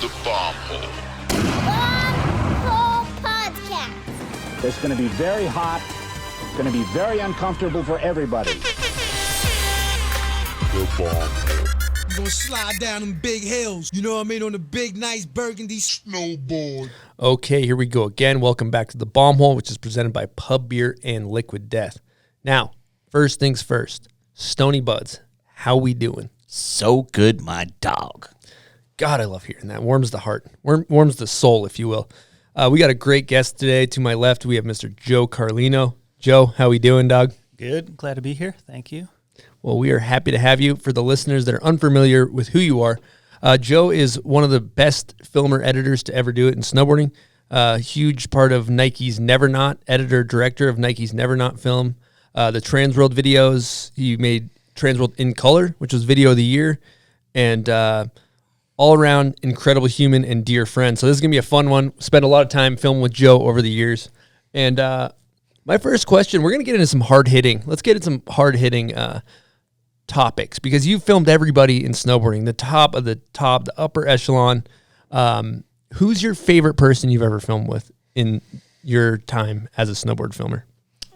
the Bomb Hole. Bomb Hole Podcast. It's going to be very hot. It's going to be very uncomfortable for everybody. The Bomb Hole. We're gonna slide down them big hills, you know what I mean, on the big, nice burgundy snowboard. Okay, here we go again. Welcome back to the Bomb Hole, which is presented by Pub Beer and Liquid Death. Now, first things first, Stony Buds, how we doing? So good, my dog. God, I love hearing that. Warms the heart, warms the soul, if you will. We got a great guest today. To my left, we have Mr. Joe Carlino. Joe, how we doing, dog? Good. Glad to be here. Thank you. Well, we are happy to have you. For the listeners that are unfamiliar with who you are, Joe is one of the best filmer editors to ever do it in snowboarding. Huge part of Nike's Never Not, editor-director of Nike's Never Not film. The TransWorld videos, he made TransWorld in color, which was video of the year, and all-around incredible human and dear friend. So this is going to be a fun one. Spent a lot of time filming with Joe over the years. And my first question, we're going to get into some hard-hitting. Let's get into some hard-hitting topics, because you filmed everybody in snowboarding, the top of the top, the upper echelon. Who's your favorite person you've ever filmed with in your time as a snowboard filmer?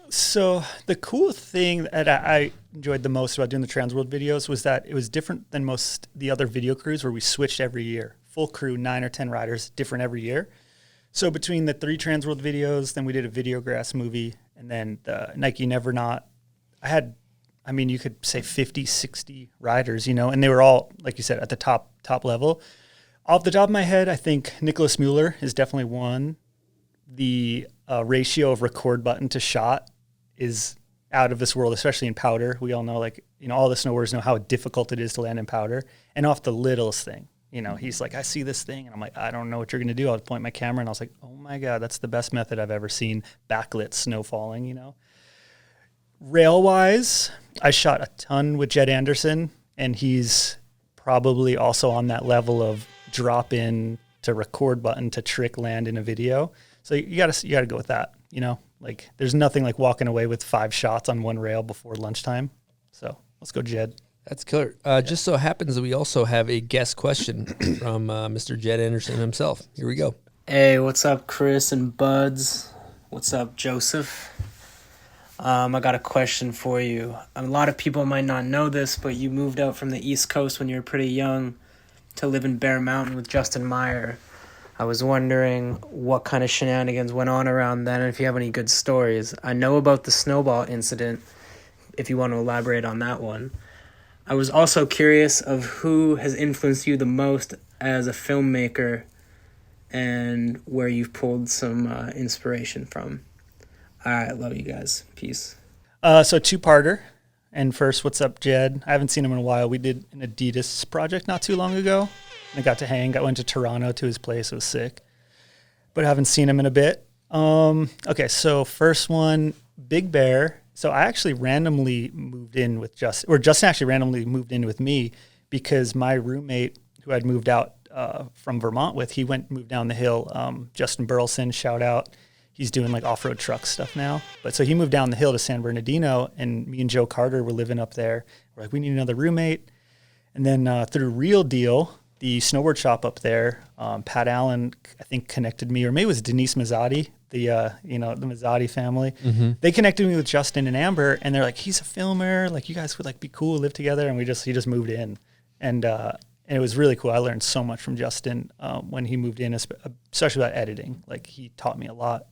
So the cool thing that I enjoyed the most about doing the TransWorld videos was that it was different than most the other video crews where we switched every year. Full crew, 9 or 10 riders, different every year. So between the 3 TransWorld videos, then we did a Videograss movie, and then the Nike Never Not, you could say 50, 60 riders, and they were all, like you said, at the top level. Off the top of my head, I think Nicholas Mueller is definitely one. The ratio of record button to shot is out of this world, especially in powder. We all know, all the snowboarders know how difficult it is to land in powder. And off the littlest thing, he's like, I see this thing, and I'm like, I don't know what you're going to do. I'll point my camera, and I was like, oh my God, that's the best method I've ever seen, backlit snow falling, Rail-wise, I shot a ton with Jed Anderson, and he's probably also on that level of drop in to record button to trick land in a video. So you gotta go with that, there's nothing like walking away with 5 shots on one rail before lunchtime. So let's go, Jed. That's killer. Just so happens that we also have a guest question from Mr. Jed Anderson himself. Here we go. Hey, what's up, Chris and Buds? What's up, Joseph? I got a question for you. A lot of people might not know this, but you moved out from the East Coast when you were pretty young to live in Bear Mountain with Justin Meyer. I was wondering what kind of shenanigans went on around then, and if you have any good stories. I know about the snowball incident, if you want to elaborate on that one. I was also curious of who has influenced you the most as a filmmaker and where you've pulled some inspiration from. All right, love you guys. Peace. So 2-parter. And first, what's up, Jed? I haven't seen him in a while. We did an Adidas project not too long ago. I got to hang. Went to Toronto to his place. It was sick. But I haven't seen him in a bit. Okay, so first one, Big Bear. So I actually randomly moved in with Justin, or Justin actually randomly moved in with me because my roommate, who I'd moved out from Vermont with, he moved down the hill. Justin Burleson, shout out. He's doing off-road truck stuff now. But so he moved down the hill to San Bernardino, and me and Joe Carter were living up there. We're like, we need another roommate. And then through Real Deal, the snowboard shop up there, Pat Allen, I think, connected me, or maybe it was Denise Mazzotti, the Mazzotti family. Mm-hmm. They connected me with Justin and Amber, and they're like, he's a filmer. You guys would be cool, live together. And he just moved in. And it was really cool. I learned so much from Justin when he moved in, especially about editing. He taught me a lot.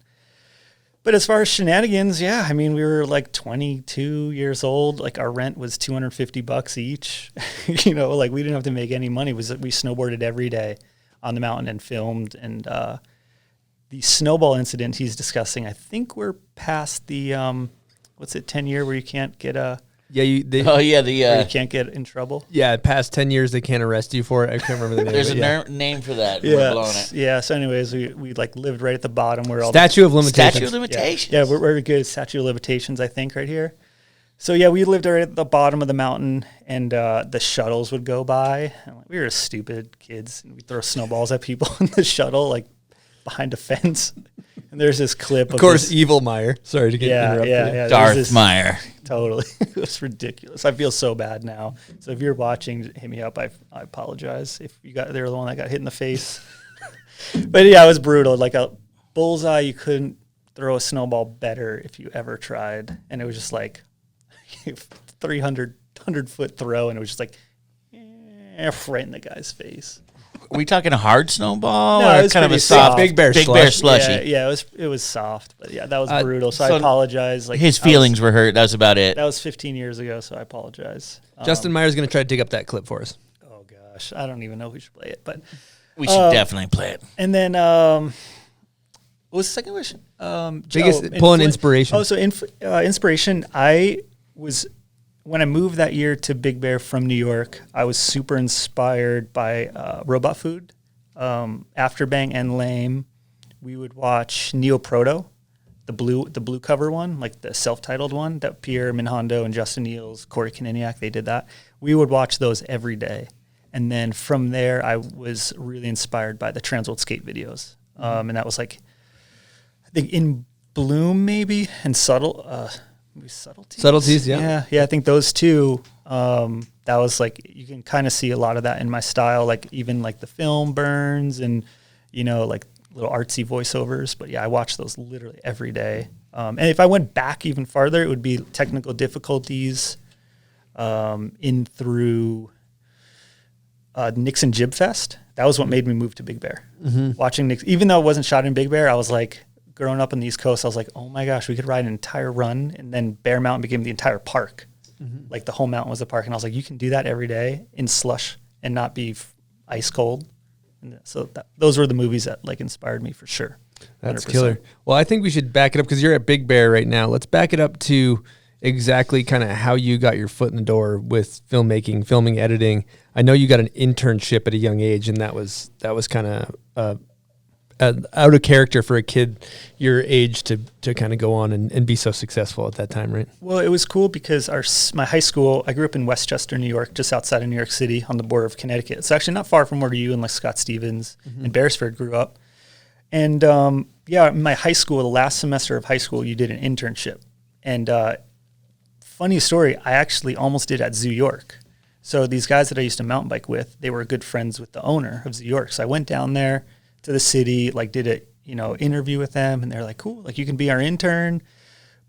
But as far as shenanigans, yeah, we were 22 years old. Our rent was $250 each. We didn't have to make any money. We snowboarded every day on the mountain and filmed. And the snowball incident he's discussing, I think we're past the 10-year where you can't get a Yeah, you can't get in trouble. Yeah, past 10 years they can't arrest you for it. I can't remember the name. There's a name for that. Yeah, We're blowing it. Yeah. So, anyways, we lived right at the bottom where all Statute of Limitations. Statute of Limitations. Yeah, we're good at Statute of Limitations, I think, right here. So yeah, we lived right at the bottom of the mountain, and the shuttles would go by. And we were stupid kids, and we'd throw snowballs at people in the shuttle, behind a fence. And there's this clip of course, Evil Meyer. Sorry to get interrupted. Yeah. Darth Meyer. Totally. It was ridiculous. I feel so bad now. So if you're watching, hit me up. I apologize if they're the one that got hit in the face. But yeah, it was brutal. Like a bullseye, you couldn't throw a snowball better if you ever tried. And it was just like 100-foot throw, and it was just like right in the guy's face. Are we talking a hard snowball No, it or was kind of a pretty soft soft. Big Bear slushy? Yeah, it was soft, but yeah, that was brutal. So I apologize. Like His feelings were hurt. That was about it. That was 15 years ago, so I apologize. Justin Meyer's going to try to dig up that clip for us. Oh gosh, I don't even know if we should play it, but We should definitely play it. and then what was the second question? Pulling inspiration. Oh, so inspiration. When I moved that year to Big Bear from New York, I was super inspired by robot food. After Bang and Lame, we would watch Neo Proto, the blue cover one, like the self-titled one that Pierre Minhondo and Justin Niels, Corey Kaniniak, they did that. We would watch those every day. And then from there, I was really inspired by the TransWorld skate videos. And that was like, I think In Bloom maybe, and Subtleties. Subtleties, yeah. Yeah, I think those two, that was like, you can kind of see a lot of that in my style, like even like the film burns and, like little artsy voiceovers. But yeah, I watch those literally every day. And if I went back even farther, it would be technical difficulties in through Nixon Jib Fest. That was what made me move to Big Bear. Watching Nix, even though it wasn't shot in Big Bear, I was like, growing up on the East Coast, I was like, oh my gosh, we could ride an entire run, and then Bear Mountain became the entire park. Like the whole mountain was a park, and I was like, you can do that every day in slush and not be ice cold. And so those were the movies that like inspired me for sure. 100%. That's killer. Well, I think we should back it up because you're at Big Bear right now. Let's back it up to exactly kind of how you got your foot in the door with filmmaking, filming, editing. I know you got an internship at a young age, and that was kind of out of character for a kid your age to kind of go on and be so successful at that time, right? Well, it was cool because my high school, I grew up in Westchester, New York, just outside of New York City on the border of Connecticut. It's actually not far from where you and like Scott Stevens and Beresford grew up. And in my high school, the last semester of high school, you did an internship. And funny story, I actually almost did at Zoo York. So these guys that I used to mountain bike with, they were good friends with the owner of Zoo York. So I went down there to the city, like did a interview with them, and they're like, cool, like you can be our intern,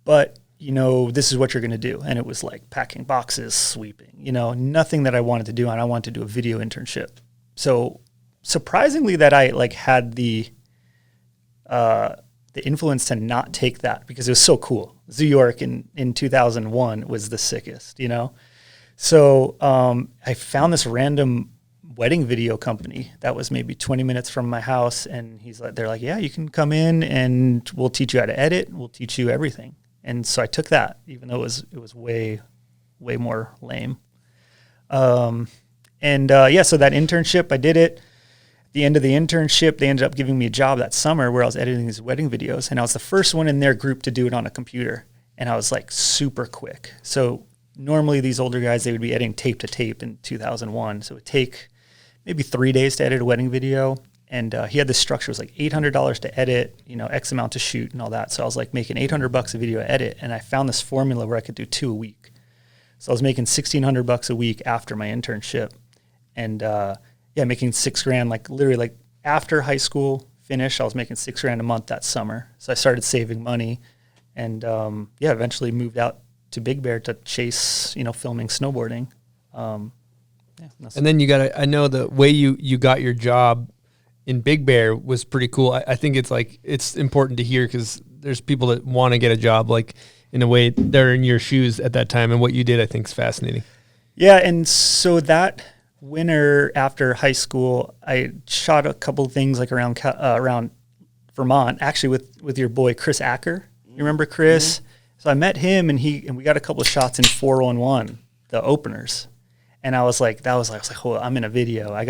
but this is what you're gonna do. And it was like packing boxes, sweeping, nothing that I wanted to do, and I wanted to do a video internship. So surprisingly that I like had the influence to not take that because it was so cool. Zoo York in 2001 was the sickest, So I found this random wedding video company that was maybe 20 minutes from my house, and they're like, yeah, you can come in and we'll teach you how to edit, we'll teach you everything. And so I took that, even though it was way more lame. So that internship, I did it. At the end of the internship, they ended up giving me a job that summer where I was editing these wedding videos, and I was the first one in their group to do it on a computer, and I was like super quick. So normally these older guys, they would be editing tape to tape in 2001, so it would take maybe 3 days to edit a wedding video. And he had this structure. It was like $800 to edit, X amount to shoot and all that. So I was like making $800 a video to edit. And I found this formula where I could do 2 a week. So I was making $1,600 a week after my internship. And making $6,000, like literally like after high school finished, I was making $6,000 a month that summer. So I started saving money and eventually moved out to Big Bear to chase, filming snowboarding. And then I know the way you got your job in Big Bear was pretty cool. I think it's important to hear because there's people that want to get a job like in a way they're in your shoes at that time, and what you did I think is fascinating. Yeah, and so that winter after high school, I shot a couple of things like around Vermont, actually with your boy Chris Acker. You remember Chris? Mm-hmm. So I met him and we got a couple of shots in 411, the openers. And I was like, oh, I'm in a video. I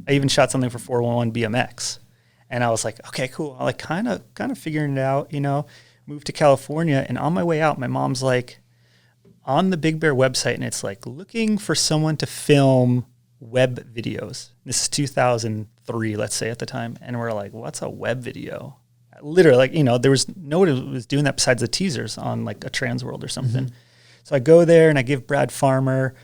even shot something for 411 BMX. And I was like, okay, cool. I like kind of figuring it out, moved to California. And on my way out, my mom's like on the Big Bear website, and it's like looking for someone to film web videos. This is 2003, let's say at the time. And we're like, what's a web video? Literally, like, there was nobody was doing that besides the teasers on like a TransWorld or something. Mm-hmm. So I go there and I give Brad Farmer,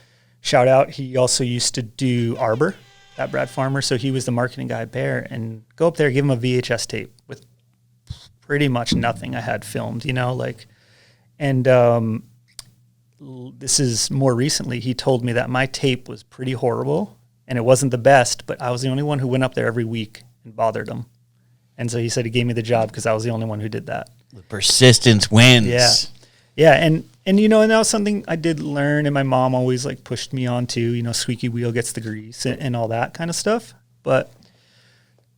shout out. He also used to do Arbor, that Brad Farmer. So he was the marketing guy at Bear, and go up there, give him a VHS tape with pretty much nothing I had filmed, and this is more recently, he told me that my tape was pretty horrible and it wasn't the best, but I was the only one who went up there every week and bothered him. And so he said he gave me the job because I was the only one who did that. The persistence wins. Yeah. Yeah. And that was something I did learn, and my mom always like pushed me on to, squeaky wheel gets the grease and all that kind of stuff. But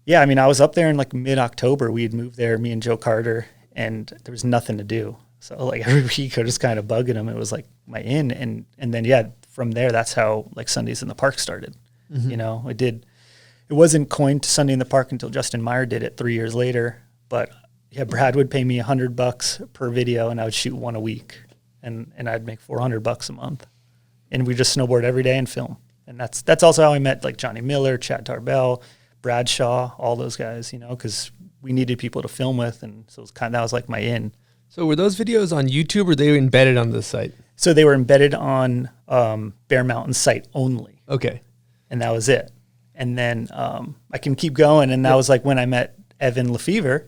yeah, I mean, I was up there in like mid-October. We had moved there, me and Joe Carter, and there was nothing to do. So like every week I was just kind of bugging him. It was like my in, and then yeah, from there that's how like Sundays in the Park started. It wasn't coined to Sunday in the Park until Justin Meyer did it 3 years later. But yeah, Brad would pay me $100 per video, and I would shoot one a week, and I'd make $400 a month, and we just snowboard every day and film. And that's also how I met like Johnny Miller, Chad Tarbell, Bradshaw, all those guys, because we needed people to film with, and so that was like my in. So were those videos on YouTube, or they were embedded on the site? So they were embedded on Bear Mountain's site only. Okay. And that was it. And then I can keep going, and that was like when I met Evan Lefevre,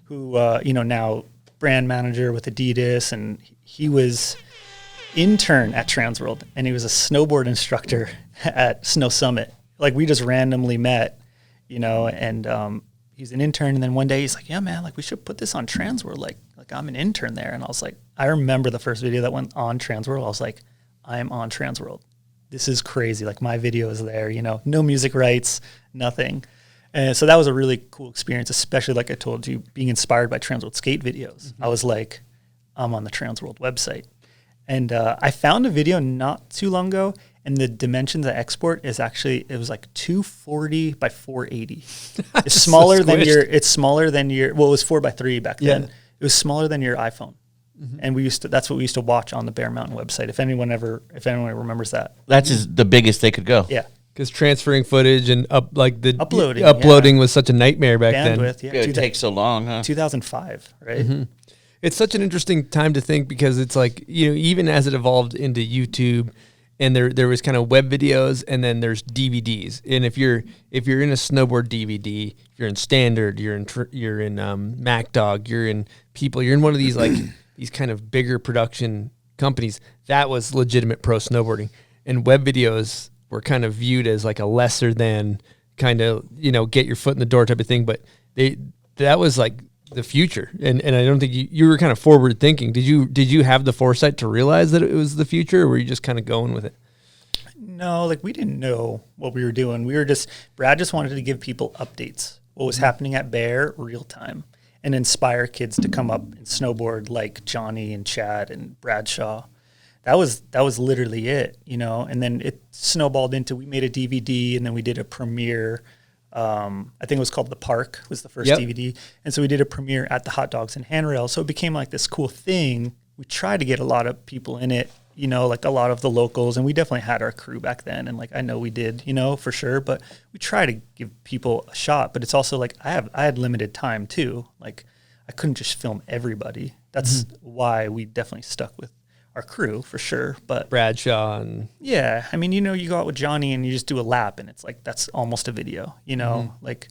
who, now brand manager with Adidas, and he was intern at TransWorld, and he was a snowboard instructor at Snow Summit. Like we just randomly met, and he's an intern, and then one day he's like, yeah, man, like we should put this on TransWorld. Like I'm an intern there. And I was like, I remember the first video that went on TransWorld. I was like, I'm on TransWorld. This is crazy. Like my video is there, no music rights, nothing. And so that was a really cool experience, especially like I told you, being inspired by TransWorld skate videos. Mm-hmm. I was like, I'm on the TransWorld website. And I found a video not too long ago, and the dimensions I export is actually, it was like 240 by 480. It's smaller than it was 4x3 back then. It was smaller than your iPhone. Mm-hmm. And that's what we used to watch on the Bear Mountain website. If anyone remembers that. That's the biggest they could go. Yeah. Because transferring footage and uploading was such a nightmare back Bandwidth, then. Yeah. It takes so long, huh? 2005, right? Mm-hmm. It's such an interesting time to think, because it's like, even as it evolved into YouTube, and there was kind of web videos, and then there's DVDs. And if you're in a snowboard DVD, you're in Standard, you're in MacDog, you're in one of these like these kind of bigger production companies. That was legitimate pro snowboarding, and web videos were kind of viewed as like a lesser than kind of get your foot in the door type of thing. But that was like the future, and I don't think you were kind of forward thinking. Did you have the foresight to realize that it was the future, or were you just kind of going with it? No, like we didn't know what we were doing. Brad just wanted to give people updates, what was happening at Bear real time, and inspire kids to come up and snowboard like Johnny and Chad and Bradshaw. That was literally it, and then it snowballed into, we made a DVD, and then we did a premiere. I think it was called The Park was the first DVD. And so we did a premiere at the Hot Dogs and Handrail. So it became like this cool thing. We tried to get a lot of people in it, like a lot of the locals, and we definitely had our crew back then. And like, I know we did, for sure, but we try to give people a shot. But it's also like, I had limited time too. Like I couldn't just film everybody. That's why we definitely stuck with our crew for sure. But Bradshaw and yeah, I mean, you go out with Johnny and you just do a lap, and it's like, that's almost a video, like,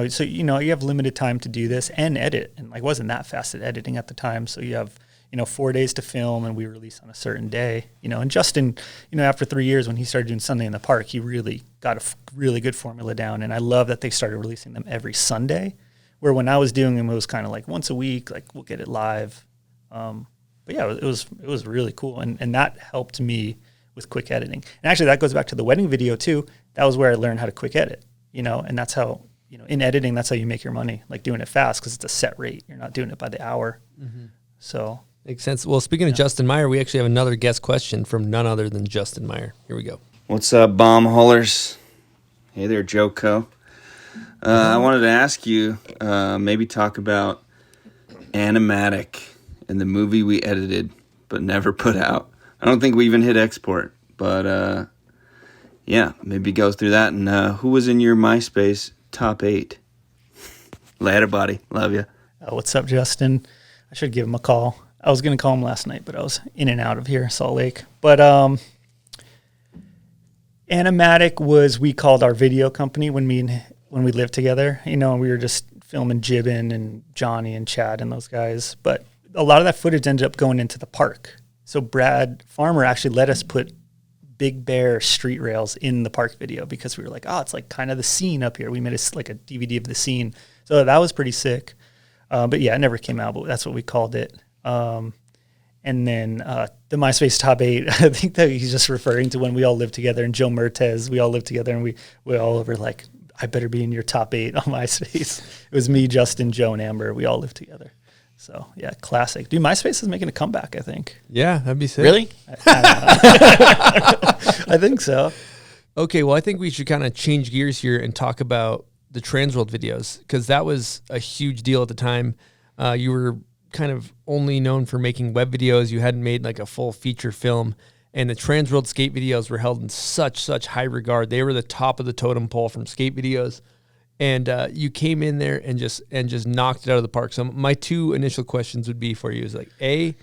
so, you have limited time to do this and edit, and like, wasn't that fast at editing at the time. So you have, 4 days to film, and we release on a certain day, and Justin, after 3 years, when he started doing Sunday in the Park, he really got a really good formula down. And I love that they started releasing them every Sunday, where when I was doing them, it was kind of like once a week, like we'll get it live. But yeah, it was really cool, and that helped me with quick editing. And actually, that goes back to the wedding video too. That was where I learned how to quick edit, and that's how, in editing, that's how you make your money, like doing it fast, because it's a set rate. You're not doing it by the hour. Mm-hmm. So makes sense. Well, speaking of Justin Meyer, we actually have another guest question from none other than Justin Meyer. Here we go. What's up, bomb haulers? Hey there, Joe Co. I wanted to ask you, maybe talk about Animatic and the movie we edited but never put out. I don't think we even hit export, but yeah, maybe go through that. And who was in your MySpace top 8? Later, buddy. Love you. What's up, Justin? I should give him a call. I was going to call him last night, but I was in and out of here, Salt Lake. But Animatic was, we called our video company when we lived together. You know, we were just filming Jibbin and Johnny and Chad and those guys. But a lot of that footage ended up going into the park. So Brad Farmer actually let us put Big Bear street rails in the park video because we were like, oh, it's like kind of the scene up here. We made like a DVD of the scene. So that was pretty sick. But yeah, it never came out, but that's what we called it. And then the MySpace top 8, I think that he's just referring to when we all lived together, and Joe Mertez, we all lived together, and we all were like, I better be in your top 8 on MySpace. It was me, Justin, Joe, and Amber. We all lived together. So yeah, classic. Dude, MySpace is making a comeback, I think. Yeah, that'd be sick. Really? I think so. Okay, well, I think we should kind of change gears here and talk about the TransWorld videos, because that was a huge deal at the time. You were kind of only known for making web videos. You hadn't made like a full feature film, and the TransWorld skate videos were held in such high regard. They were the top of the totem pole from skate videos, and you came in there and just knocked it out of the park. So my 2 initial questions would be for you is like, A,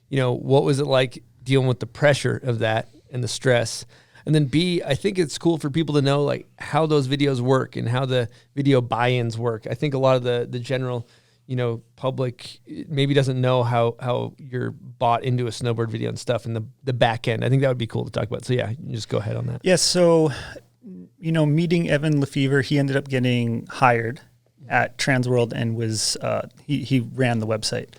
you know, what was it like dealing with the pressure of that and the stress? And then B, I think it's cool for people to know like how those videos work and how the video buy-ins work. I think a lot of the general, you know, public maybe doesn't know how you're bought into a snowboard video and stuff in the back end. I think that would be cool to talk about. So yeah, you can just go ahead on that. Yeah. So, you know, meeting Evan Lefevre, he ended up getting hired at TransWorld and was, he ran the website,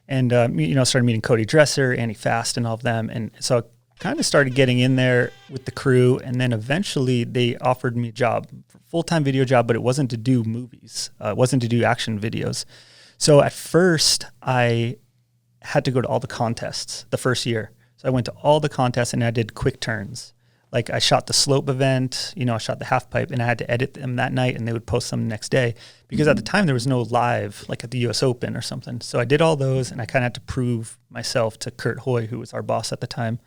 and, you know, started meeting Cody Dresser, Annie Fast, and all of them. And so I kind of started getting in there with the crew. And then eventually they offered me a job, full-time video job, but it wasn't to do movies. It wasn't to do action videos. So at first I had to go to all the contests the first year. So I went to all the contests and I did quick turns. Like I shot the slope event, you know, I shot the half pipe, and I had to edit them that night and they would post them the next day because at the time there was no live, like at the US Open or something. So I did all those, and I kind of had to prove myself to Kurt Hoy, who was our boss at the time.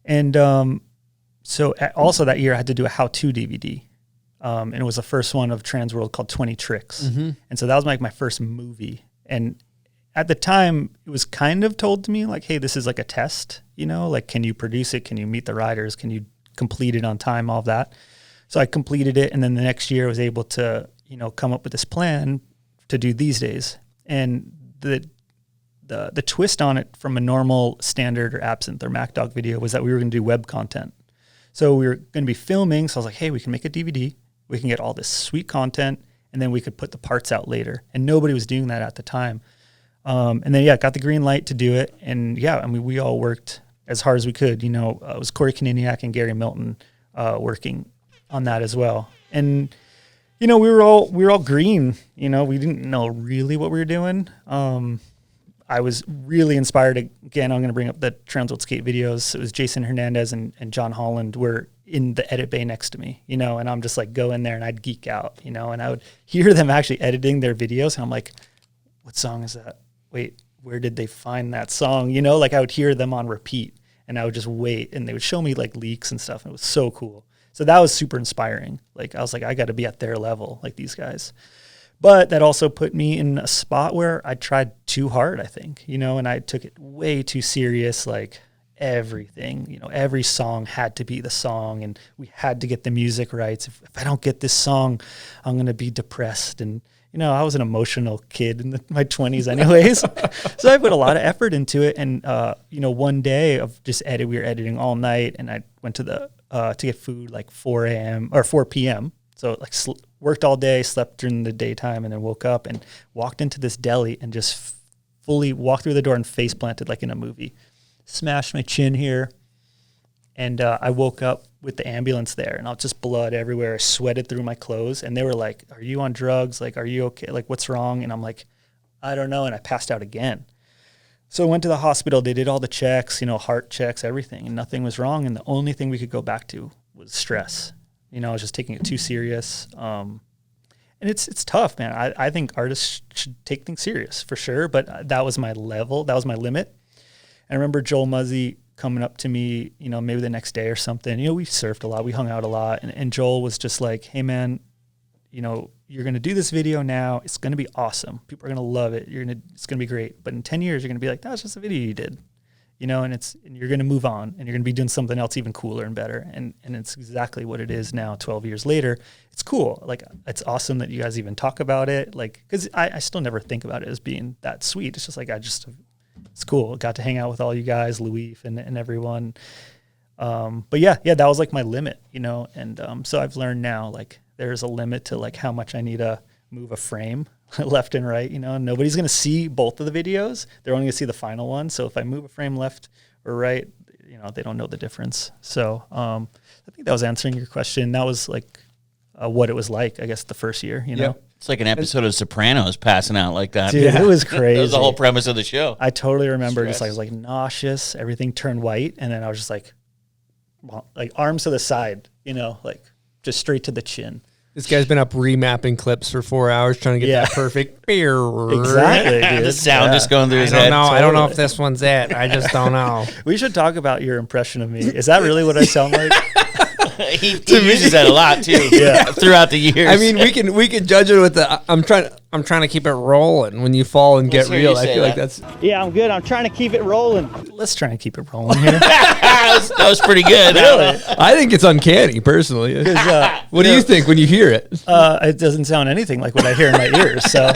And also that year I had to do a how-to DVD. And it was the first one of TransWorld called 20 Tricks. Mm-hmm. And so that was like my first movie. And at the time it was kind of told to me like, hey, this is like a test, you know, like, can you produce it? Can you meet the riders? Can you complete it on time? All of that. So I completed it. And then the next year I was able to, you know, come up with this plan to do These Days. And the twist on it from a normal Standard or Absinthe or Mac Dog video was that we were going to do web content. So we were going to be filming. So I was like, hey, we can make a DVD. We can get all this sweet content, and then we could put the parts out later. And nobody was doing that at the time. And then, yeah, got the green light to do it. And yeah, I mean, we all worked as hard as we could. You know, it was Corey Kaniniak and Gary Milton working on that as well. And, you know, we were all green. You know, we didn't know really what we were doing. I was really inspired. Again, I'm going to bring up the TransWorld skate videos. It was Jason Hernandez and John Holland were in the edit bay next to me, you know, and I'm just like go in there and I'd geek out, you know, and I would hear them actually editing their videos. And I'm like, what song is that? Wait, where did they find that song? You know, like I would hear them on repeat and I would just wait, and they would show me like leaks and stuff. And it was so cool. So that was super inspiring. Like I was like, I got to be at their level, like these guys. But that also put me in a spot where I tried too hard, I think, you know, and I took it way too serious. Like everything, you know, every song had to be the song, and we had to get the music right. If I don't get this song, I'm going to be depressed. And, you know, I was an emotional kid in my 20s anyways. So I put a lot of effort into it. And, you know, one day of just we were editing all night, and I went to to get food like 4 a.m. or 4 p.m. So like worked all day, slept during the daytime, and then woke up and walked into this deli and just fully walked through the door and face planted like in a movie. Smashed my chin here. And I woke up with the ambulance there, and I was just blood everywhere. I sweated through my clothes, and they were like, are you on drugs? Like, are you okay? Like, what's wrong? And I'm like, I don't know. And I passed out again. So I went to the hospital. They did all the checks, you know, heart checks, everything, and nothing was wrong. And the only thing we could go back to was stress. You know, I was just taking it too serious. And it's tough, man. I think artists should take things serious for sure, but that was my level. That was my limit. And I remember Joel Muzzy coming up to me, you know, maybe the next day or something. You know, we surfed a lot. We hung out a lot. And Joel was just like, hey, man, you're going to do this video now. It's going to be awesome. People are going to love it. It's going to be great. But in 10 years, you're going to be like, that's just a video you did, and you're going to move on and you're going to be doing something else even cooler and better. And it's exactly what it is now, 12 years later. It's cool. Like, it's awesome that you guys even talk about it. Like, cause I still never think about it as being that sweet. It's just like, it's cool. Got to hang out with all you guys, Louif and everyone. But yeah, that was like my limit, and so I've learned now, like, there's a limit to like how much I need to move a frame left and right, nobody's going to see both of the videos. They're only going to see the final one. So if I move a frame left or right, they don't know the difference. So I think that was answering your question. That was like what it was like, I guess, the first year, Yep. It's like an episode of Sopranos passing out like that. Dude, it was crazy. That was the whole premise of the show. I totally remember just like, I was like nauseous, everything turned white. And then I was just like arms to the side, like just straight to the chin. This guy's been up remapping clips for 4 hours trying to get that perfect. Exactly, dude. The sound just going through his head. I don't know if this one's it. I just don't know. We should talk about your impression of me. Is that really what I sound like? he uses that a lot too. Throughout the years. I mean, we can judge it with the I'm trying to keep it rolling. When you fall and get real, I feel like that's. Yeah, I'm good. I'm trying to keep it rolling. Let's try and keep it rolling here. that was pretty good. Really? I think it's uncanny, personally. What do you think when you hear it? It doesn't sound anything like what I hear in my ears. So,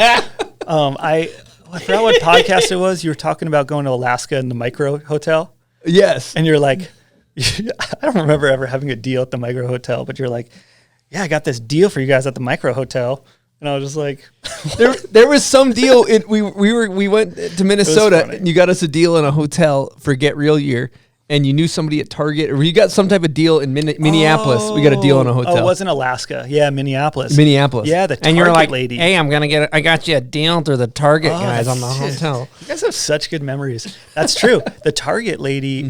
I forgot what podcast it was. You were talking about going to Alaska in the micro hotel. Yes, and you're like, I don't remember ever having a deal at the micro hotel, but you're like, yeah, I got this deal for you guys at the micro hotel. And I was just like, there was some deal. We went to Minnesota and you got us a deal in a hotel for Get Real year. And you knew somebody at Target, or you got some type of deal in Minneapolis. We got a deal in a hotel. Oh, it wasn't Alaska. Yeah, Minneapolis. Yeah, the Target and you're like, lady. Hey, I got you a deal through the Target guys on the hotel. You guys have such good memories. That's true. The Target lady,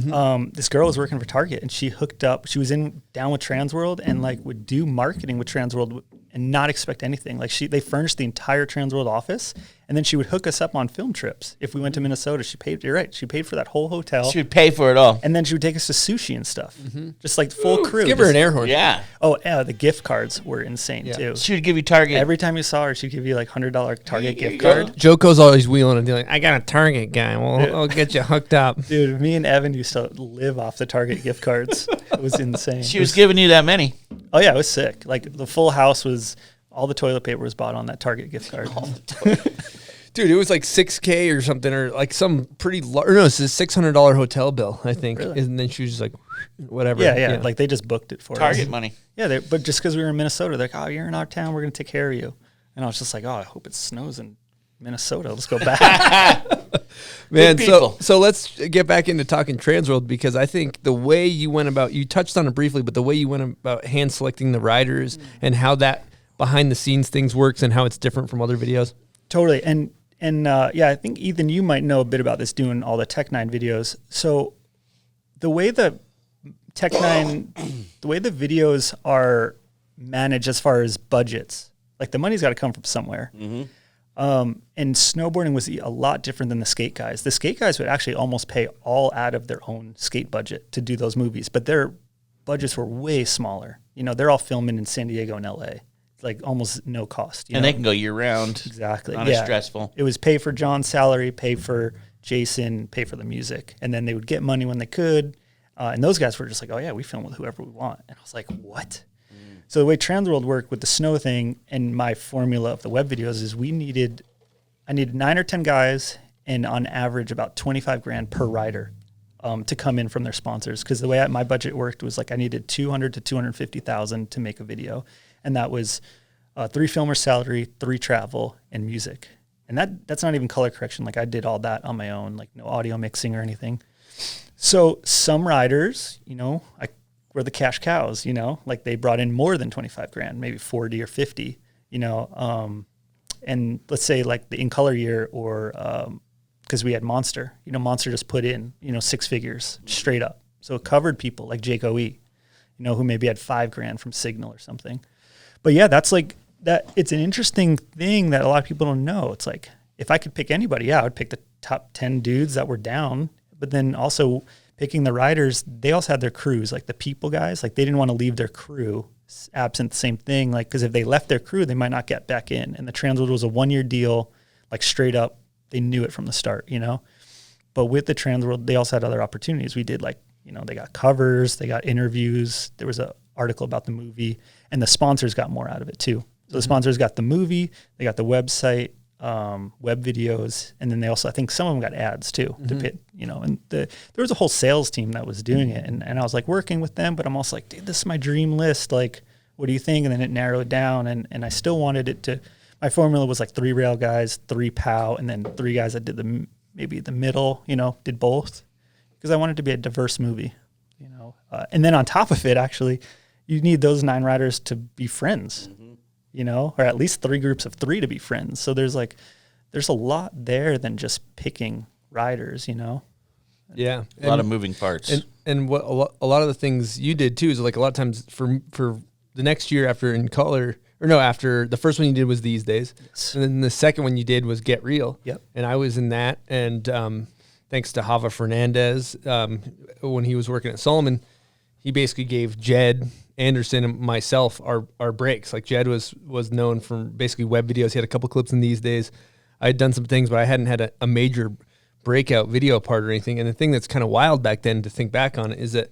this girl was working for Target, and she hooked up. She was down with TransWorld, and like would do marketing with TransWorld and not expect anything. Like they furnished the entire TransWorld office, and then she would hook us up on film trips. If we went to Minnesota, you're right. She paid for that whole hotel. She would pay for it all. And then she would take us to sushi and stuff. Just like full crew. Give her an air horn. Yeah. Oh, the gift cards were insane too. She would give you Target. Every time you saw her, she'd give you like $100 Target gift card. Joko's always wheeling and dealing. I got a Target guy. Well, I'll get you hooked up. Dude, me and Evan used to live off the Target gift cards. It was insane. She was giving you that many. Oh yeah, it was sick. Like the full house was, all the toilet paper was bought on that Target gift card. Dude, it was like $6,000 or something, or like some pretty large. No, it's a $600 hotel bill, I think. Really? And then she was just like, whatever. Yeah. Like they just booked it for Target us. money. Yeah, but just because we were in Minnesota, they're like, oh, you're in our town, we're gonna take care of you. And I was just like, oh, I hope it snows in Minnesota. Let's go back. Man, so let's get back into talking TransWorld, because I think the way you went about, you touched on it briefly, but the way you went about hand selecting the riders and how that behind the scenes things works and how it's different from other videos. Totally. And I think Ethan, you might know a bit about this doing all the Tech 9 videos. So the way the Tech 9, the way the videos are managed as far as budgets, like the money's got to come from somewhere. And snowboarding was a lot different than the skate guys. The skate guys would actually almost pay all out of their own skate budget to do those movies, but their budgets were way smaller. They're all filming in San Diego and LA. Like almost no cost. And they can go year round. Exactly. Not as stressful. It was pay for John's salary, pay for Jason, pay for the music. And then they would get money when they could. And those guys were just like, oh yeah, we film with whoever we want. And I was like, what? So the way TransWorld worked with the snow thing and my formula of the web videos is I needed 9 or 10 guys and on average about $25,000 per rider to come in from their sponsors. Because the way my budget worked was like I needed $200,000 to $250,000 to make a video. And that was 3 filmer salary, 3 travel, and music. And that's not even color correction. Like I did all that on my own, like no audio mixing or anything. So some riders, were the cash cows, like they brought in more than $25,000, maybe 40 or 50, and let's say like the in color year or because we had Monster, Monster just put in, 6 figures straight up. So it covered people like Jake O.E., who maybe had $5,000 from Signal or something. But yeah, that's like that. It's an interesting thing that a lot of people don't know. It's like, if I could pick anybody, I would pick the top 10 dudes that were down, but then also picking the riders, they also had their crews, like the people guys, like they didn't want to leave their crew absent the same thing. Like, cause if they left their crew, they might not get back in. And the TransWorld was a 1-year deal, like straight up. They knew it from the start, you know? But with the TransWorld, they also had other opportunities. We did like, you know, they got covers, they got interviews. There was an article about the movie, and the sponsors got more out of it too. So the sponsors got the movie, they got the website, web videos, and then they also, I think some of them got ads too, to pit, you know, and there was a whole sales team that was doing it. And I was like working with them, but I'm also like, dude, this is my dream list. Like, what do you think? And then it narrowed down, and I still wanted it to, my formula was like 3 rail guys, 3 POW, and then 3 guys that did maybe the middle, you know, did both, because I wanted it to be a diverse movie, you know. And then on top of it, actually, you need those 9 riders to be friends, you know, or at least 3 groups of 3 to be friends. So there's a lot there than just picking riders, you know. Yeah, a lot of moving parts. And what a lot of the things you did too is like a lot of times for the next year after in color. Or no, after the first one you did was These Days. Yes. And then the second one you did was Get Real. Yep. And I was in that. And thanks to Hava Fernandez, when he was working at Solomon, he basically gave Jed Anderson and myself our breaks. Like Jed was known for basically web videos. He had a couple clips in These Days. I had done some things, but I hadn't had a major breakout video part or anything. And the thing that's kind of wild back then to think back on it is that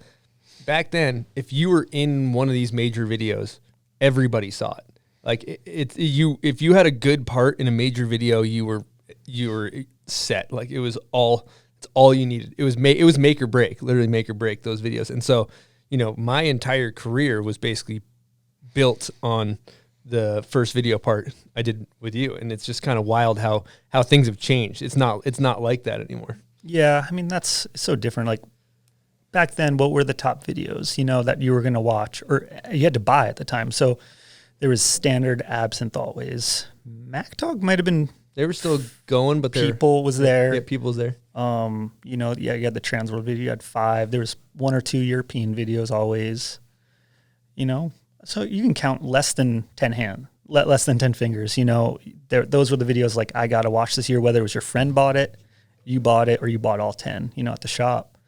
back then, if you were in one of these major videos, everybody saw it. Like if you had a good part in a major video, you were set. Like it's all you needed. It was make or break, literally make or break those videos. And so, you know, my entire career was basically built on the first video part I did with you. And it's just kind of wild how things have changed. It's not like that anymore. Yeah. I mean, that's so different. Like back then, what were the top videos, you know, that you were going to watch or you had to buy at the time? So there was Standard, Absinthe always. MacDog might have been. They were still going, but People was there. Yeah, People was there. You know, yeah, you had the TransWorld video. You had 5. There was 1 or 2 European videos always. You know, so you can count less than 10 fingers. You know, those were the videos like I got to watch this year. Whether it was your friend bought it, or you bought all 10. You know, at the shop.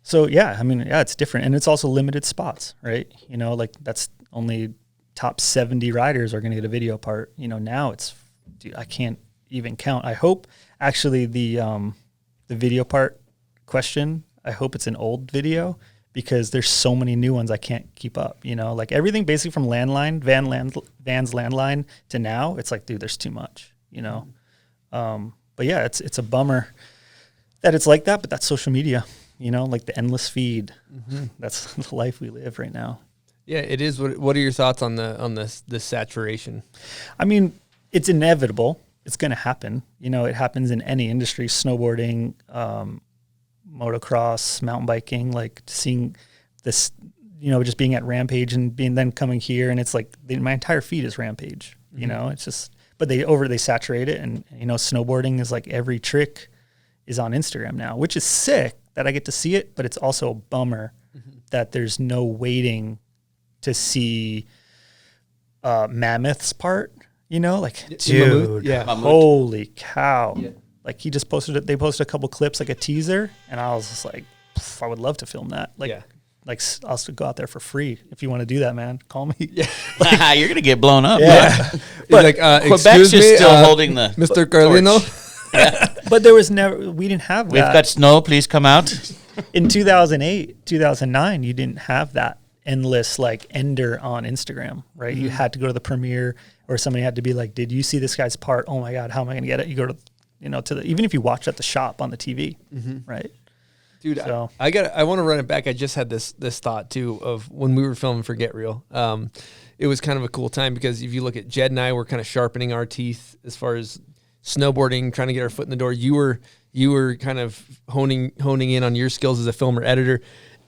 So yeah, I mean, yeah, it's different, and it's also limited spots, right? You know, like that's only top 70 riders are going to get a video part. You know, now it's, dude, I can't even count. I hope actually the video part question, I hope it's an old video because there's so many new ones I can't keep up, you know, like everything basically from Van's landline to now, it's like, dude, there's too much, you know? But yeah, it's a bummer that it's like that, but that's social media, you know, like the endless feed. That's the life we live right now. Yeah, it is. What are your thoughts on the saturation? I mean, it's inevitable. It's going to happen. You know, it happens in any industry, snowboarding, motocross, mountain biking, like seeing this, you know, just being at Rampage and then coming here. And it's like my entire feed is Rampage, you know, it's just, but they saturate it. And, you know, snowboarding is like every trick is on Instagram now, which is sick that I get to see it, but it's also a bummer that there's no waiting to see Mammoth's part, you know, like, dude, holy cow. Yeah. Like he just posted it. They posted a couple clips, like a teaser. And I was just like, I would love to film that. Like, like I'll still go out there for free. If you want to do that, man, call me. Yeah. Like, you're going to get blown up. Yeah. But like, Quebec's just still holding the Mr. Carlino. But we didn't have that. We've got snow. Please come out. In 2008, 2009, you didn't have that endless like ender on Instagram, right? You had to go to the premiere, or somebody had to be like, did you see this guy's part? Oh my God, how am I going to get it? You go to, you know, even if you watch at the shop on the TV, right? Dude, so. I want to run it back. I just had this thought too of when we were filming for Get Real. It was kind of a cool time because if you look at Jed and I were kind of sharpening our teeth as far as snowboarding, trying to get our foot in the door. You were kind of honing in on your skills as a filmer editor.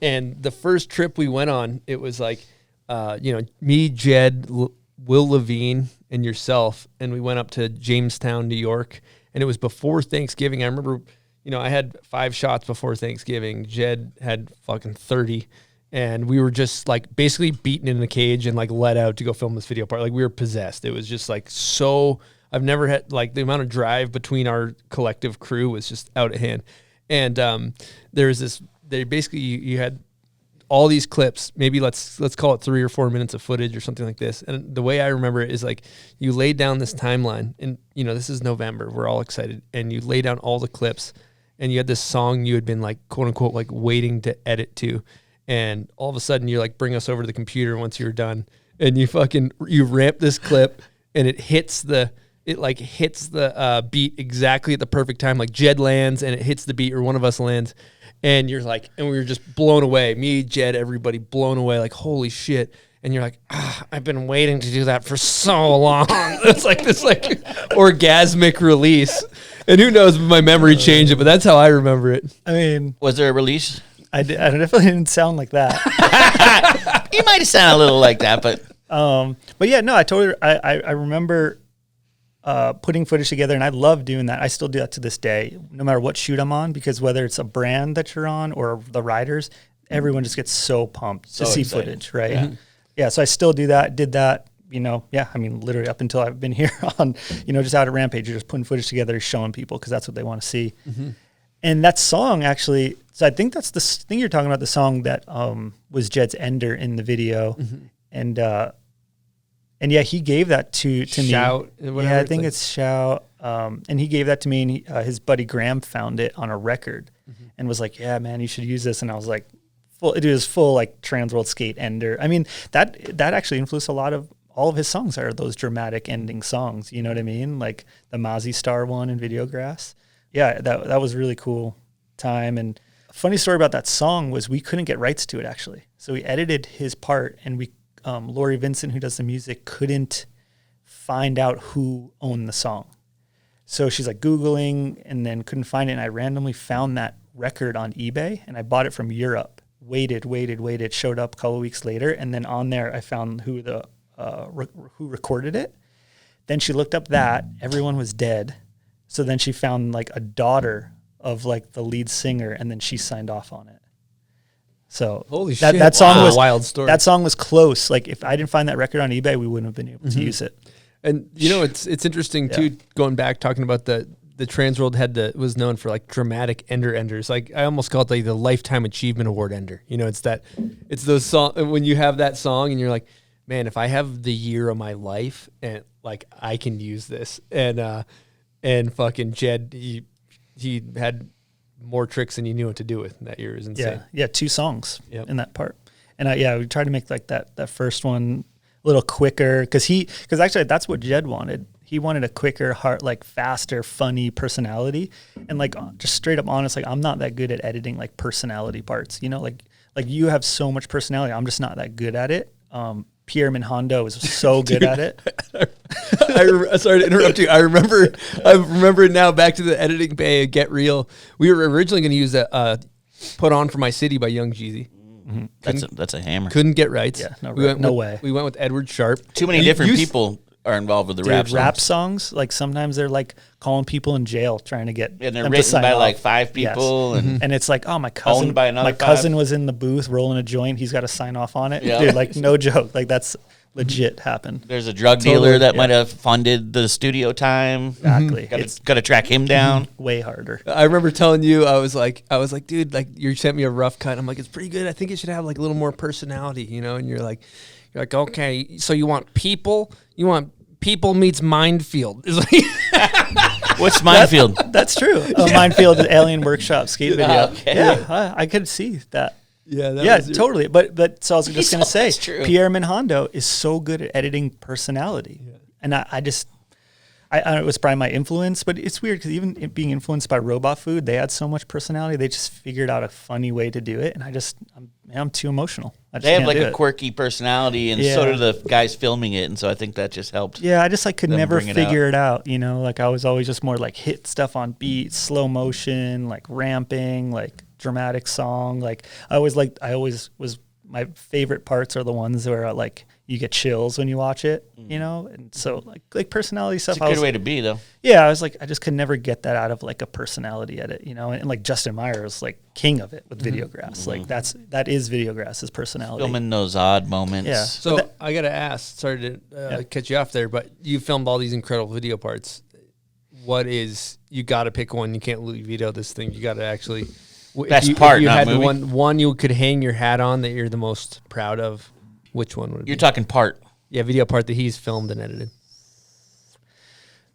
And the first trip we went on, it was like, you know, me, Jed, Will Levine, and yourself, and we went up to Jamestown, New York, and it was before Thanksgiving. I remember, you know, I had 5 shots before Thanksgiving. Jed had fucking 30, and we were just like basically beaten in a cage and like let out to go film this video part. Like we were possessed. It was just like so. I've never had like the amount of drive between our collective crew was just out of hand. And there's this they basically you had all these clips, maybe let's call it 3 or 4 minutes of footage or something like this. And the way I remember it is like you laid down this timeline, and this is November, we're all excited, and you lay down all the clips, and you had this song you had been like quote unquote like waiting to edit to, and all of a sudden you're like, bring us over to the computer once you're done, and you ramp this clip, and it hits the beat exactly at the perfect time, like Jed lands and it hits the beat, or one of us lands. And you're like, and we were just blown away. Me, Jed, everybody blown away. Like, holy shit. And you're like, I've been waiting to do that for so long. It's like this orgasmic release. And who knows if my memory changed it, but that's how I remember it. I mean, Was there a release? I definitely didn't sound like that. You might have sounded a little like that, but yeah, no, I remember putting footage together, and I love doing that. I still do that to this day, no matter what shoot I'm on, because whether it's a brand that you're on or the riders, everyone just gets so pumped to see footage, right? Yeah, so I still do that, did that, I mean, literally up until I've been here on, just out at Rampage, you're just putting footage together, showing people, because that's what they want to see. And that song actually, so I think that's the thing you're talking about, the song that was Jed's Ender in the video. And yeah, he gave that to me. Shout. Yeah, I think it's Shout. And he gave that to me, and his buddy Graham found it on a record and was like, yeah, man, you should use this. And I was like, it was full like TransWorld Skate Ender. I mean, that actually influenced all of his songs are those dramatic ending songs. You know what I mean? Like the Mozzie Star one in Videograss. Yeah, that was really cool time. And a funny story about that song was we couldn't get rights to it, actually. So we edited his part, and Lori Vincent, who does the music, couldn't find out who owned the song. So she's like Googling and then couldn't find it. And I randomly found that record on eBay, and I bought it from Europe. Waited. Showed up a couple of weeks later. And then on there, I found who recorded it. Then she looked up that. Everyone was dead. So then she found like a daughter of like the lead singer, and then she signed off on it. So holy shit, that song was a wild story. That song was close. Like if I didn't find that record on eBay, we wouldn't have been able to use it. And it's interesting too, going back, talking about the TransWorld was known for like dramatic enders. Like I almost call it like the Lifetime Achievement Award ender. It's those song when you have that song and you're like, man, if I have the year of my life and like I can use this. And fucking Jed, he had more tricks than he knew what to do with that year. It was insane. Yeah, 2 songs in that part. And we tried to make like that first one a little quicker, because actually that's what Jed wanted. He wanted a quicker, faster, funny personality, and like just straight up honest. Like I'm not that good at editing like personality parts. Like you have so much personality. I'm just not that good at it. Pierre Minhondo is so good at it. Sorry to interrupt you. I remember now, back to the editing bay of Get Real. We were originally going to use that Put On For My City by Young Jeezy. That's a hammer. Couldn't get rights. Yeah, no way. We went with Edward Sharp. Too many different people are involved with the rap songs. Like sometimes they're like calling people in jail trying to get and they're them written by off. like 5 people, and it's like, oh, my cousin, owned by another my cousin was in the booth rolling a joint. He's got to sign off on it, dude. Like no joke. Like that's legit happened. There's a drug dealer that might have funded the studio time. Exactly. It's got to track him down. Way harder. I remember telling you, I was like, dude, like you sent me a rough cut. I'm like, it's pretty good. I think it should have like a little more personality, And you're like, okay, so you want people meets Minefield. It's like what's Minefield? That's true. Minefield Alien Workshop skate video. Okay. Yeah, I could see that. Yeah, totally. But so I was just going to say, true. Pierre Minhondo is so good at editing personality, and I it was probably my influence, but it's weird because even being influenced by Robot Food, they had so much personality. They just figured out a funny way to do it, and I'm too emotional. They have like a quirky personality, and so do the guys filming it, and so I think that just helped. Yeah, I just could never figure it out. Like I was always just more like hit stuff on beat, slow motion, like ramping, like dramatic song. Like I always was. My favorite parts are the ones where like you get chills when you watch it, and so like personality stuff. It's a good way to be, though. Yeah, I was like, I just could never get that out of like a personality edit, and like Justin Meyer was like king of it with Videograss. Like that is Videograss's personality. Filming those odd moments. Yeah. So I gotta ask, sorry to cut you off there, but you filmed all these incredible video parts. You got to pick one. You can't veto this thing. You got to actually. Best part, if you not had movie? one you could hang your hat on that you're the most proud of, which one would it You're be? talking part. Yeah, video part that he's filmed and edited.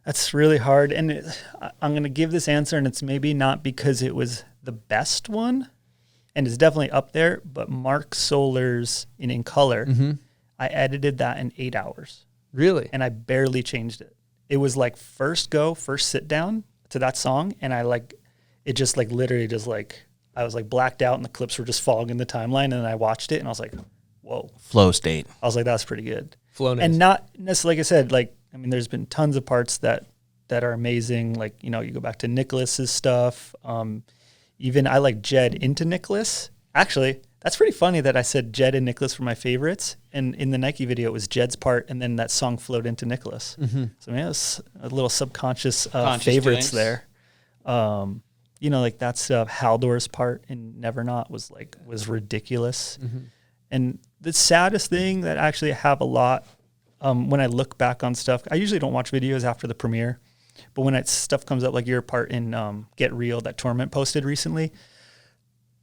That's really hard. And I'm going to give this answer, and it's maybe not because it was the best one, and it's definitely up there, but Mark Solar's In Color, I edited that in 8 hours. Really? And I barely changed it. It was like first sit down to that song, and it just like literally just like, I was like blacked out and the clips were just falling in the timeline, and then I watched it and I was like, whoa. Flow state. I was like, that's pretty good. Flow and not necessarily, like I said, like, I mean, there's been tons of parts that are amazing. Like, you know, you go back to Nicholas's stuff. Even I like Jed into Nicholas. Actually, that's pretty funny that I said Jed and Nicholas were my favorites. And in the Nike video, it was Jed's part, and then that song flowed into Nicholas. So I mean, it was a little subconscious favorites doings. there. You know, like that stuff. Haldor's part in Never Not was ridiculous. And the saddest thing that actually I have a lot when I look back on stuff, I usually don't watch videos after the premiere, but when stuff comes up, like your part in Get Real that Torment posted recently,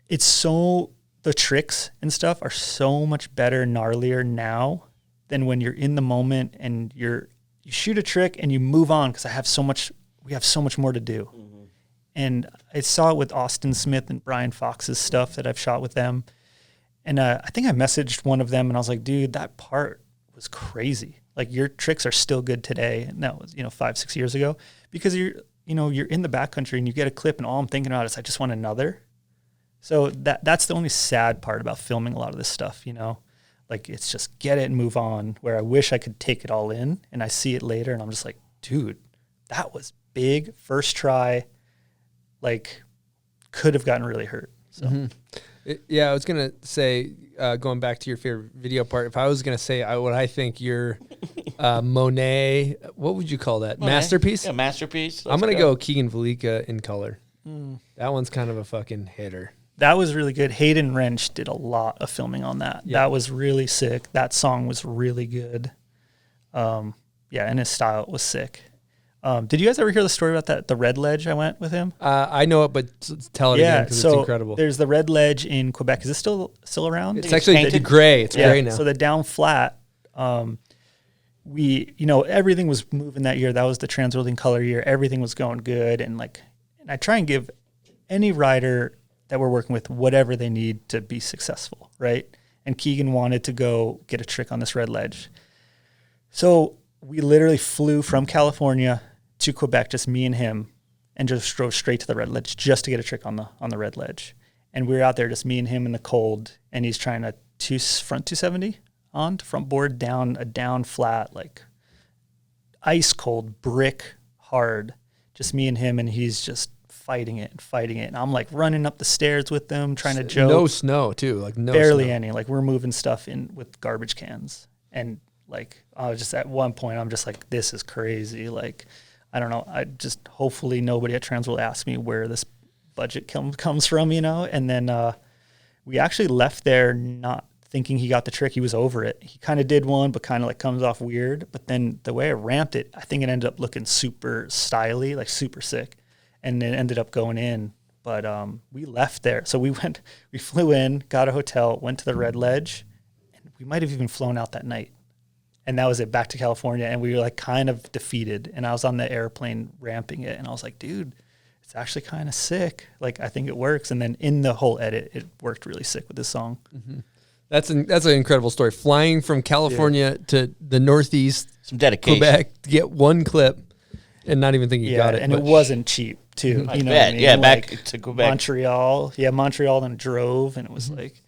the tricks and stuff are so much better, gnarlier now than when you're in the moment and you shoot a trick and you move on, because we have so much more to do. And I saw it with Austin Smith and Brian Fox's stuff that I've shot with them. And I think I messaged one of them and I was like, dude, that part was crazy. Like, your tricks are still good today. And that was, 5-6 years ago, because you're in the backcountry and you get a clip and all I'm thinking about is I just want another. So that's the only sad part about filming a lot of this stuff, like, it's just get it and move on, where I wish I could take it all in and I see it later and I'm just like, dude, that was big, first try, like, could have gotten really hurt. So. Yeah, I was going to say, going back to your favorite video part, if I was going to say what I think your Monet, what would you call that? Monet. Masterpiece? Yeah, masterpiece. I'm going to go Keegan Velika In Color. That one's kind of a fucking hitter. That was really good. Hayden Wrench did a lot of filming on that. Yeah. That was really sick. That song was really good. And his style was sick. Did you guys ever hear the story about the Red Ledge I went with him? I know it, but tell it again, because it's incredible. There's the Red Ledge in Quebec. Is it still around? It's actually gray. It's gray now. So the down flat, everything was moving that year. That was the TransWorld In Color year. Everything was going good. And I try and give any rider that we're working with whatever they need to be successful, right? And Keegan wanted to go get a trick on this Red Ledge. So we literally flew from California to Quebec, just me and him, and just drove straight to the Red Ledge just to get a trick on the Red Ledge. And we were out there, just me and him in the cold, and he's trying to front 270 on to front board down a down flat, like ice cold, brick hard, just me and him, and he's just fighting it. And I'm like running up the stairs with them, trying to joke. No snow too, like no barely snow. any. Like, we're moving stuff in with garbage cans, and like I was just at one point, I'm just like, this is crazy. Like, I don't know. I just, hopefully nobody at TransWorld asked me where this budget comes from, And then we actually left there not thinking he got the trick. He was over it. He kind of did one, but kind of like comes off weird. But then the way I ramped it, I think it ended up looking super styly, like super sick. And it ended up going in. But we left there. So we flew in, got a hotel, went to the Red Ledge, and we might have even flown out that night. And that was it, back to California. And we were like kind of defeated. And I was on the airplane ramping it. And I was like, dude, it's actually kind of sick. Like, I think it works. And then in the whole edit, it worked really sick with this song. Mm-hmm. That's an incredible story. Flying from California to the Northeast, some dedication, Quebec, to get one clip and not even think you got it. And it wasn't cheap too. I you know bet. what I mean? Yeah, like back to Quebec. Montreal, then drove, and it was like,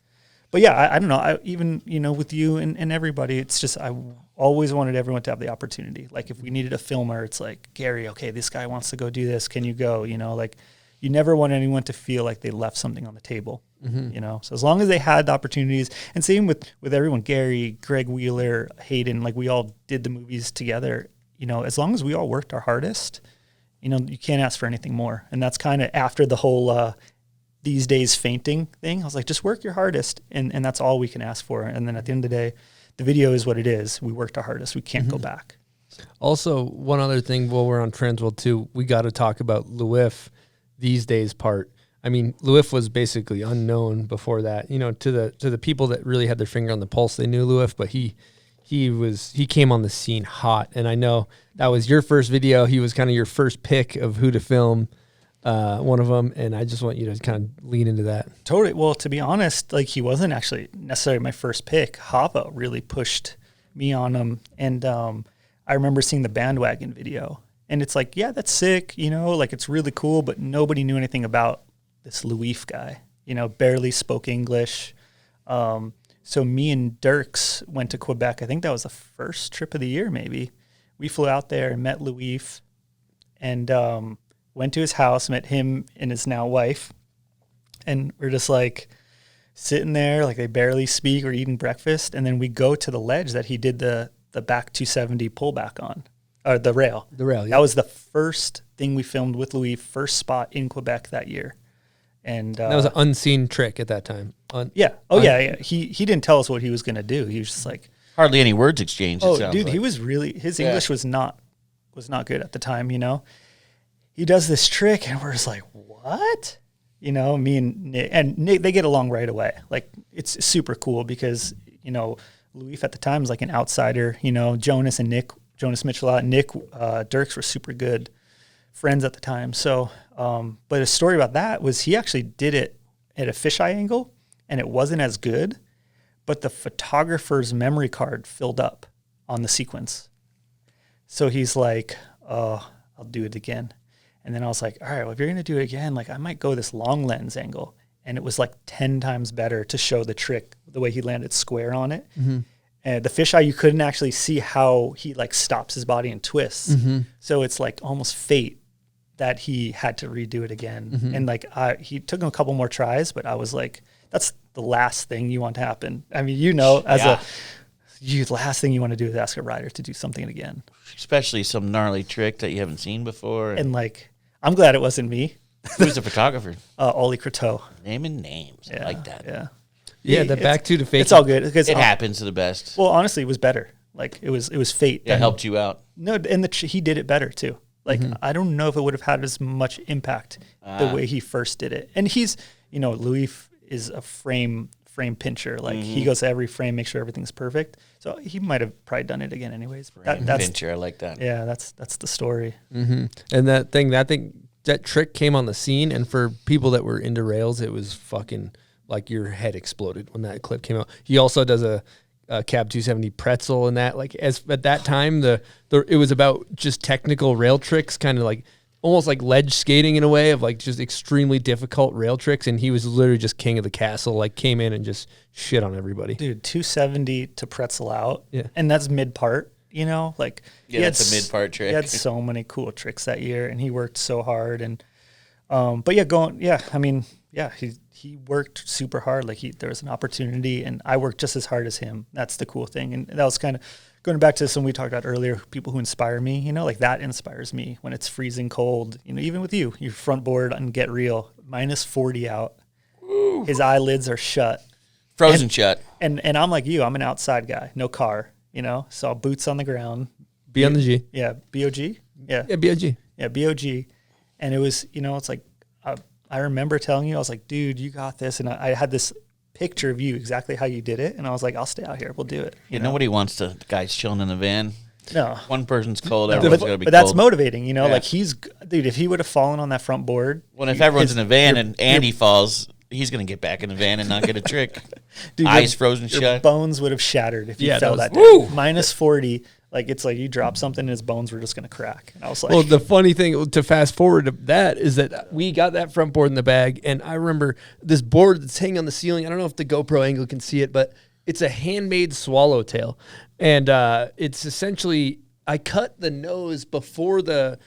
but yeah, I don't know. I even, with you and everybody, it's just, I always wanted everyone to have the opportunity. Like, if we needed a filmer, it's like, Gary, okay, this guy wants to go do this. Can you go? Like, you never want anyone to feel like they left something on the table, So as long as they had the opportunities, and same with everyone, Gary, Greg Wheeler, Hayden, like, we all did the movies together, as long as we all worked our hardest, you can't ask for anything more. And that's kind of after the whole, these days fainting thing. I was like, just work your hardest. And that's all we can ask for. And then at the end of the day, the video is what it is. We worked our hardest. We can't go back. Also, one other thing while we're on TransWorld too, we got to talk about Louif these days part. I mean, Louif was basically unknown before that. You know, to the people that really had their finger on the pulse, they knew Louif, but he came on the scene hot. And I know that was your first video. He was kind of your first pick of who to film, one of them. And I just want you to kind of lean into that. Totally. Well, to be honest, like he wasn't actually necessarily my first pick. Hava really pushed me on him. And I remember seeing the bandwagon video. And it's like, yeah, that's sick. You know, like it's really cool, but nobody knew anything about this Louif guy, you know, barely spoke English. So me and Dirks went to Quebec. I think that was the first trip of the year, maybe. We flew out there and met Louif and went to his house, met him and his now wife. And we're just like sitting there, like they barely speak. We're eating breakfast. And then we go to the ledge that he did the back 270 pullback on, or the rail. The rail, yeah. That was the first thing we filmed with Louif, first spot in Quebec that year. And that was an unseen trick at that time. Yeah. Oh, yeah. He didn't tell us what he was going to do. He was just like hardly any words exchanged. Oh, dude, he was really his English was not good at the time. You know, he does this trick, and we're just like, what? You know, me and Nick, they get along right away. Like it's super cool because you know Louif at the time was like an outsider. You know, Jonas Mitchell and Nick Dirks were super good friends at the time. So, but a story about that was he actually did it at a fisheye angle and it wasn't as good, but the photographer's memory card filled up on the sequence. So he's like, oh, I'll do it again. And then I was like, all right, well, if you're going to do it again, like I might go this long lens angle. And it was like 10 times better to show the trick, the way he landed square on it. Mm-hmm. And the fisheye, you couldn't actually see how he like stops his body and twists. Mm-hmm. So it's like almost fate that he had to redo it again. Mm-hmm. And like he took him a couple more tries, but I was like, that's the last thing you want to happen. I mean, you know, the last thing you want to do is ask a rider to do something again. Especially some gnarly trick that you haven't seen before. And like, I'm glad it wasn't me. Who's the photographer? Ollie Croteau. Naming names. I like that. Yeah. Yeah, the back to the fake. It's all good. Because it happens to the best. Well, honestly, it was better. Like it was fate. It helped you out. No, and he did it better too. Like I don't know if it would have had as much impact the way he first did it. And he's, you know, Louif is a frame pincher. Like he goes to every frame, make sure everything's perfect. So he might have probably done it again anyways. That's pincher, I like that. Yeah, that's the story. Mm-hmm. And that trick came on the scene, and for people that were into rails, it was fucking like your head exploded when that clip came out. He also does a Cab 270 pretzel and that. Like as at that time, it was about just technical rail tricks, kind of like almost like ledge skating in a way of like just extremely difficult rail tricks. And he was literally just king of the castle. Like came in and just shit on everybody. Dude, 270 to pretzel out, and that's mid part. You know, like that's a mid part trick. He had so many cool tricks that year, and he worked so hard. And he worked super hard. Like there was an opportunity, and I worked just as hard as him. That's the cool thing. And that was kind of going back to something we talked about earlier, people who inspire me, you know, like that inspires me when it's freezing cold, you know, even with your front board on Get Real, -40 out. Woo. His eyelids are shut. Frozen shut. And I'm like you, I'm an outside guy, no car, you know, so boots on the ground. B on the G. Yeah. B-O-G? Yeah. Yeah, B-O-G. Yeah, B-O-G. And it was, you know, it's like, I remember telling you, I was like, dude, you got this. And I had this picture of you, exactly how you did it. And I was like, I'll stay out here. We'll do it. You know? Nobody wants the guys chilling in the van. No. One person's cold, everyone's going to be cold. But that's motivating, you know? Yeah. Like dude, if he would have fallen on that front board. Well, if everyone's in the van and Andy falls, he's going to get back in the van and not get a trick. Dude, eyes frozen shut. Your bones would have shattered if you fell that day. -40. Like, it's like you drop something and his bones were just going to crack. And I was like... Well, the funny thing, to fast forward to that, is that we got that front board in the bag, and I remember this board that's hanging on the ceiling. I don't know if the GoPro angle can see it, but it's a handmade swallowtail. And it's essentially... I cut the nose before the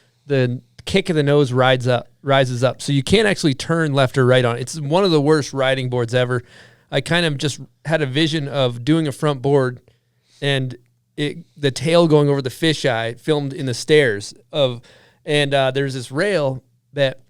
kick of the nose rises up. So you can't actually turn left or right on it. It's one of the worst riding boards ever. I kind of just had a vision of doing a front board and... the tail going over the fisheye filmed in the stairs and there's this rail that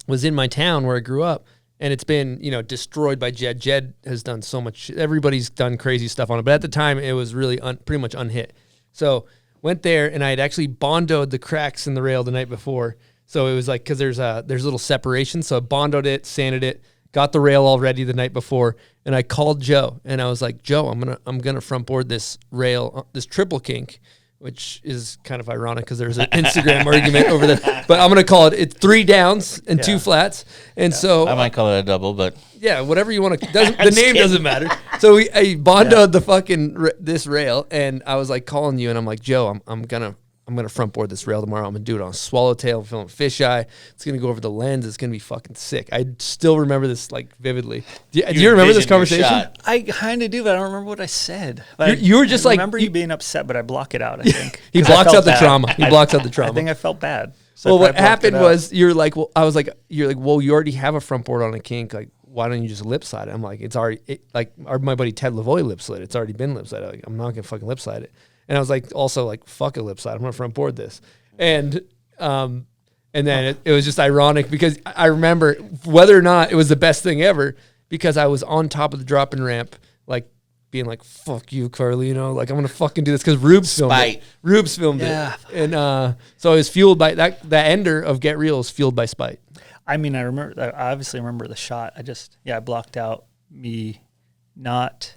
was in my town where I grew up, and it's been, you know, destroyed by Jed. Jed has done so much. Everybody's done crazy stuff on it, but at the time it was really pretty much unhit. So went there, and I had actually bondoed the cracks in the rail the night before. So it was like, because there's a little separation. So I bondoed it, sanded it, got the rail all ready the night before, and I called Joe and I was like, Joe, I'm gonna front board this rail, this triple kink, which is kind of ironic because there's an Instagram argument over that. But I'm gonna call it's 3 downs and 2 flats, and so I might call it a double, but yeah, whatever you want to. The name doesn't matter. So I bondoed the fucking this rail, and I was like calling you, and I'm like, Joe, I'm gonna front board this rail tomorrow. I'm gonna do it on swallowtail, film fisheye. It's gonna go over the lens. It's gonna be fucking sick. I still remember this like vividly. Do you remember this conversation? I kind of do, but I don't remember what I said. You were just I like, remember you being upset, but I block it out. I think he blocks out the trauma. He blocks out the trauma. I think I felt bad. So well, what happened was you're like, well, you already have a front board on a kink. Like, why don't you just lip slide it? I'm like, it's already my buddy Ted Lavoie lip slid. It's already been lip slide. Like, I'm not gonna fucking lip slide it. And I was like, also like, fuck a lip slide. I'm gonna front board this. And then it was just ironic because I remember whether or not it was the best thing ever because I was on top of the drop-in ramp, like being like, fuck you, Carlino. Like, I'm gonna fucking do this because Rubes filmed it. Rubes filmed it. And so I was fueled by that ender of Get Real is fueled by spite. I mean, I obviously remember the shot. I blocked out me not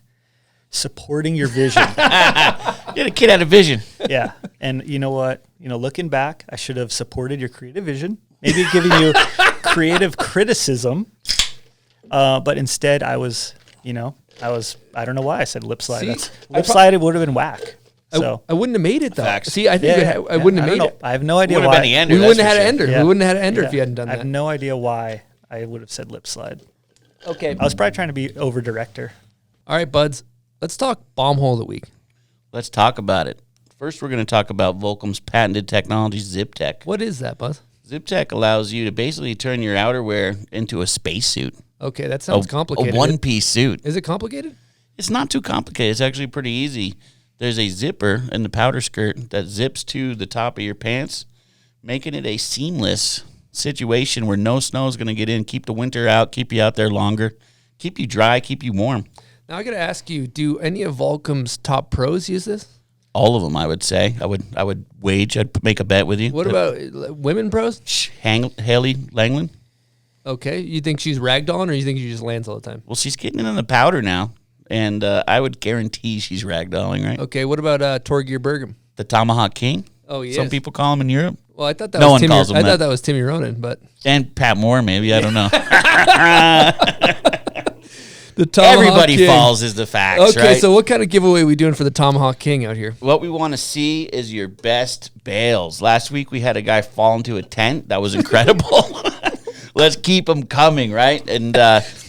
supporting your vision. you had a kid out of vision. Yeah. And you know what? Looking back, I should have supported your creative vision, maybe giving you creative criticism. But instead I don't know why I said lip slide. Lip slide, it would have been whack. So I wouldn't have made it though. Facts. See, I think I wouldn't have made it. I have no idea Would have why. been the ender, We wouldn't have had an for ender. Yeah. We wouldn't have had an ender if you hadn't done I have that. no idea why I would have said lip slide. Okay. I was probably trying to be over director. All right, buds. Let's talk bomb hole of the week. Let's talk about it. First, we're going to talk about Volcom's patented technology, ZipTech. What is that, Buzz? ZipTech allows you to basically turn your outerwear into a spacesuit. Okay, that sounds complicated. A one-piece suit. Is it complicated? It's not too complicated. It's actually pretty easy. There's a zipper in the powder skirt that zips to the top of your pants, making it a seamless situation where no snow is going to get in, keep the winter out, keep you out there longer, keep you dry, keep you warm. Now I got to ask you, do any of Volcom's top pros use this? All of them, I would say. I'd make a bet with you. What about women pros? Haley Langland. Okay, you think she's ragdolling or you think she just lands all the time? Well, she's getting in the powder now, and I would guarantee she's ragdolling, right? Okay, what about Torgeir Bergam? The Tomahawk King. Oh, yeah. Some people call him in Europe. Well, I thought that No was one calls him I that. thought that was Timmy Ronan, but And Pat Moore, maybe. I don't know. the Tomahawk Everybody King. falls is the facts, Okay, right? so what kind of giveaway are we doing for the Tomahawk King out here? What we want to see is your best bails. Last week we had a guy fall into a tent. That was incredible. Let's keep them coming, right? And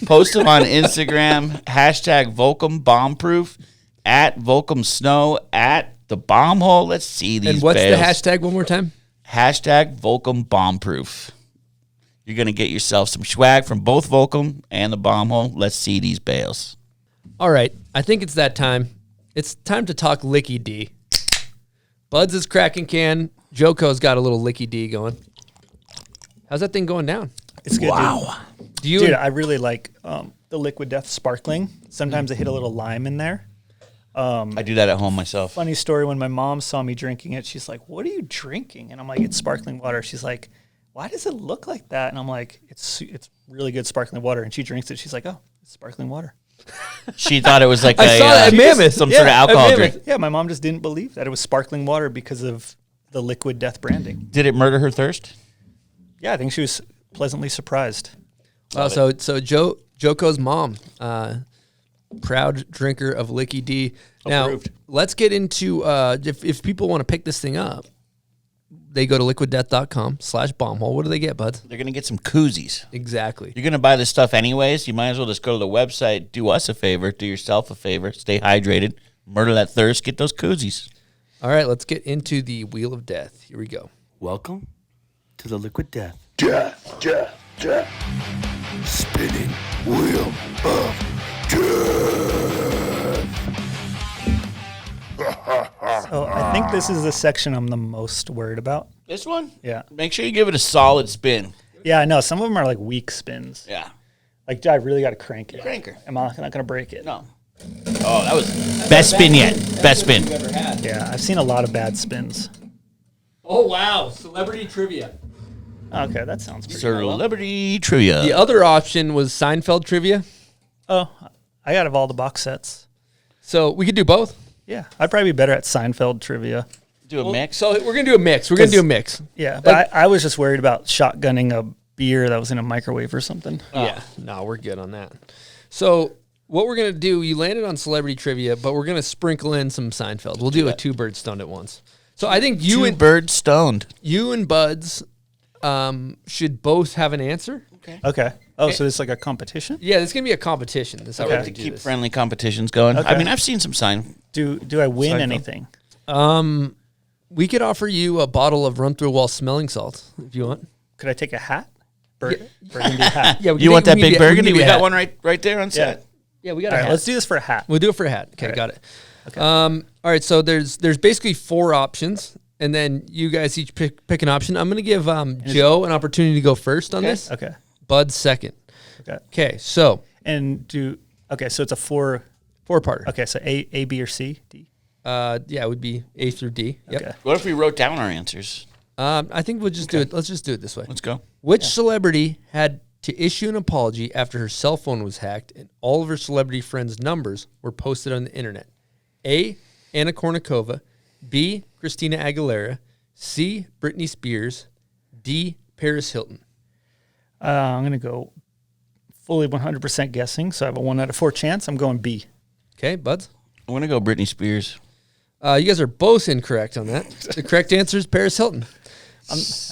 post them on Instagram. Hashtag volcombombproof, at volcomsnow, at the bomb hole. Let's see these And what's bails. the hashtag one more time? Hashtag volcombombproof. You're going to get yourself some swag from both Volcom and the bomb hole. Let's see these bails. All right, I think it's that time. It's time to talk Licky D. Buds is cracking can. Joko's got a little Licky D going. How's that thing going down? It's good, dude. I really like the Liquid Death sparkling. Sometimes I hit a little lime in there. I do that at home myself. Funny story, when my mom saw me drinking it, she's like, "What are you drinking?" And I'm like, "It's sparkling water." She's like, "Why does it look like that?" And I'm like, "It's really good sparkling water." And she drinks it. She's like, "Oh, it's sparkling water." She thought it was like I saw that at Mammoth. some sort of alcohol drink. Yeah, my mom just didn't believe that it was sparkling water because of the Liquid Death branding. Did it murder her thirst? Yeah, I think she was pleasantly surprised. So Joko's mom, proud drinker of Licky D. Now, Approved. let's get into, if people want to pick this thing up, they go to liquiddeath.com/bombhole. What do they get, buds? They're going to get some koozies. Exactly. You're going to buy this stuff anyways. You might as well just go to the website, do us a favor, do yourself a favor, stay hydrated, murder that thirst, get those koozies. All right, let's get into the Wheel of Death. Here we go. Welcome to the Liquid Death. Spinning wheel of So I think this is the section I'm the most worried about. This one? Yeah. Make sure you give it a solid spin. Yeah, I know. Some of them are like weak spins. Yeah. Like, I really got to crank it. Crank her. I'm not going to break it. No. Oh, that was best spin yet. Best spin. Yeah, I've seen a lot of bad spins. Oh, wow. Celebrity trivia. Okay, that sounds pretty cool. Celebrity trivia. The other option was Seinfeld trivia. Oh, I got all the box sets. So we could do both. Yeah, I'd probably be better at Seinfeld trivia. Do a mix. So we're gonna do a mix. We're gonna do a mix. Yeah, but I was just worried about shotgunning a beer that was in a microwave or something. Yeah, no, we're good on that. So what we're gonna do? You landed on celebrity trivia, but we're gonna sprinkle in some Seinfeld. We'll do a two birds stoned at once. So I think you and birds stoned. You and Buds should both have an answer. Okay. Oh, so it's like a competition? Yeah, this is gonna be a competition. This is how we're To gonna do keep this. friendly competitions going. Okay. I mean, I've seen some sign. Do I win Seinfeld. anything? We could offer you a bottle of run through wall smelling salt if you want. Could I take a hat? Burgundy hat. Yeah, You want that big burgundy? We got got one right there on set. Yeah, we got All a right, hat. let's do this for a hat. We'll do it for a hat. Okay, All right. got it. Okay. All right, so there's basically 4 options, and then you guys each pick an option. I'm gonna give Joe an opportunity to go first on this. Okay. Bud second. Okay. Okay, so So it's a 4-parter. Okay, so A, B, or C, D. Yeah, it would be A through D. Yep. Okay. What if we wrote down our answers? I think we'll just do it. Let's just do it this way. Let's go. Which celebrity had to issue an apology after her cell phone was hacked and all of her celebrity friends' numbers were posted on the internet? A. Anna Kournikova. B. Christina Aguilera. C. Britney Spears. D. Paris Hilton. I'm going to go fully 100% guessing, so I have a 1 out of 4 chance. I'm going B. Okay, Buds? I'm gonna go Britney Spears. You guys are both incorrect on that. The correct answer is Paris Hilton.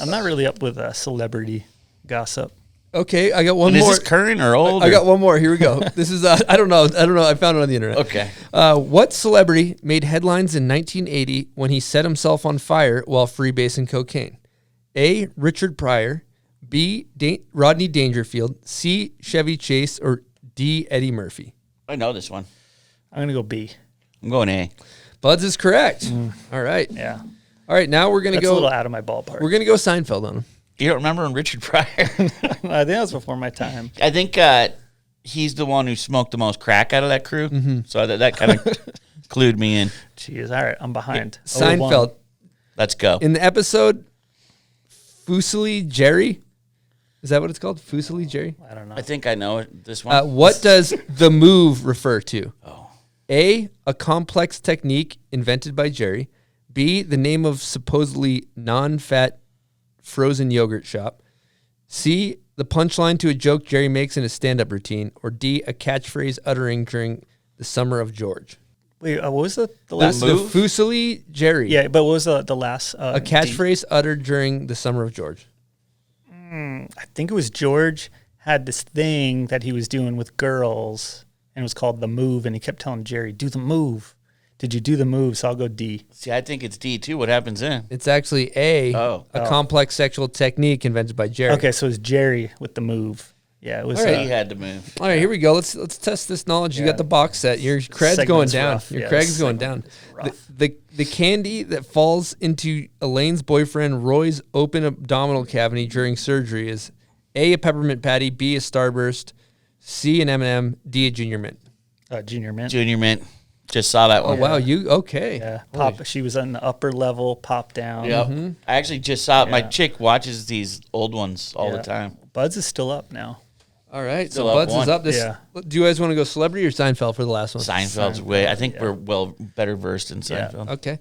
I'm not really up with celebrity gossip. Okay, I got one And more. is this current or old? I got one more. Here we go. This is I don't know. I found it on the internet. Okay. What celebrity made headlines in 1980 when he set himself on fire while freebasing cocaine? A. Richard Pryor. B. Rodney Dangerfield. C. Chevy Chase. Or D. Eddie Murphy. I know this one. I'm going to go B. I'm going A. Buds is correct. All right. Yeah. All right. Now we're gonna That's go. a little out of my ballpark. We're gonna go Seinfeld on him. You don't remember when Richard Pryor? I think that was before my time. I think he's the one who smoked the most crack out of that crew. So that kind of clued me in. Jeez. All right. I'm behind. Seinfeld. Let's go. In the episode Fusili Jerry. Is that what it's called? Fusili Jerry? I don't know. I think I know it. This one. What does the move refer to? A complex technique invented by Jerry. B, the name of supposedly non-fat frozen yogurt shop. C, the punchline to a joke Jerry makes in his stand-up routine. Or D, a catchphrase uttering during the summer of George. Wait, what was the That's last? the Fusili Jerry. Yeah, but what was the last? A catchphrase uttered during the summer of George. I think it was George had this thing that he was doing with girls, and it was called The Move, and he kept telling Jerry, do the move. Did you do the move? So I'll go D. See, I think it's D too. What happens then? It's actually a complex sexual technique invented by Jerry. Okay, so it's Jerry with the move. Yeah, it was. All right. He had to move. All right, here we go. Let's test this knowledge. You got the box set. Your cred's going Segment's down. rough. Your Yeah, cred's going segment down. is rough. The candy that falls into Elaine's boyfriend Roy's open abdominal cavity during surgery is A, a peppermint patty, B, a Starburst, C, an M&M, D, a Junior Mint. Junior Mint. Junior Mint. Just saw that Oh, one. wow. You okay. Yeah, pop. She was on the upper level, pop down. Yep. I actually just saw it. My Yeah. chick watches these old ones all the Yeah. time. Buds is still up now. All right. Still So up Buds one. is up. Yeah. Do you guys want to go celebrity or Seinfeld for the last one? Seinfeld's way. I think we're better versed in Seinfeld. Okay.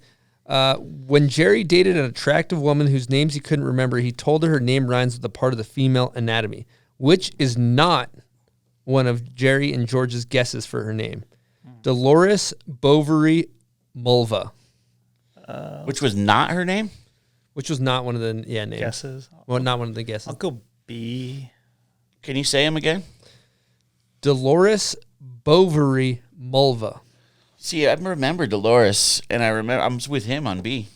When Jerry dated an attractive woman whose names he couldn't remember, he told her name rhymes with a part of the female anatomy, which is not one of Jerry and George's guesses for her name. Dolores Bovary Mulva, Which was not her name? which was not one of the names. Guesses. Well, not one of the guesses. I'll go B. Can you say him again? Dolores Bovary Mulva. See, I remember Dolores, and I remember I was with him on B.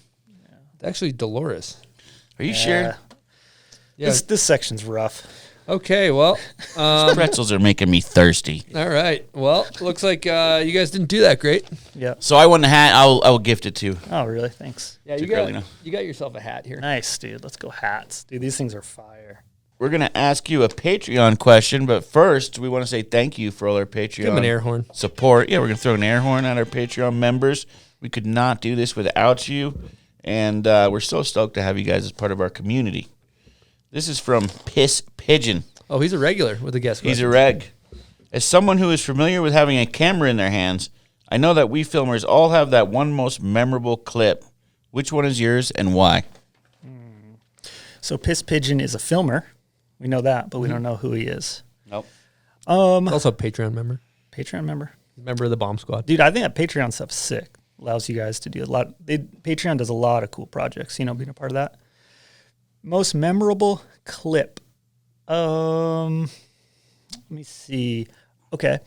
It's actually Dolores. Are you sure? Yeah. This section's rough. Okay. Well. Pretzels are making me thirsty. All right. Well, looks like you guys didn't do that great. Yeah. So I won the hat. I will gift it to. Oh, really? Thanks. Yeah, Joe Carlino. you got yourself a hat here. Nice, dude. Let's go hats. Dude, these things are fire. We're going to ask you a Patreon question, but first we want to say thank you for all our Patreon Give him an air horn. support. Yeah, we're going to throw an air horn at our Patreon members. We could not do this without you, and we're so stoked to have you guys as part of our community. This is from Piss Pigeon. Oh, he's a regular with a guest He's question. a reg. As someone who is familiar with having a camera in their hands, I know that we filmers all have that one most memorable clip. Which one is yours and why? So Piss Pigeon is a filmer. We know that, but we don't know who he is. Nope. Also a Patreon member. Patreon member? Member of the Bomb Squad. Dude, I think that Patreon stuff's sick. Allows you guys to do a lot. Patreon does a lot of cool projects, you know, being a part of that. Most memorable clip. Let me see. Okay.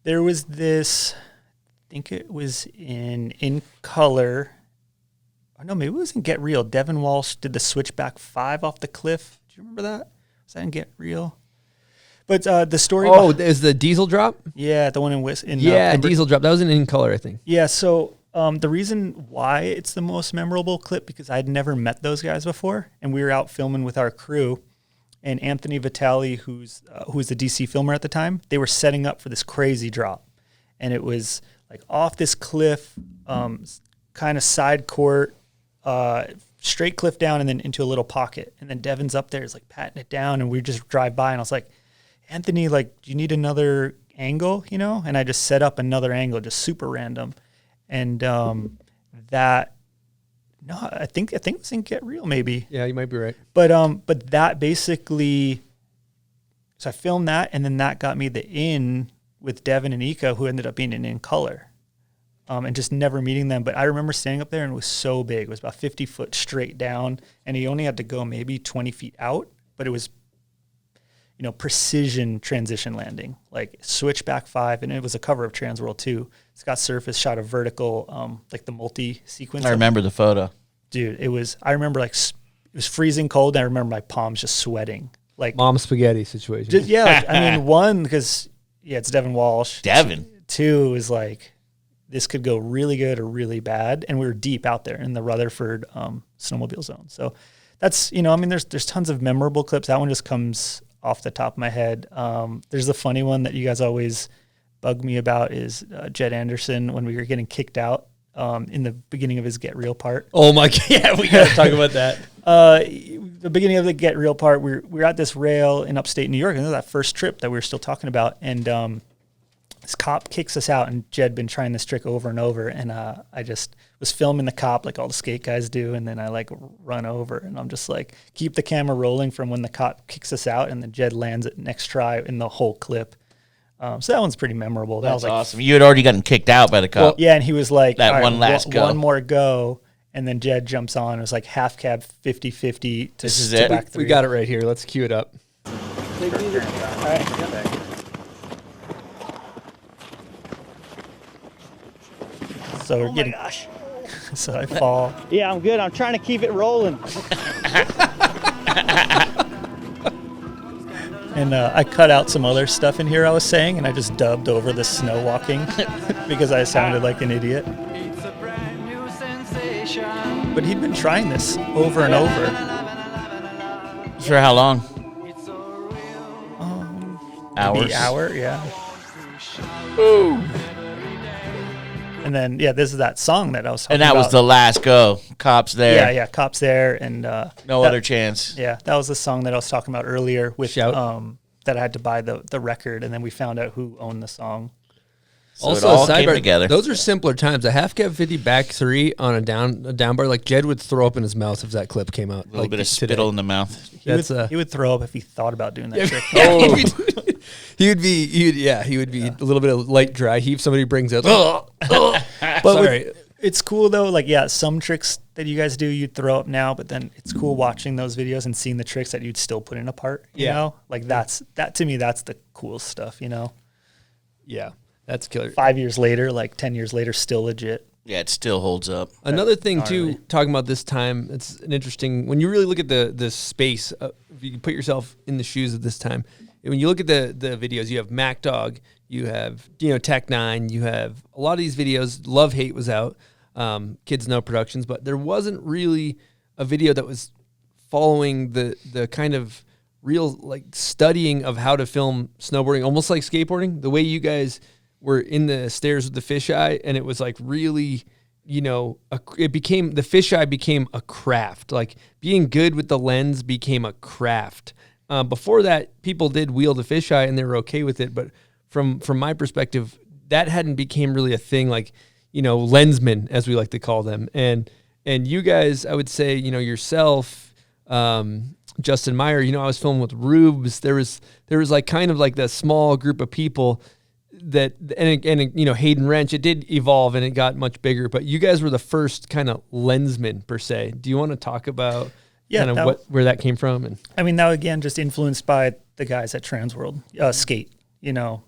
There was this, I think it was in color. Oh, no, maybe it was in Get Real. Devin Walsh did the switchback 5 off the cliff. Do you remember that? Was that in Get Real? But the story. Oh, is the diesel drop? Yeah, the one in diesel drop. That was in color, I think. Yeah, so the reason why it's the most memorable clip, because I'd never met those guys before, and we were out filming with our crew, and Anthony Vitale, who was the DC filmer at the time, they were setting up for this crazy drop, and it was like off this cliff, kind of side court, straight cliff down, and then into a little pocket, and then Devin's up there, is like patting it down, and we just drive by, and I was like, Anthony, like, do you need another angle, you know? And I just set up another angle, just super random. And I think it was in Get Real, maybe. Yeah, you might be right. But that basically, so I filmed that, and then that got me the in with Devin and Ika, who ended up being in color, and just never meeting them. But I remember standing up there, and it was so big. It was about 50 foot straight down, and he only had to go maybe 20 feet out, but it was, you know, precision transition landing, like switchback 5, and it was a cover of TransWorld 2. Scott Surface shot a vertical, like the multi-sequence. I remember the photo. Dude, I remember like it was freezing cold, and I remember my palms just sweating. Like mom spaghetti situation. Just, yeah, like, I mean, one, because, yeah, it's Devin Walsh. Devin. 2 is like, this could go really good or really bad, and we were deep out there in the Rutherford snowmobile zone. So that's, you know, I mean, there's tons of memorable clips. That one just comes off the top of my head. There's the funny one that you guys always bug me about is Jed Anderson when we were getting kicked out in the beginning of his Get Real part. Oh my God, yeah, we got to talk about that. The beginning of the Get Real part, we were at this rail in upstate New York, and it was that first trip that we were still talking about, and this cop kicks us out, and Jed been trying this trick over and over, and I just was filming the cop like all the skate guys do, and then I like run over, and I'm just like, keep the camera rolling from when the cop kicks us out, and then Jed lands it next try in the whole clip. So that one's pretty memorable. That That's was like, awesome. You had already gotten kicked out by the cop. well, yeah, and he was like, That all right, one last go. one more go, and then Jed jumps on. It was like half cab 50-50 This is to it? back 3. We got it right here. Let's cue it up. All right. So we're getting. Gosh. So I fall. Yeah, I'm good. I'm trying to keep it rolling. And I cut out some other stuff in here I was saying, and I just dubbed over the snow walking because I sounded like an idiot. But he'd been trying this over and over. For how long? Maybe Hours. hour, yeah. Ooh. And then, yeah, this is that song that I was talking And that about. was the last go. Cops there. Yeah, cops there, and No other chance. Yeah, that was the song that I was talking about earlier with Shout. that I had to buy the record, and then we found out who owned the song. So Also, it all a sidebar, came together. those are simpler times. A half cab 50 back 3 on a down bar, like Jed would throw up in his mouth if that clip came out. A little bit of spittle in the mouth. He would throw up if he thought about doing that trick. Oh. He would be a little bit of light dry heave. Somebody brings out. But Sorry. it's cool though. Like, yeah, some tricks that you guys do, you'd throw up now, but then it's cool watching those videos and seeing the tricks that you'd still put in a part. You know, like that to me, that's the cool stuff. You know, Yeah, that's killer. 5 years later, like 10 years later, still legit. Yeah, it still holds up. Another thing too, talking about this time, it's an interesting when you really look at the space. If you can put yourself in the shoes of this time, when you look at the videos, you have Mac Dog, you have Tech 9, you have a lot of these videos. Love Hate was out, Kids Know Productions, but there wasn't really a video that was following the kind of real like studying of how to film snowboarding, almost like skateboarding. The way you guys were in the stairs with the fisheye, and it was like really you know, it became, the fisheye became a craft. Like being good with the lens became a craft. Before that, people did wield a fisheye and they were okay with it. But from my perspective, that hadn't became really a thing. Like, you know, lensmen, as we like to call them. And you guys, I would say, you know, yourself, Justin Meyer, you know, I was filming with Rubes. There was like kind of like that small group of people that, and you know, Hayden Wrench, it did evolve and it got much bigger, but you guys were the first kind of lensmen per se. Do you want to talk about kind of where that came from? And I mean, that again, just influenced by the guys at TransWorld, Skate, you know,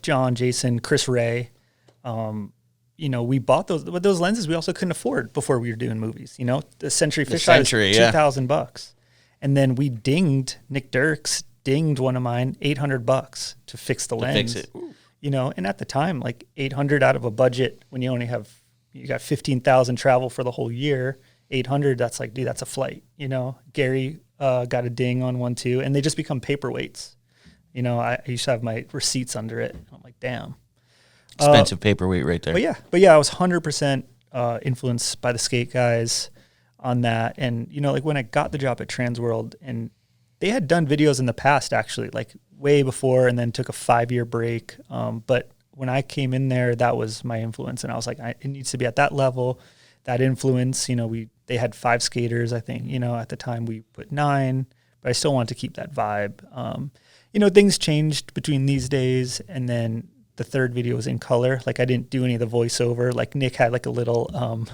John, Jason, Chris Ray. You know, we bought those lenses we also couldn't afford before we were doing movies. You know, the Century fisheye was $2,000, and then we Nick Dirks dinged one of mine $800 to fix the lens. Fix it. You know, and at the time, like $800 out of a budget when you only you got 15,000 travel for the whole year. $800, that's like, dude, that's a flight. You know, Gary got a ding on one too, and they just become paperweights. You know, I used to have my receipts under it. And I'm like, damn. Expensive paperweight right there. But yeah, I was 100% influenced by the Skate guys on that. And, you know, like when I got the job at TransWorld, and they had done videos in the past, actually, like way before, and then took a 5-year break. But when I came in there, that was my influence. And I was like, it needs to be at that level, that influence. You know, they had 5 skaters, I think. You know, at the time we put 9, but I still wanted to keep that vibe. You know, things changed between these days, and then the third video was in color. Like I didn't do any of the voiceover. Like Nick had like a little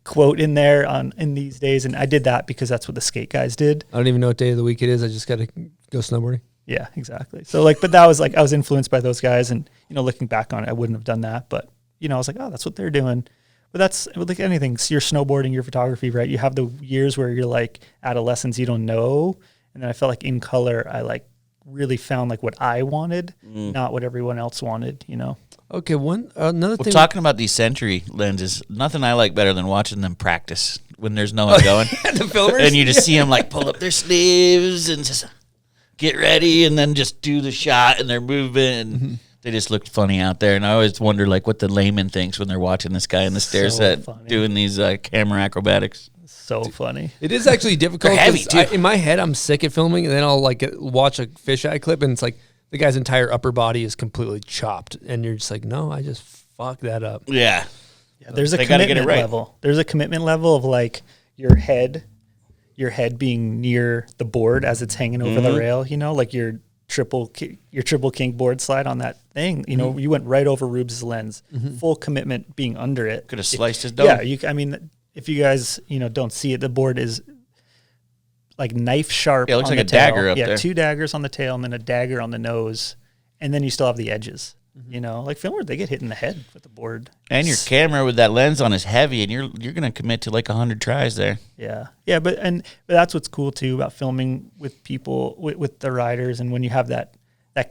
quote in there in these days, and I did that because that's what the Skate guys did. I don't even know what day of the week it is. I just got to go snowboarding. Yeah, exactly. So like, but that was like, I was influenced by those guys, and, you know, looking back on it, I wouldn't have done that, but, you know, I was like, oh, that's what they're doing. But that's like anything. So your snowboarding, your photography, right? You have the years where you're like adolescents, you don't know. And then I felt like in color, I like really found like what I wanted, not what everyone else wanted, you know? Okay. Another thing. Talking about these Century lenses, nothing I like better than watching them practice when there's no one going. The filmers? And you just see them like pull up their sleeves and just get ready and then just do the shot, and they're moving. And they just looked funny out there. And I always wonder like what the layman thinks when they're watching this guy in the stair set doing these camera acrobatics. So funny. It is actually difficult. They're heavy too. In my head, I'm sick at filming, and then I'll like watch a fisheye clip, and it's like the guy's entire upper body is completely chopped, and you're just like, no, I just fucked that up. Yeah. There's a commitment level. There's a commitment level of like your head being near the board as it's hanging over the rail, you know, like your triple kink board slide on that thing, you know, you went right over Rubes' lens, full commitment being under it. Could have sliced his dome. Yeah, I mean, if you guys, you know, don't see it, the board is like knife sharp. Yeah, it looks on like the a tail. dagger up there. 2 daggers on the tail and then a dagger on the nose, and then you still have the edges. You know, like filmers, they get hit in the head with the board. And your camera with that lens on is heavy, and you're gonna commit to like 100 tries there. Yeah, but that's what's cool too about filming with people, with the riders, and when you have that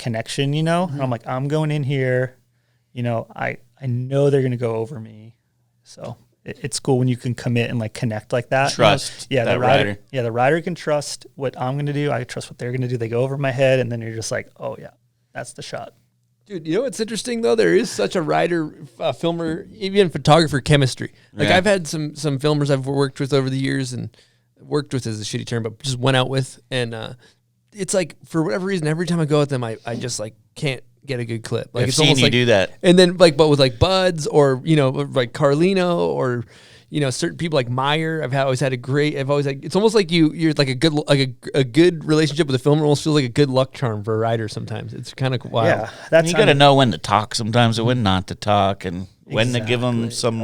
connection, you know. And I'm like, I'm going in here, you know, I know they're gonna go over me, so it's cool when you can commit and like connect like that. Trust, you know? the rider. Yeah, the rider can trust what I'm gonna do. I trust what they're gonna do. They go over my head, and then you're just like, oh yeah, that's the shot. Dude, you know what's interesting though? There is such a rider, filmer, even photographer chemistry. Like I've had some filmers I've worked with over the years, and worked with is a shitty term, but just went out with, and it's like for whatever reason, every time I go with them, I just like can't get a good clip. Like I've it's seen almost you like, do that, and then like, but with like Buds or you know like Carlino or you know certain people like Meyer. Always had it's almost like you're like a good relationship with a filmer almost feels like a good luck charm for a rider sometimes. It's kind of wild. Yeah, you got to know when to talk sometimes and when not to talk, and when to give them some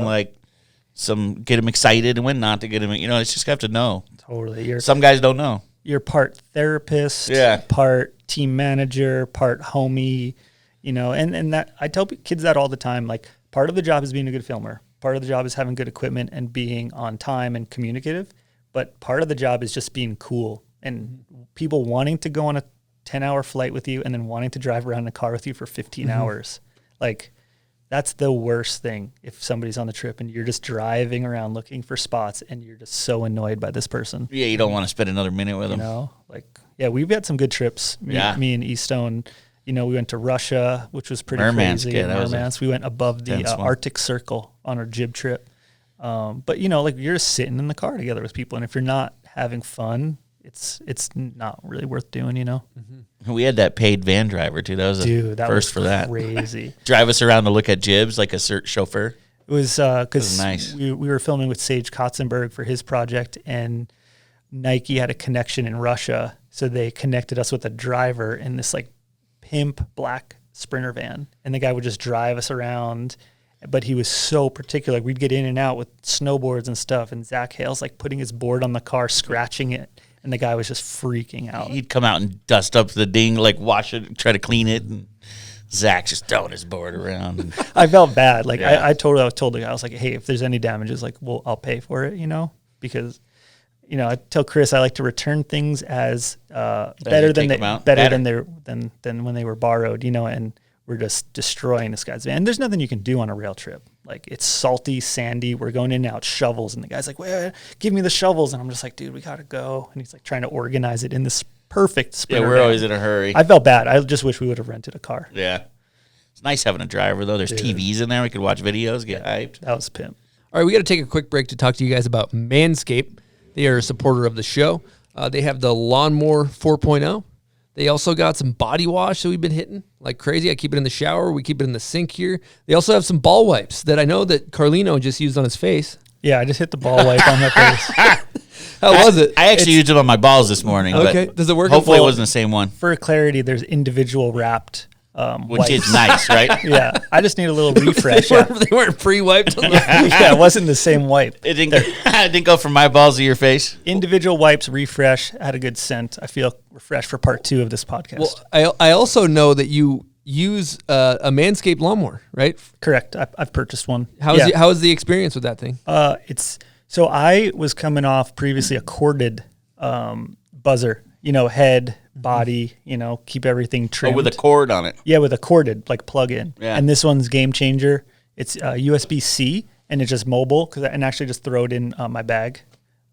get them excited and when not to get them. You know, it's just have to know. Totally. Some guys don't know. You're part therapist, part team manager, part homie, you know, and that I tell kids that all the time. Like part of the job is being a good filmer. Part of the job is having good equipment and being on time and communicative. But part of the job is just being cool and people wanting to go on a 10-hour flight with you and then wanting to drive around in a car with you for 15 hours. Like that's the worst thing. If somebody's on the trip and you're just driving around looking for spots and you're just so annoyed by this person. Yeah, you don't want to spend another minute with them. You know, like, yeah, we've had some good trips. Me and Eastone, you know, we went to Russia, which was pretty crazy. Murmansk. We went above the Arctic Circle on our jib trip. But like you're just sitting in the car together with people, and if you're not having fun, it's not really worth doing. We had that paid van driver too. That was That first was for that. Crazy. Drive us around to look at jibs like a chauffeur. It was because nice. we were filming with Sage Kotzenberg for his project, and Nike had a connection in Russia, so they connected us with a driver in this like pimp black Sprinter van, and the guy would just drive us around. But he was so particular. We'd get in and out with snowboards and stuff, and Zach Hale's like putting his board on the car, scratching it, and the guy was just freaking out. He'd come out and dust up the ding, like wash it, try to clean it, and Zach's just throwing his board around. I felt bad. Like I told the guy, I was like, hey, if there's any damages, like, well, I'll pay for it, because I tell Chris I like to return things as better than when they were borrowed, and we're just destroying this guy's van. And there's nothing you can do on a rail trip. Like, it's salty, sandy. We're going in and out, shovels. And the guy's like, wait, give me the shovels. And I'm just like, dude, we got to go. And he's like trying to organize it in this perfect Sprinter we're van. always in a hurry. I felt bad. I just wish we would have rented a car. Yeah. It's nice having a driver, though. There's TVs in there. We could watch videos, get hyped. That was pimp. All right, we got to take a quick break to talk to you guys about Manscaped. They are a supporter of the show. They have the Lawnmower 4.0. They also got some body wash that we've been hitting like crazy. I keep it in the shower. We keep it in the sink here. They also have some ball wipes that I know that Carlino just used on his face. Yeah, I just hit the ball wipe on my face. How was it? I actually used it on my balls this morning. Okay, But does it work? Hopefully it wasn't the same one. For clarity, there's individual wrapped Which wipes. is nice, right? Yeah, I just need a little refresh. They weren't pre-wiped. Yeah, it wasn't the same wipe. It didn't go from my balls to your face. Individual wipes, refresh, had a good scent. I feel refreshed for part 2 of this podcast. Well, I also know that you use a Manscaped lawnmower, right? Correct. I've purchased one. How is the experience with that thing? So I was coming off previously a corded buzzer, head, body, keep everything trimmed. Oh, with a cord on it. Yeah, with a corded, like plug-in. Yeah. And this one's game changer. It's USB-C, and it's just mobile, and actually just throw it in my bag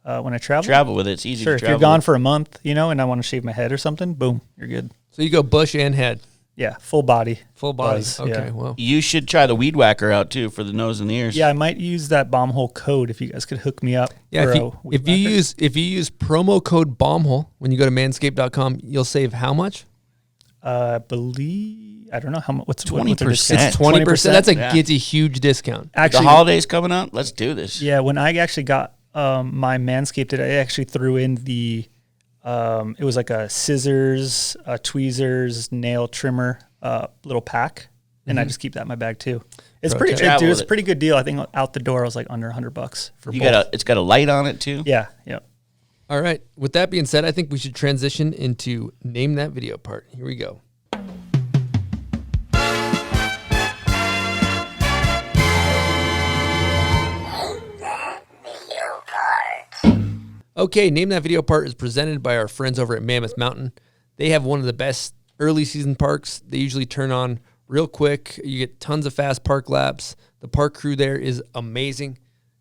when I travel. Travel with it. It's easy to travel. If you're gone for a month, and I want to shave my head or something, boom, you're good. So you go bush and head. Yeah, full body. Full body. Buzz, Okay, yeah. well. You should try the weed whacker out, too, for the nose and the ears. Yeah, I might use that Bombhole code if you guys could hook me up. Yeah, if you use promo code BOMBHOLE when you go to manscaped.com, you'll save how much? I don't know how much. What's 20%. It's 20%. That's it's a huge discount. Actually, the holidays coming up. Let's do this. Yeah, when I actually got my Manscaped, I actually threw in the it was like a scissors, tweezers, nail trimmer little pack, and I just keep that in my bag too. It's pretty, dude. It's a pretty good deal. I think out the door I was like under $100 for both. It's got a light on it too. Yeah, yeah. All right. With that being said, I think we should transition into name that video part. Here we go. Okay, Name That Video part is presented by our friends over at Mammoth Mountain. They have one of the best early season parks. They usually turn on real quick. You get tons of fast park laps. The park crew there is amazing.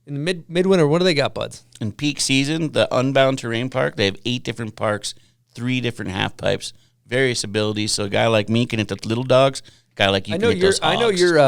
In the midwinter, what do they got, buds? In peak season, the Unbound Terrain Park, they have 8 different parks, 3 different half pipes, various abilities. So a guy like me can hit the little dogs. A guy like you can hit those hogs. I know you're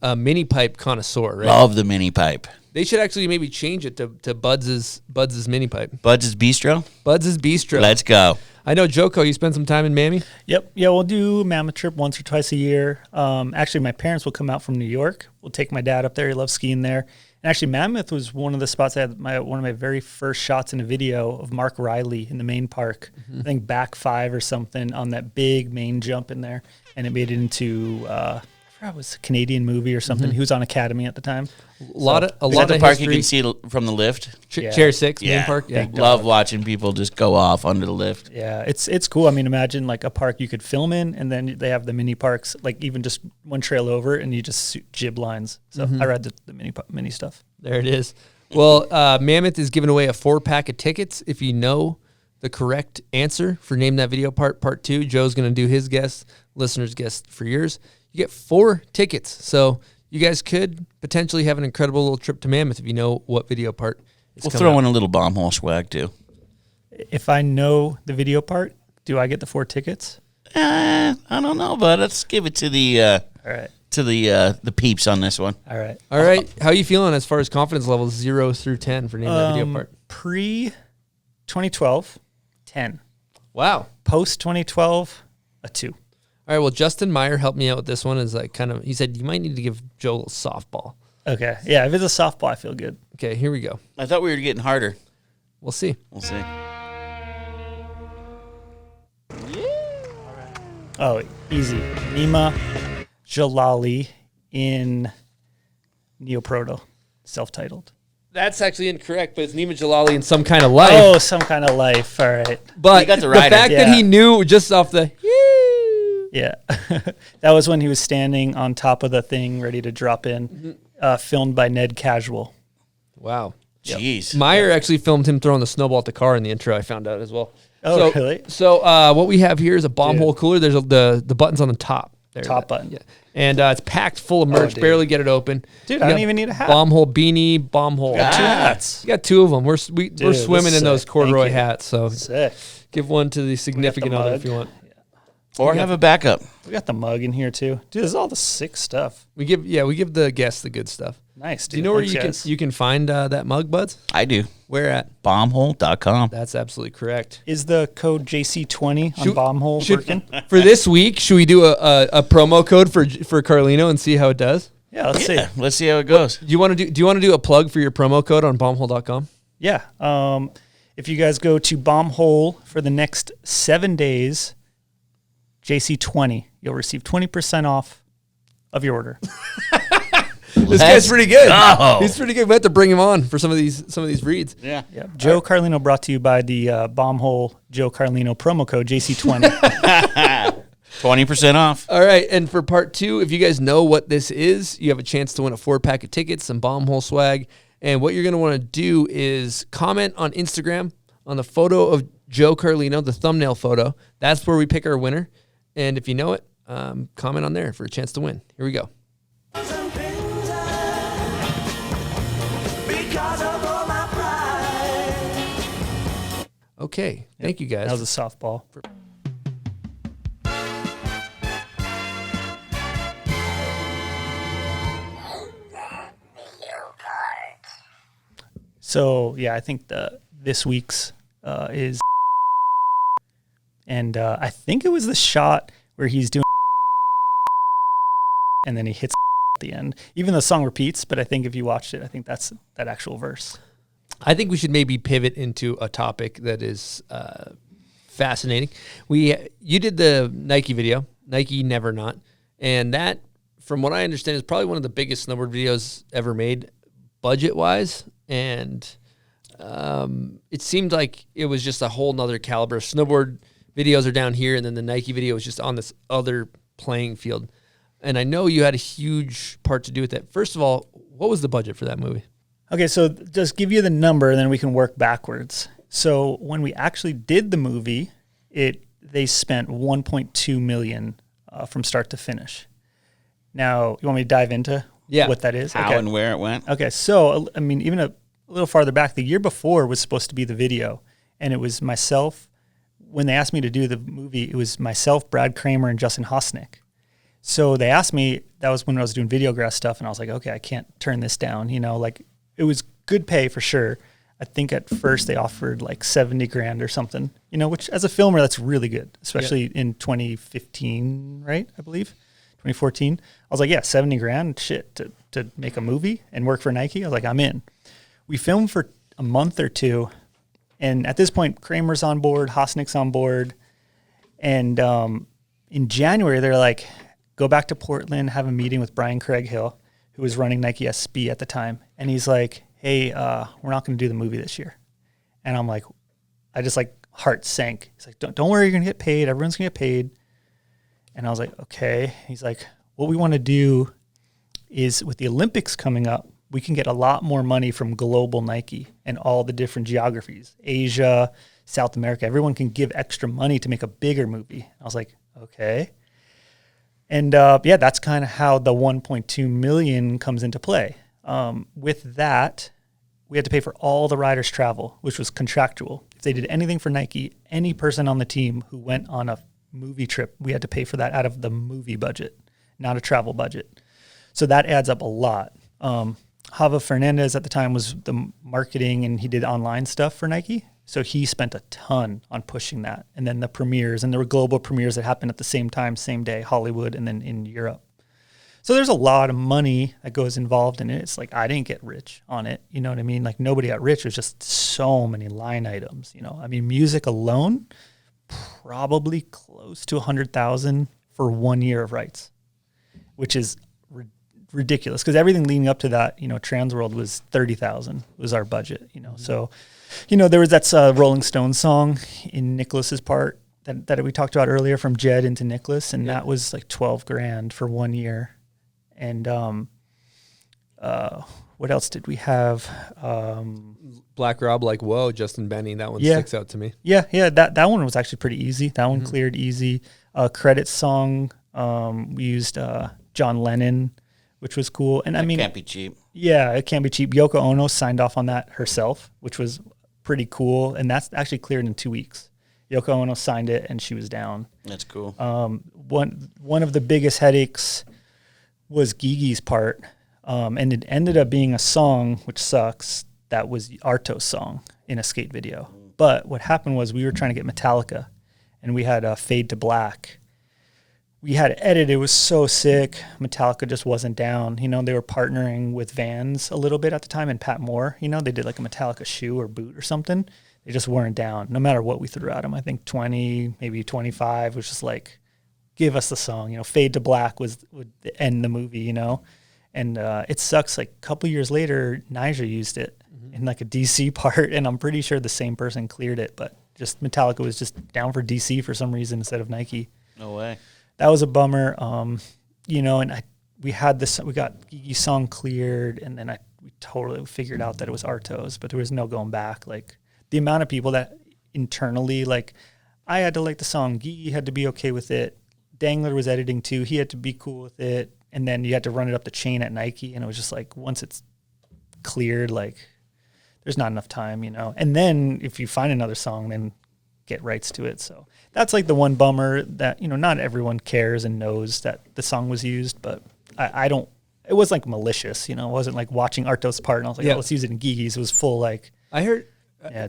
a mini pipe connoisseur, right? Love the mini pipe. They should actually maybe change it to Buds' mini pipe. Buds' Bistro? Buds' Bistro. Let's go. I know, Joko, you spent some time in Mammy? Yep. Yeah, we'll do a Mammoth trip once or twice a year. Actually, my parents will come out from New York. We'll take my dad up there. He loves skiing there. And actually, Mammoth was one of the spots I had one of my very first shots in a video of Mark Riley in the main park. Mm-hmm. I think back 5 or something on that big main jump in there. And it made it into... I forgot it was a Canadian movie or something. Mm-hmm. He was on Academy at the time. A lot of the park history. You can see from the lift. Chair 6, main park. Yeah, love watching people just go off under the lift. Yeah, it's cool. I mean, imagine like a park you could film in, and then they have the mini parks, like even just one trail over, and you just jib lines. So I read the mini stuff. There it is. Well, Mammoth is giving away a 4-pack of tickets if you know the correct answer for Name That Video part 2. Joe's going to do his guess, listeners' guess for yours. You get 4 tickets. So you guys could potentially have an incredible little trip to Mammoth if you know what video part is coming throw up. in a little bomb hole swag too. If I know the video part, do I get the 4 tickets? I don't know, but let's give it to the all right. to the peeps on this one. All right. All right. How are you feeling as far as confidence levels 0 through 10 for naming that video part? Pre-2012, 10. Wow. Post-2012, a 2. All right. Well, Justin Meyer helped me out with this one. Is like he said you might need to give Joe a softball. Okay. Yeah, if it's a softball, I feel good. Okay, here we go. I thought we were getting harder. We'll see. We'll see. Oh, easy. Nima Jalali in Neoproto, self-titled. That's actually incorrect, but it's Nima Jalali in Some Kind of Life. Oh, Some Kind of Life. All right. But You got the the rider. fact that he knew just off the Yeah. That was when he was standing on top of the thing ready to drop in, filmed by Ned Casual. wow. Jeez. Meyer actually filmed him throwing the snowball at the car in the intro. I found out as well. Oh, really? So what we have here is a bomb hole cooler. There's the buttons on the top. There, Top button. Yeah. And it's packed full of merch. dude. Barely get it open. Dude, You I don't got even need a hat. Bomb hole beanie, bomb hole. Got 2 hats. You got 2 of them. We're this swimming is in those sick. corduroy Thank you. hats. So Sick. give one to the significant other if mug. you want. Or have a backup. We got the mug in here, too. Dude, this is all the sick stuff. We give the guests the good stuff. Nice, dude. Do you know where Thanks, you can find that mug, buds? I do. Where at? Bombhole.com. That's absolutely correct. Is the code JC20 on Bombhole working? For this week, should we do a promo code for Carlino and see how it does? Yeah, let's see. Let's see how it goes. Do you want to do a plug for your promo code on bombhole.com? Yeah. If you guys go to Bombhole for the next 7 days, JC20, you'll receive 20% off of your order. This guy's pretty good. go. He's pretty good. We have to bring him on for some of these reads. Yeah. Yeah. Joe Carlino brought to you by the Bombhole Joe Carlino promo code JC20. 20% off. All right, and for part 2, if you guys know what this is, you have a chance to win a 4-pack of tickets, some Bombhole swag, and what you're going to want to do is comment on Instagram on the photo of Joe Carlino, the thumbnail photo. That's where we pick our winner, and if you know it, comment on there for a chance to win. Here we go. Okay, thank you guys. That was a softball. So yeah, I think this week's is, and I think it was the shot where he's doing, and then he hits at the end. Even the song repeats, but I think if you watched it, I think that's that actual verse. I think we should maybe pivot into a topic that is fascinating. You did the Nike video, Nike Never Not, and that, from what I understand, is probably one of the biggest snowboard videos ever made, budget-wise, and it seemed like it was just a whole nother caliber. Snowboard videos are down here, and then the Nike video was just on this other playing field. And I know you had a huge part to do with that. First of all, what was the budget for that movie? Okay, so just give you the number, and then we can work backwards. So when we actually did the movie, they spent $1.2 million from start to finish. Now, you want me to dive into what that is? How and where it went? Okay, so, I mean, even a little farther back, the year before was supposed to be the video, and it was myself. When they asked me to do the movie, it was myself, Brad Kramer, and Justin Hosnick. So they asked me, that was when I was doing Videograph stuff, and I was like, okay, I can't turn this down. You know, like, it was good pay for sure. I think at first they offered like 70 grand or something, you know, which as a filmer, that's really good, especially in 2015, right? I believe 2014. I was like, yeah, 70 grand, shit, to make a movie and work for Nike. I was like, I'm in. We filmed for a month or two. And at this point, Kramer's on board, Hosnick's on board. And in January, they're like, go back to Portland, have a meeting with Brian Craighill, who was running Nike SB at the time. And he's like, hey, we're not going to do the movie this year. And I'm like, I just like heart sank. He's like, don't worry, you're going to get paid. Everyone's going to get paid. And I was like, okay. He's like, what we want to do is with the Olympics coming up, we can get a lot more money from global Nike and all the different geographies, Asia, South America. Everyone can give extra money to make a bigger movie. I was like, okay. And yeah, that's kind of how the 1.2 million comes into play. With that, we had to pay for all the riders' travel, which was contractual. If they did anything for Nike, any person on the team who went on a movie trip, we had to pay for that out of the movie budget, not a travel budget. So that adds up a lot. Java Fernandez at the time was the marketing, and he did online stuff for Nike. So he spent a ton on pushing that. And then the premieres, and there were global premieres that happened at the same time, same day, Hollywood, and then in Europe. So there's a lot of money that goes involved in it. It's like, I didn't get rich on it. You know what I mean? Like, nobody got rich. It was just so many line items, you know? I mean, music alone, probably close to 100,000 for 1 year of rights, which is ridiculous, because everything leading up to that, you know, TransWorld was 30,000 was our budget, you know. So, you know, there was that Rolling Stones song in Nicholas's part that we talked about earlier, from Jed into Nicholas, and that was like 12 grand for 1 year. And what else did we have? Black Rob, like, whoa, Justin Benny, that one sticks out to me. Yeah, that one was actually pretty easy. That one cleared easy. Credit song, we used John Lennon, which was cool. And I mean, can't be cheap. Yeah, it can't be cheap. Yoko Ono signed off on that herself, which was pretty cool. And that's actually cleared in 2 weeks. Yoko Ono signed it, and she was down. That's cool. One of the biggest headaches was Gigi's part, and it ended up being a song, which sucks, that was Arto's song in a skate video. But what happened was, we were trying to get Metallica, and we had a Fade to Black. We had it edited. It was so sick. Metallica just wasn't down. You know, they were partnering with Vans a little bit at the time, and Pat Moore, you know, they did like a Metallica shoe or boot or something. They just weren't down, no matter what we threw at them. I think 20, maybe 25 was just like, give us the song. You know, Fade to Black would end the movie, you know. And it sucks. Like, a couple years later, Niger used it in like a DC part, and I'm pretty sure the same person cleared it, but just Metallica was just down for DC for some reason instead of Nike. No way. That was a bummer. You know, and we got Gigi's song cleared, and then we totally figured out that it was Arto's, but there was no going back. Like, the amount of people that internally, like, I had to like the song, Gigi had to be okay with it, Dangler was editing too, he had to be cool with it, and then you had to run it up the chain at Nike, and it was just like, once it's cleared, like, there's not enough time, you know. And then if you find another song, then get rights to it. So that's like the one bummer, that, you know, not everyone cares and knows that the song was used, but I don't, it was like malicious, you know. It wasn't like watching Arto's part and I was like, oh, let's use it in Gigi's. It was full, like, I heard,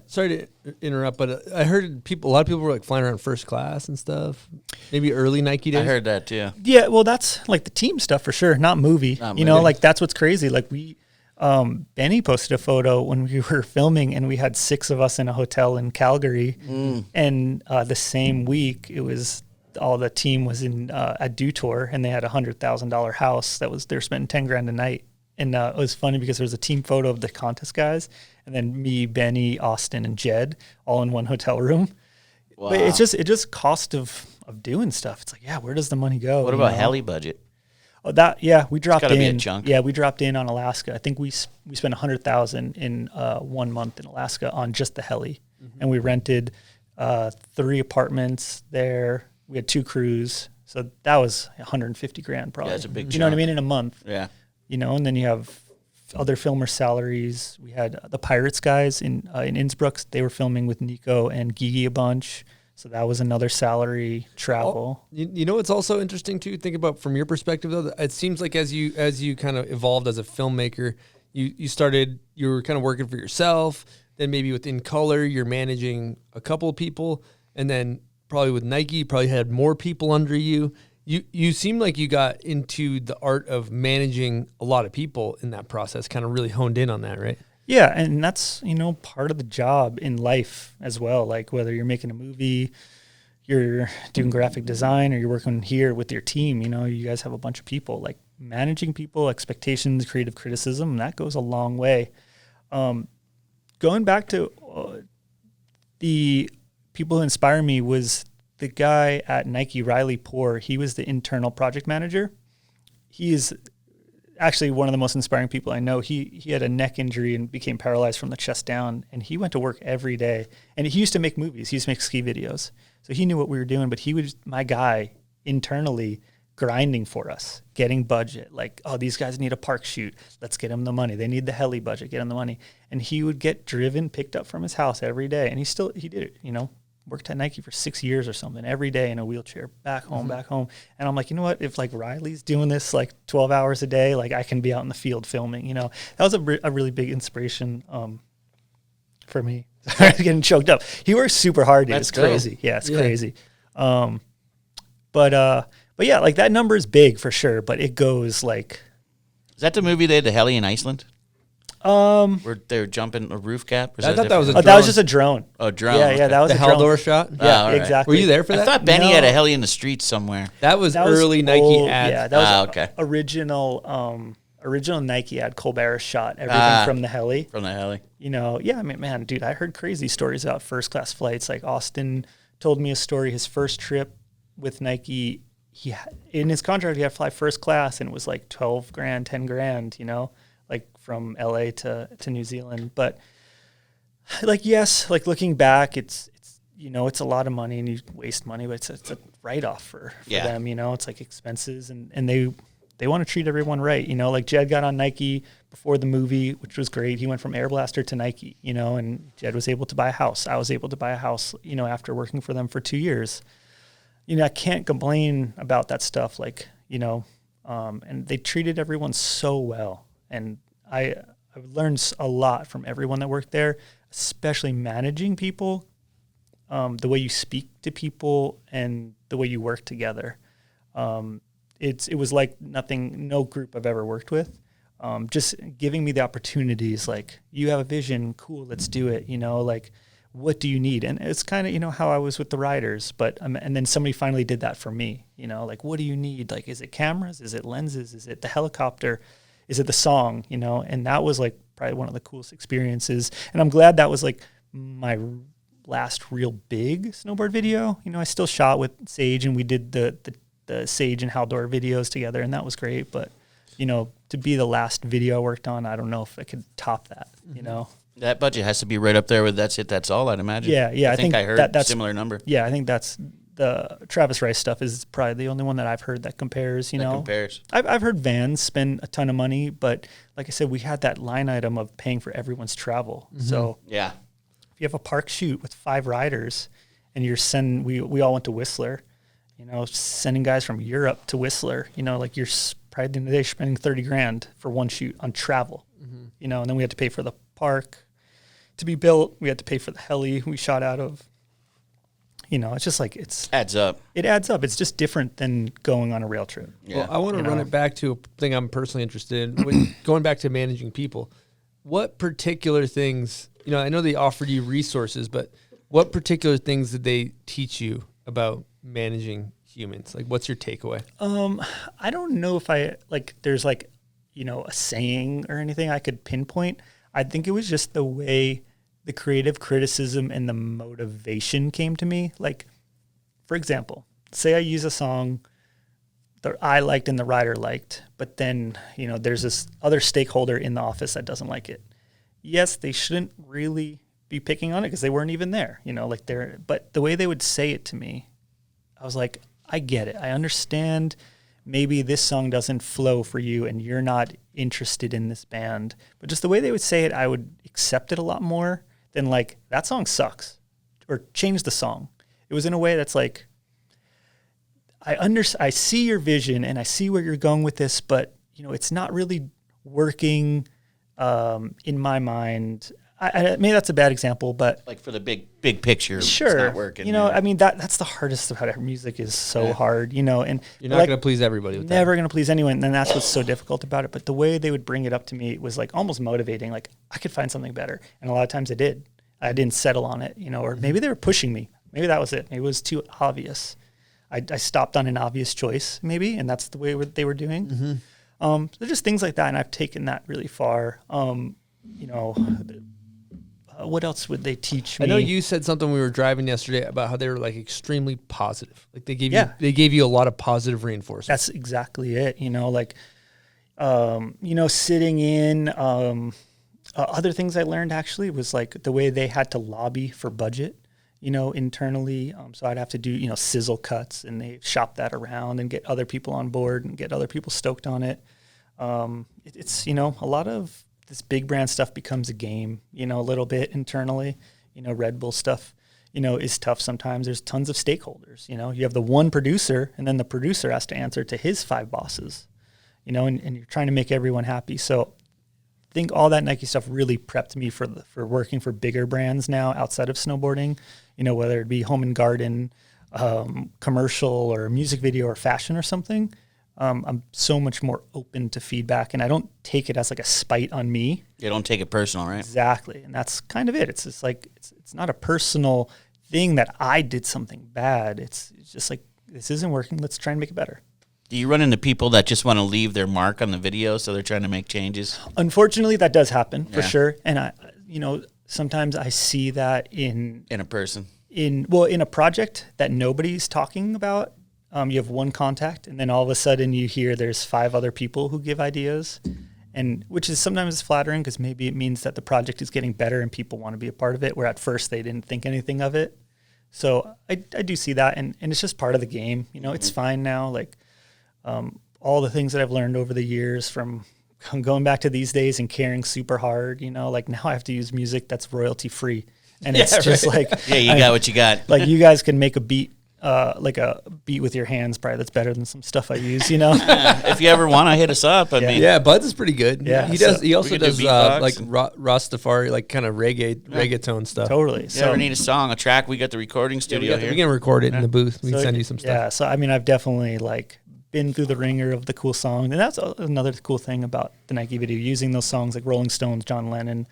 sorry to interrupt, but I heard a lot of people were like flying around first class and stuff. Maybe early Nike days. I heard that too. Yeah, well, that's like the team stuff for sure, not movie. You know, like, that's what's crazy. Like, Benny posted a photo when we were filming, and we had 6 of us in a hotel in Calgary. And the same week, it was all the team was in a do tour, and they had $100,000 house that was, they're spending 10 grand a night. And it was funny because there was a team photo of the contest guys, and then me, Benny, Austin, and Jed all in one hotel room. Wow. But it's just cost of doing stuff. It's like, yeah, where does the money go? What about heli budget? Oh, we dropped in. Be a chunk. Yeah, we dropped in on Alaska. I think we spent $100,000 in 1 month in Alaska on just the heli, and we rented 3 apartments there. We had 2 crews, so that was 150 grand probably. Yeah, that's a big chunk. You know what I mean? In a month. Yeah. You know, and then you have other filmer salaries. We had the Pirates guys in Innsbruck. They were filming with Nico and Gigi a bunch. So that was another salary, travel. You know what's also interesting too? Think about from your perspective though. It seems like as you kind of evolved as a filmmaker, you were kind of working for yourself. Then maybe within Color, you're managing a couple of people, and then probably with Nike, you probably had more people under you. You seem like you got into the art of managing a lot of people in that process, kind of really honed in on that, right? Yeah, and that's, you know, part of the job in life as well. Like, whether you're making a movie, you're doing graphic design, or you're working here with your team, you know, you guys have a bunch of people. Like, managing people, expectations, creative criticism, that goes a long way. Going back to the people who inspire me was the guy at Nike, Riley Poor. He was the internal project manager. He is actually one of the most inspiring people I know. He had a neck injury and became paralyzed from the chest down, and he went to work every day. And he used to make movies. He used to make ski videos. So he knew what we were doing, but he was my guy internally, grinding for us, getting budget. Like, oh, these guys need a park shoot. Let's get them the money. They need the heli budget. Get them the money. And he would get driven, picked up from his house every day. And he did it, you know, worked at Nike for 6 years or something, every day in a wheelchair, back home. And I'm like, you know what? If like Riley's doing this like 12 hours a day, like I can be out in the field filming, you know. That was a really big inspiration for me. I was getting choked up. He works super hard, dude. It's crazy. Yeah, it's crazy. But yeah, like that number is big for sure, but it goes like. Is that the movie they had the heli in Iceland? Where they're jumping a roof cap? I thought that was a that was just a drone. Oh, drone. Yeah, yeah, that was the a drone. Haldor shot. Yeah, exactly. Were you there for that? I thought Benny had a heli in the streets somewhere. That was early Nike ads. Yeah, that was okay. original Nike ad. Colbert shot everything from the heli. From the heli. You know, yeah, I mean, man, dude, I heard crazy stories about first class flights. Like Austin told me a story. His first trip with Nike, in his contract, he had to fly first class, and it was like $12,000, $10,000. You know, like from LA to New Zealand. But like, yes, like looking back, it's you know, it's a lot of money and you waste money, but it's a write off for them. You know, it's like expenses, and they want to treat everyone right. You know, like Jed got on Nike before the movie, which was great. He went from Air Blaster to Nike, you know, and Jed was able to buy a house. I was able to buy a house, you know, after working for them for 2 years. You know, I can't complain about that stuff. Like, you know, and they treated everyone so well. And I've learned a lot from everyone that worked there, especially managing people, the way you speak to people and the way you work together. It was like no group I've ever worked with. Just giving me the opportunities, like, you have a vision, cool, let's do it. You know, like, what do you need? And it's kind of, you know, how I was with the riders, but, and then somebody finally did that for me, you know, like, what do you need? Like, is it cameras? Is it lenses? Is it the helicopter? Is it the song? You know? And that was like probably one of the coolest experiences. And I'm glad that was like my last real big snowboard video. You know, I still shot with Sage, and we did the Sage and Haldor videos together, and that was great. But, you know, to be the last video I worked on, I don't know if I could top that, you know. That budget has to be right up there with That's It, That's All, I'd imagine. Yeah. I think I heard a similar number. Yeah, I think that's the Travis Rice stuff is probably the only one that I've heard that compares, you know. I've heard Vans spend a ton of money, but like I said, we had that line item of paying for everyone's travel. Mm-hmm. So yeah, if you have a park shoot with 5 riders and you're we all went to Whistler, you know, sending guys from Europe to Whistler, you know, like you're probably at the end of the day spending $30,000 for one shoot on travel, you know, and then we had to pay for the park to be built. We had to pay for the heli we shot out of. You know, it's just like adds up. It adds up. It's just different than going on a rail trip. Yeah. Well, I want to run it back to a thing I'm personally interested in. When going back to managing people, what particular things, you know, I know they offered you resources, but what particular things did they teach you about managing humans? Like, what's your takeaway? I don't know if there's like, you know, a saying or anything I could pinpoint. I think it was just the way the creative criticism and the motivation came to me. Like, for example, say I use a song that I liked and the writer liked, but then, you know, there's this other stakeholder in the office that doesn't like it. Yes, they shouldn't really be picking on it because they weren't even there, you know, like but the way they would say it to me, I was like, I get it. I understand maybe this song doesn't flow for you and you're not interested in this band, but just the way they would say it, I would accept it a lot more than like, that song sucks, or change the song. It was in a way that's like, I see your vision and I see where you're going with this, but, you know, it's not really working in my mind. Maybe that's a bad example, but like for the big picture, sure, it's not working. You know, I mean, that's the hardest about music is so hard, you know, and you're not going to please everybody with never going to please anyone. And that's what's so difficult about it. But the way they would bring it up to me was like almost motivating. Like, I could find something better. And a lot of times I did. I didn't settle on it, you know, or maybe they were pushing me. Maybe that was it. Maybe it was too obvious. I stopped on an obvious choice maybe. And that's the way they were doing. So just things like that. And I've taken that really far. You know, what else would they teach me? I know you said something we were driving yesterday about how they were like extremely positive. Like they gave you a lot of positive reinforcement. That's exactly it. You know, like, you know, sitting in, other things I learned actually was like the way they had to lobby for budget, you know, internally. So I'd have to do, you know, sizzle cuts, and they shop that around and get other people on board and get other people stoked on it. It's, you know, a lot of this big brand stuff becomes a game, you know, a little bit internally, you know, Red Bull stuff, is tough sometimes. There's tons of stakeholders. You have the one producer, and then the producer has to answer to his 5 bosses, and you're trying to make everyone happy. So I think all that Nike stuff really prepped me for working for bigger brands now outside of snowboarding, whether it be home and garden, commercial or music video or fashion or something. I'm so much more open to feedback, and I don't take it as like a spite on me. You don't take it personal, right? Exactly. And that's kind of it. It's just like, it's not a personal thing that I did something bad. It's just like, this isn't working. Let's try and make it better. Do you run into people that just want to leave their mark on the video, so they're trying to make changes? Unfortunately, that does happen for sure. And sometimes I see that in a person, in a project that nobody's talking about. You have one contact, and then all of a sudden you hear there's 5 other people who give ideas, and which is sometimes flattering because maybe it means that the project is getting better and people want to be a part of it, where at first they didn't think anything of it. So I do see that, and it's just part of the game. It's fine now. Like all the things that I've learned over the years, from going back to these days and caring super hard, like now I have to use music that's royalty free. And it's just like, you got what you got. Like you guys can make a beat, like a beat with your hands, probably that's better than some stuff I use, If you ever want to hit us up, I mean, Bud's is pretty good. Yeah, he also does like Rastafari, like kind of reggaeton stuff. Totally. So, ever need a song, a track? We got the recording studio here. We can record it in the booth. We can send you some stuff. Yeah. So I mean, I've definitely been through the ringer of the cool songs, and that's another cool thing about the Nike video, using those songs like Rolling Stones, John Lennon,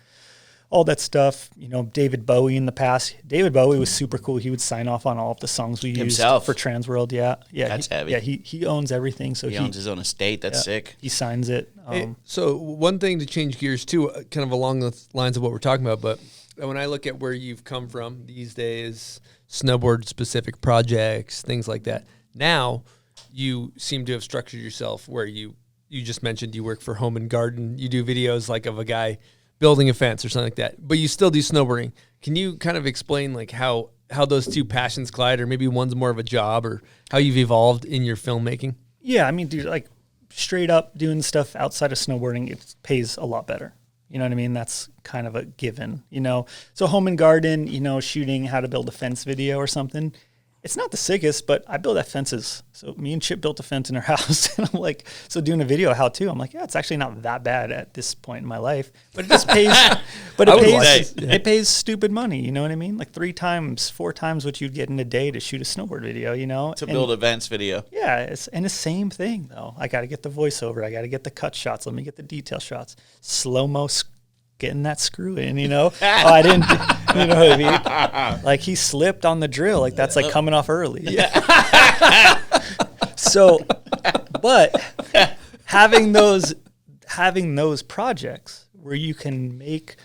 all that stuff. David Bowie in the past. David Bowie was super cool. He would sign off on all of the songs we used for TransWorld. Yeah. That's heavy. Yeah, he owns everything. So he owns his own estate. That's sick. He signs it. So one thing to change gears too, kind of along the lines of what we're talking about, but when I look at where you've come from these days, snowboard specific projects, things like that, now you seem to have structured yourself where you just mentioned you work for Home and Garden. You do videos like of a guy building a fence or something like that, but you still do snowboarding. Can you kind of explain like how those two passions collide, or maybe one's more of a job, or how you've evolved in your filmmaking? Yeah, I mean, dude, like straight up doing stuff outside of snowboarding, it pays a lot better. You know what I mean? That's kind of a given, So Home and Garden, shooting how to build a fence video or something, it's not the sickest, but I build fences. So me and Chip built a fence in our house, and I'm like, so doing a video how to, I'm like, yeah, it's actually not that bad at this point in my life, but it just pays, it pays stupid money. You know what I mean? Like 4 times what you'd get in a day to shoot a snowboard video, to build a fence video. Yeah. It's the same thing though. I got to get the voiceover. I got to get the cut shots. Let me get the detail shots, slow-mo getting that screw in, Oh, I didn't, you know what I mean? Like he slipped on the drill. Like that's like coming off early. Yeah. So, but having those projects where you can make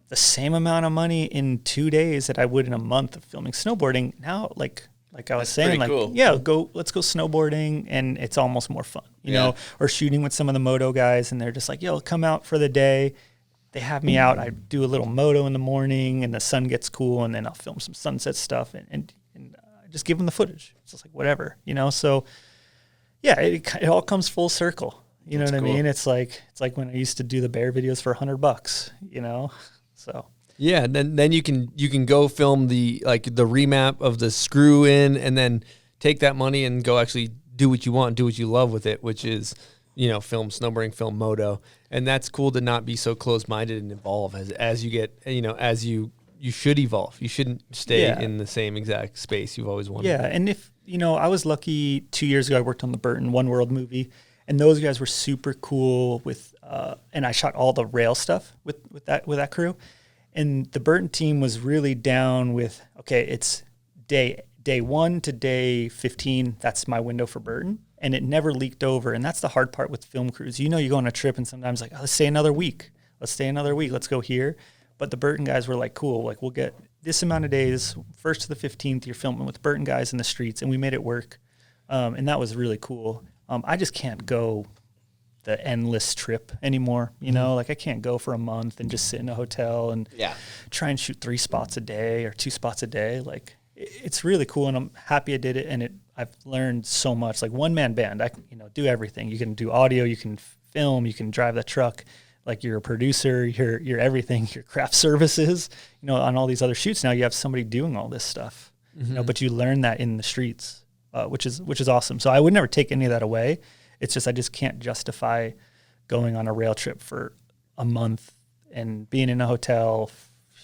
the same amount of money in 2 days that I would in a month of filming snowboarding, now like I was saying, like, cool. Let's go snowboarding, and it's almost more fun, you know, or shooting with some of the Moto guys, and they're just like, come out for the day. They have me out. I do a little moto in the morning, and the sun gets cool, and then I'll film some sunset stuff, and just give them the footage. It's just like whatever, So, yeah, it all comes full circle. You know what I mean? It's like when I used to do the bear videos for $100, So yeah, then you can go film the remap of the screw in, and then take that money and go actually do what you want, do what you love with it, which is film snowboarding, film moto. And that's cool to not be so close-minded and evolve as you get, as you should evolve. You shouldn't stay in the same exact space you've always wanted. Yeah, and if, I was lucky 2 years ago, I worked on the Burton One World movie, and those guys were super cool with, and I shot all the rail stuff with that crew. And the Burton team was really down with, okay, it's day 1 to day 15, that's my window for Burton. And it never leaked over. And that's the hard part with film crews. You go on a trip and sometimes like, let's stay another week. Let's go here. But the Burton guys were like, cool, like we'll get this amount of days, 1st to the 15th, you're filming with Burton guys in the streets. And we made it work. And that was really cool. I just can't go the endless trip anymore. Like I can't go for a month and just sit in a hotel and try and shoot 3 spots a day or 2 spots a day. Like it's really cool, and I'm happy I did it. And I've learned so much. Like one-man band, I can do everything. You can do audio, you can film, you can drive the truck. like you're a producer, you're everything, your craft services, on all these other shoots. Now you have somebody doing all this stuff, but you learn that in the streets, which is awesome. So I would never take any of that away. It's just, I just can't justify going on a rail trip for a month and being in a hotel,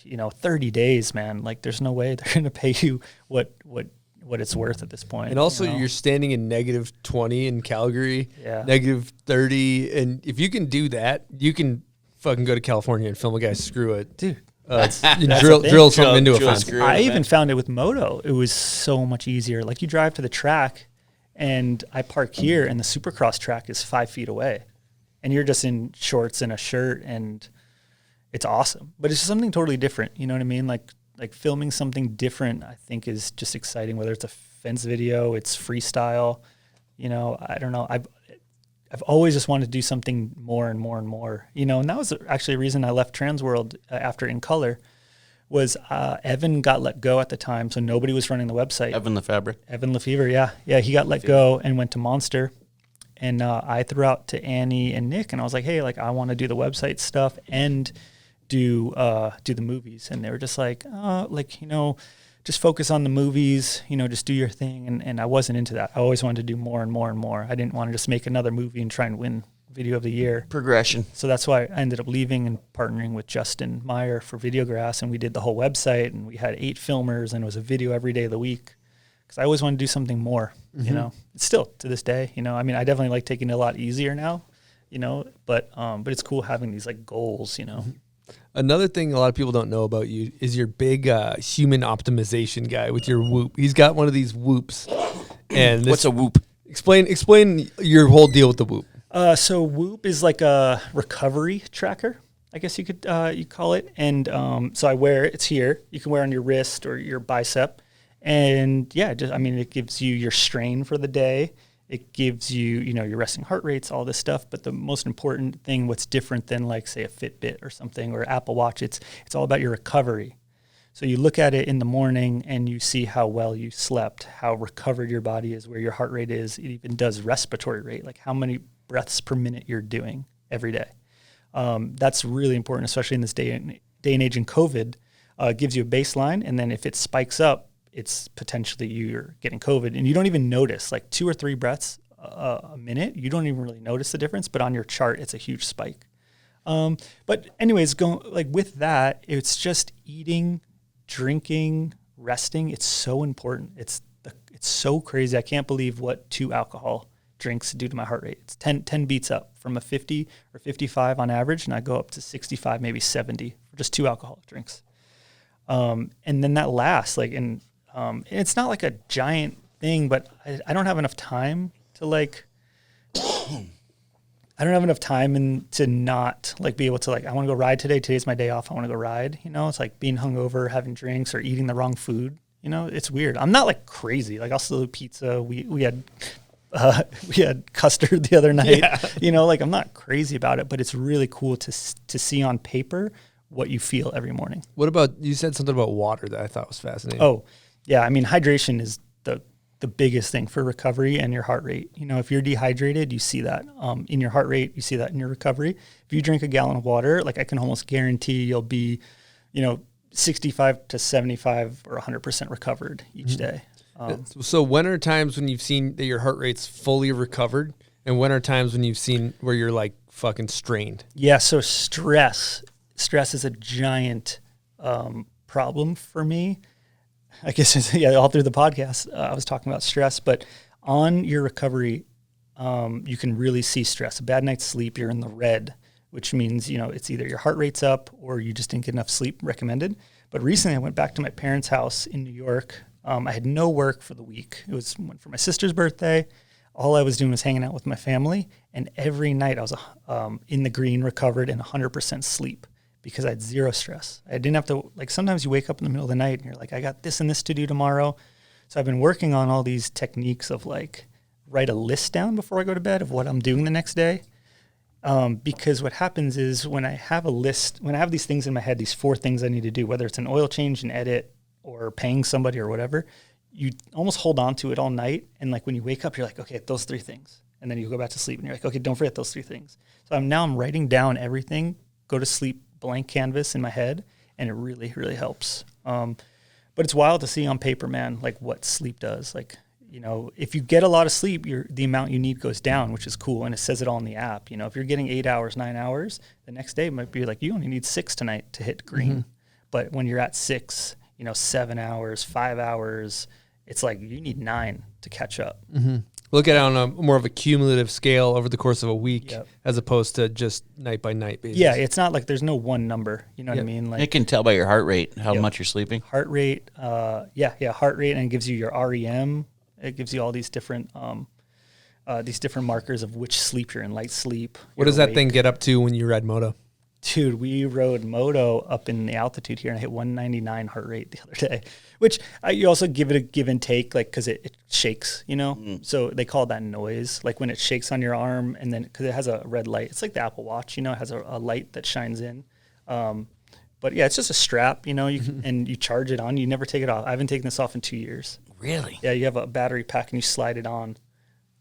30 days, man. Like there's no way they're going to pay you what it's worth at this point. And also you're standing in -20 in Calgary, Yeah. -30. And if you can do that, you can fucking go to California and film a guy screw it. Dude. Drill something into a fence. I even found it with Moto. It was so much easier. Like you drive to the track and I park here and the Supercross track is 5 feet away and you're just in shorts and a shirt and it's awesome. But it's just something totally different. You know what I mean? Like filming something different, I think is just exciting, whether it's a fence video, it's freestyle, I don't know. I've always just wanted to do something more and more and more, and that was actually a reason I left TransWorld after In Color was Evan got let go at the time. So nobody was running the website. Evan Lefevre. Yeah. Yeah. He got let go and went to Monster. And I threw out to Annie and Nick and I was like, hey, like I want to do the website stuff and do the movies. And they were just like, just focus on the movies, just do your thing. And I wasn't into that. I always wanted to do more and more and more. I didn't want to just make another movie and try and win Video of the Year. Progression. So that's why I ended up leaving and partnering with Justin Meyer for Videograss. And we did the whole website and we had 8 filmers and it was a video every day of the week. Because I always want to do something more, It's still to this day, I mean, I definitely like taking it a lot easier now, but it's cool having these like goals, Another thing a lot of people don't know about you is your big human optimization guy with your Whoop. He's got one of these Whoops. And what's a Whoop? Explain your whole deal with the Whoop. So Whoop is like a recovery tracker, I guess you could you call it. And so I wear it's here. You can wear on your wrist or your bicep. And yeah, it gives you your strain for the day. It gives you, your resting heart rates, all this stuff. But the most important thing, what's different than like, say, a Fitbit or something or Apple Watch, it's all about your recovery. So you look at it in the morning and you see how well you slept, how recovered your body is, where your heart rate is. It even does respiratory rate, like how many breaths per minute you're doing every day. That's really important, especially in this day and age in COVID. It gives you a baseline, and then if it spikes up, it's potentially you're getting COVID and you don't even notice, like 2 or 3 breaths a minute. You don't even really notice the difference, but on your chart, it's a huge spike. But anyways, with that, it's just eating, drinking, resting. It's so important. It's so crazy. I can't believe what 2 alcohol drinks do to my heart rate. It's 10 beats up from a 50 or 55 on average. And I go up to 65, maybe 70 for just 2 alcoholic drinks. And then that lasts it's not like a giant thing, but I don't have enough time to to not be able to I want to go ride today. Today's my day off. I want to go ride. It's like being hungover, having drinks or eating the wrong food. It's weird. I'm not crazy. I'll still do pizza. We had custard the other night, I'm not crazy about it, but it's really cool to see on paper what you feel every morning. What about, you said something about water that I thought was fascinating. Oh, yeah. I mean, hydration is the biggest thing for recovery and your heart rate. If you're dehydrated, you see that in your heart rate, you see that in your recovery. If you drink a gallon of water, I can almost guarantee you'll be, 65 to 75 or 100% recovered each day. So when are times when you've seen that your heart rate's fully recovered, and when are times when you've seen where you're fucking strained? Yeah. So stress is a giant problem for me. I guess all through the podcast, I was talking about stress, but on your recovery, you can really see stress. A bad night's sleep, you're in the red, which means, it's either your heart rate's up or you just didn't get enough sleep recommended. But recently I went back to my parents' house in New York. I had no work for the week. Went for my sister's birthday. All I was doing was hanging out with my family. And every night I was in the green, recovered, and 100% sleep. Because I had zero stress. I didn't have to, sometimes you wake up in the middle of the night and you're like, I got this and this to do tomorrow. So I've been working on all these techniques of write a list down before I go to bed of what I'm doing the next day. Because what happens is when I have a list, when I have these things in my head, these 4 things I need to do, whether it's an oil change, an edit, or paying somebody or whatever, you almost hold on to it all night. And when you wake up, you're like, okay, those 3 things. and then you go back to sleep, and you're like, okay, don't forget those 3 things. So I'm writing down everything, go to sleep, blank canvas in my head, and it really, really helps. But it's wild to see on paper, man, like what sleep does. Like, you know, if you get a lot of sleep, the amount you need goes down, which is cool. And it says it all in the app. You know, if you're getting 8 hours, 9 hours, the next day it might be like, you only need 6 tonight to hit green. But when you're at 6, 7 hours, 5 hours, it's like you need 9 to catch up. Look at it on a more of a cumulative scale over the course of a week, as opposed to just night by night basis. Yeah, it's not like there's no one number. You know what I mean? Like it can tell by your heart rate how much you're sleeping. Heart rate, heart rate, and it gives you your REM. It gives you all these different markers of which sleep you're in, light sleep. What does that thing get up to when you ride Moto? Dude, we rode Moto up in the altitude here, and I hit 199 heart rate the other day, which you also give it a give and take, like, because it shakes, you know? So they call that noise, like when it shakes on your arm, and then because it has a red light. It's like the Apple Watch, you know, it has a light that shines in. But yeah, it's just a strap, you know, and you charge it on. You never take it off. I haven't taken this off in 2 years. Really? Yeah, you have a battery pack, and you slide it on.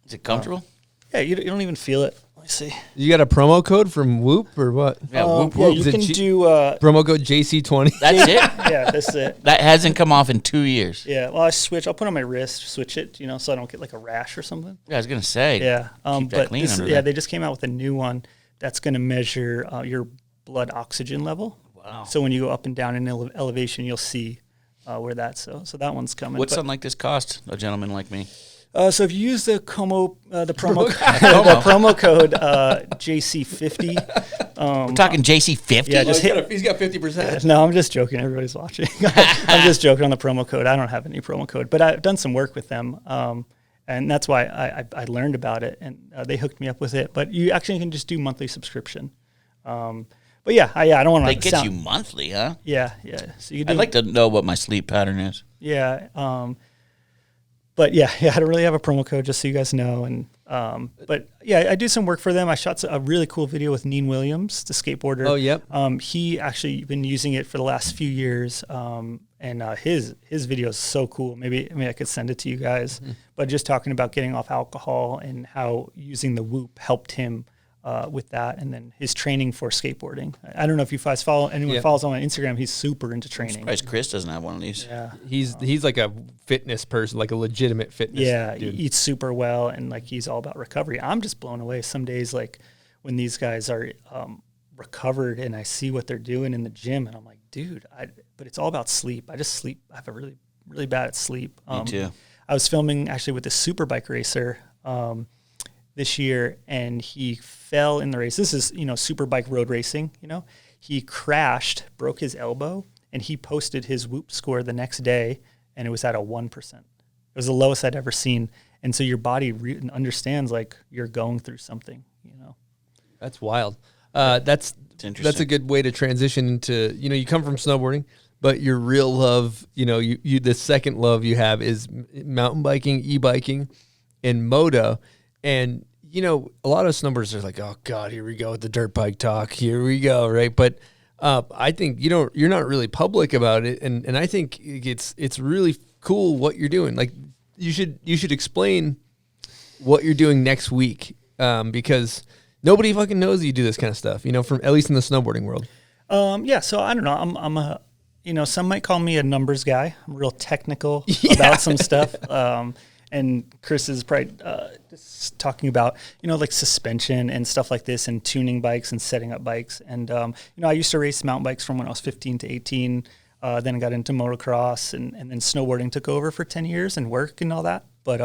Is it comfortable? Yeah, you don't even feel it. Let me see. You got a promo code from Whoop or what? Yeah, Whoop. Yeah, you can do... promo code JC20. That's it? Yeah, that's it. That hasn't come off in 2 years. Yeah, well, I'll put it on my wrist, switch it, you know, so I don't get like a rash or something. Yeah, I was going to say. Yeah. Keep that clean under yeah, there. they just came out with a new one that's going to measure your blood oxygen level. Wow. So when you go up and down in elevation, you'll see where that's so that one's coming. What's something like this cost a gentleman like me? So if you use the promo the promo code JC50, we're talking JC50. Yeah, just he's got 50%. No, I'm just joking. Everybody's watching. I'm just joking on the promo code. I don't have any promo code, but I've done some work with them, and that's why I learned about it, and they hooked me up with it. But you actually can just do monthly subscription. But yeah, I don't want to. They get you monthly, huh? Yeah. So you. I'd like to know what my sleep pattern is. Yeah. But yeah, I don't really have a promo code, just so you guys know. And but yeah, I do some work for them. I shot a really cool video with Neen Williams, the skateboarder. Oh, yep. He actually been using it for the last few years. And his video is so cool. Maybe I could send it to you guys. But just talking about getting off alcohol and how using the Whoop helped him with that, and then his training for skateboarding. I don't know if you guys follow anyone follows him on Instagram. He's super into training. I'm surprised Chris doesn't have one of these. Yeah, he's like a fitness person, like a legitimate fitness. Yeah, dude. He eats super well, and like he's all about recovery. I'm just blown away some days, like when these guys are recovered, and I see what they're doing in the gym, and I'm like, dude. But it's all about sleep. I just sleep. I have a really, really bad at sleep. Me too. I was filming actually with a super bike racer this year, and he fell in the race. This is, super bike road racing, He crashed, broke his elbow, and he posted his Whoop score the next day, and it was at a 1%. It was the lowest I'd ever seen. And so your body understands, like, you're going through something, That's wild. That's a good way to transition into, you come from snowboarding, but your real love, you the second love you have is mountain biking, e-biking, and moto. And, a lot of snowboarders are like, oh, God, here we go with the dirt bike talk. Here we go, right? But I think, you're not really public about it. And I think it's really cool what you're doing. Like, you should explain what you're doing next week because nobody fucking knows you do this kind of stuff, from at least in the snowboarding world. Yeah, so I don't know. I'm a, some might call me a numbers guy. I'm real technical about some stuff. And Chris is probably just talking about, like suspension and stuff like this and tuning bikes and setting up bikes. And, I used to race mountain bikes from when I was 15 to 18. Then I got into motocross and then snowboarding took over for 10 years and work and all that. But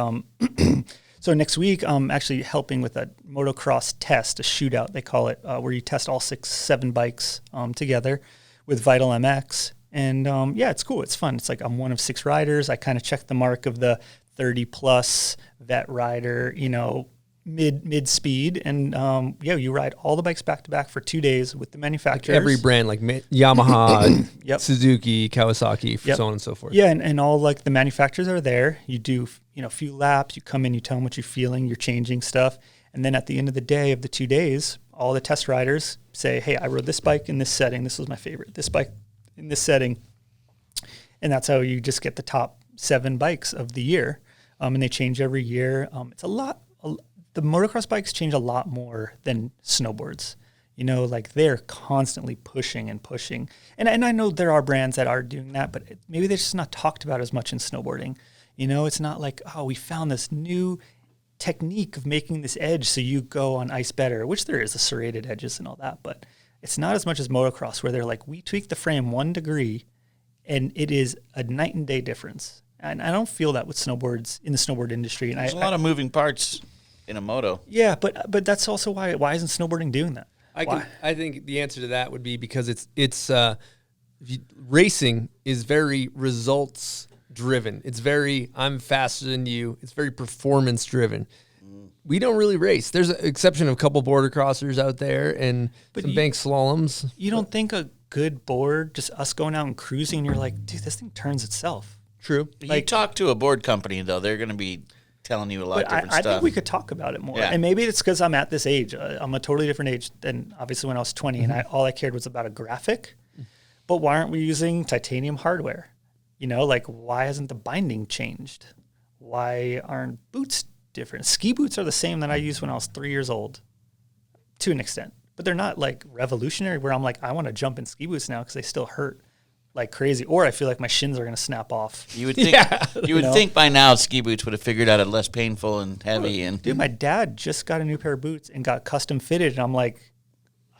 so next week, I'm actually helping with a motocross test, a shootout, they call it, where you test all 6-7 bikes together with Vital MX. And it's cool. It's fun. It's like I'm one of 6 riders. I kind of check the mark of the 30 plus vet rider, mid speed. And you ride all the bikes back to back for 2 days with the manufacturers. Like every brand, like Yamaha, Suzuki, Kawasaki, so on and so forth. Yeah. And all like the manufacturers are there. You do, a few laps, you come in, you tell them what you're feeling, you're changing stuff. And then at the end of the day of the 2 days, all the test riders say, hey, I rode this bike in this setting. This was my favorite. This bike in this setting. And that's how you just get the top 7 bikes of the year. And they change every year. It's a lot. the motocross bikes change a lot more than snowboards. You know, like they're constantly pushing and pushing. And I know there are brands that are doing that, but maybe they're just not talked about as much in snowboarding. You know, it's not like, oh, we found this new technique of making this edge so you go on ice better, which there is the serrated edges and all that, but it's not as much as motocross where they're like, we tweak the frame 1 degree and it is a night and day difference. And I don't feel that with snowboards in the snowboard industry. And There's a lot of moving parts in a moto. Yeah, but that's also why isn't snowboarding doing that? I think the answer to that would be because racing is very results driven. It's very, I'm faster than you. It's very performance driven. We don't really race. There's an exception of a couple border crossers out there and some bank slaloms. You don't think a good board, just us going out and cruising, and you're like, dude, this thing turns itself. True. You talk to a board company, though, they're going to be telling you a lot of different stuff. I think we could talk about it more. Yeah. And maybe it's because I'm at this age. I'm a totally different age than obviously when I was 20, and all I cared was about a graphic. But why aren't we using titanium hardware? You know, like why hasn't the binding changed? Why aren't boots different? Ski boots are the same that I used when I was 3 years old to an extent, but they're not like revolutionary where I'm like, I want to jump in ski boots now because they still hurt like crazy, or I feel like my shins are going to snap off. You would think think by now ski boots would have figured out it less painful and heavy. And dude, my dad just got a new pair of boots and got custom fitted, and I'm like,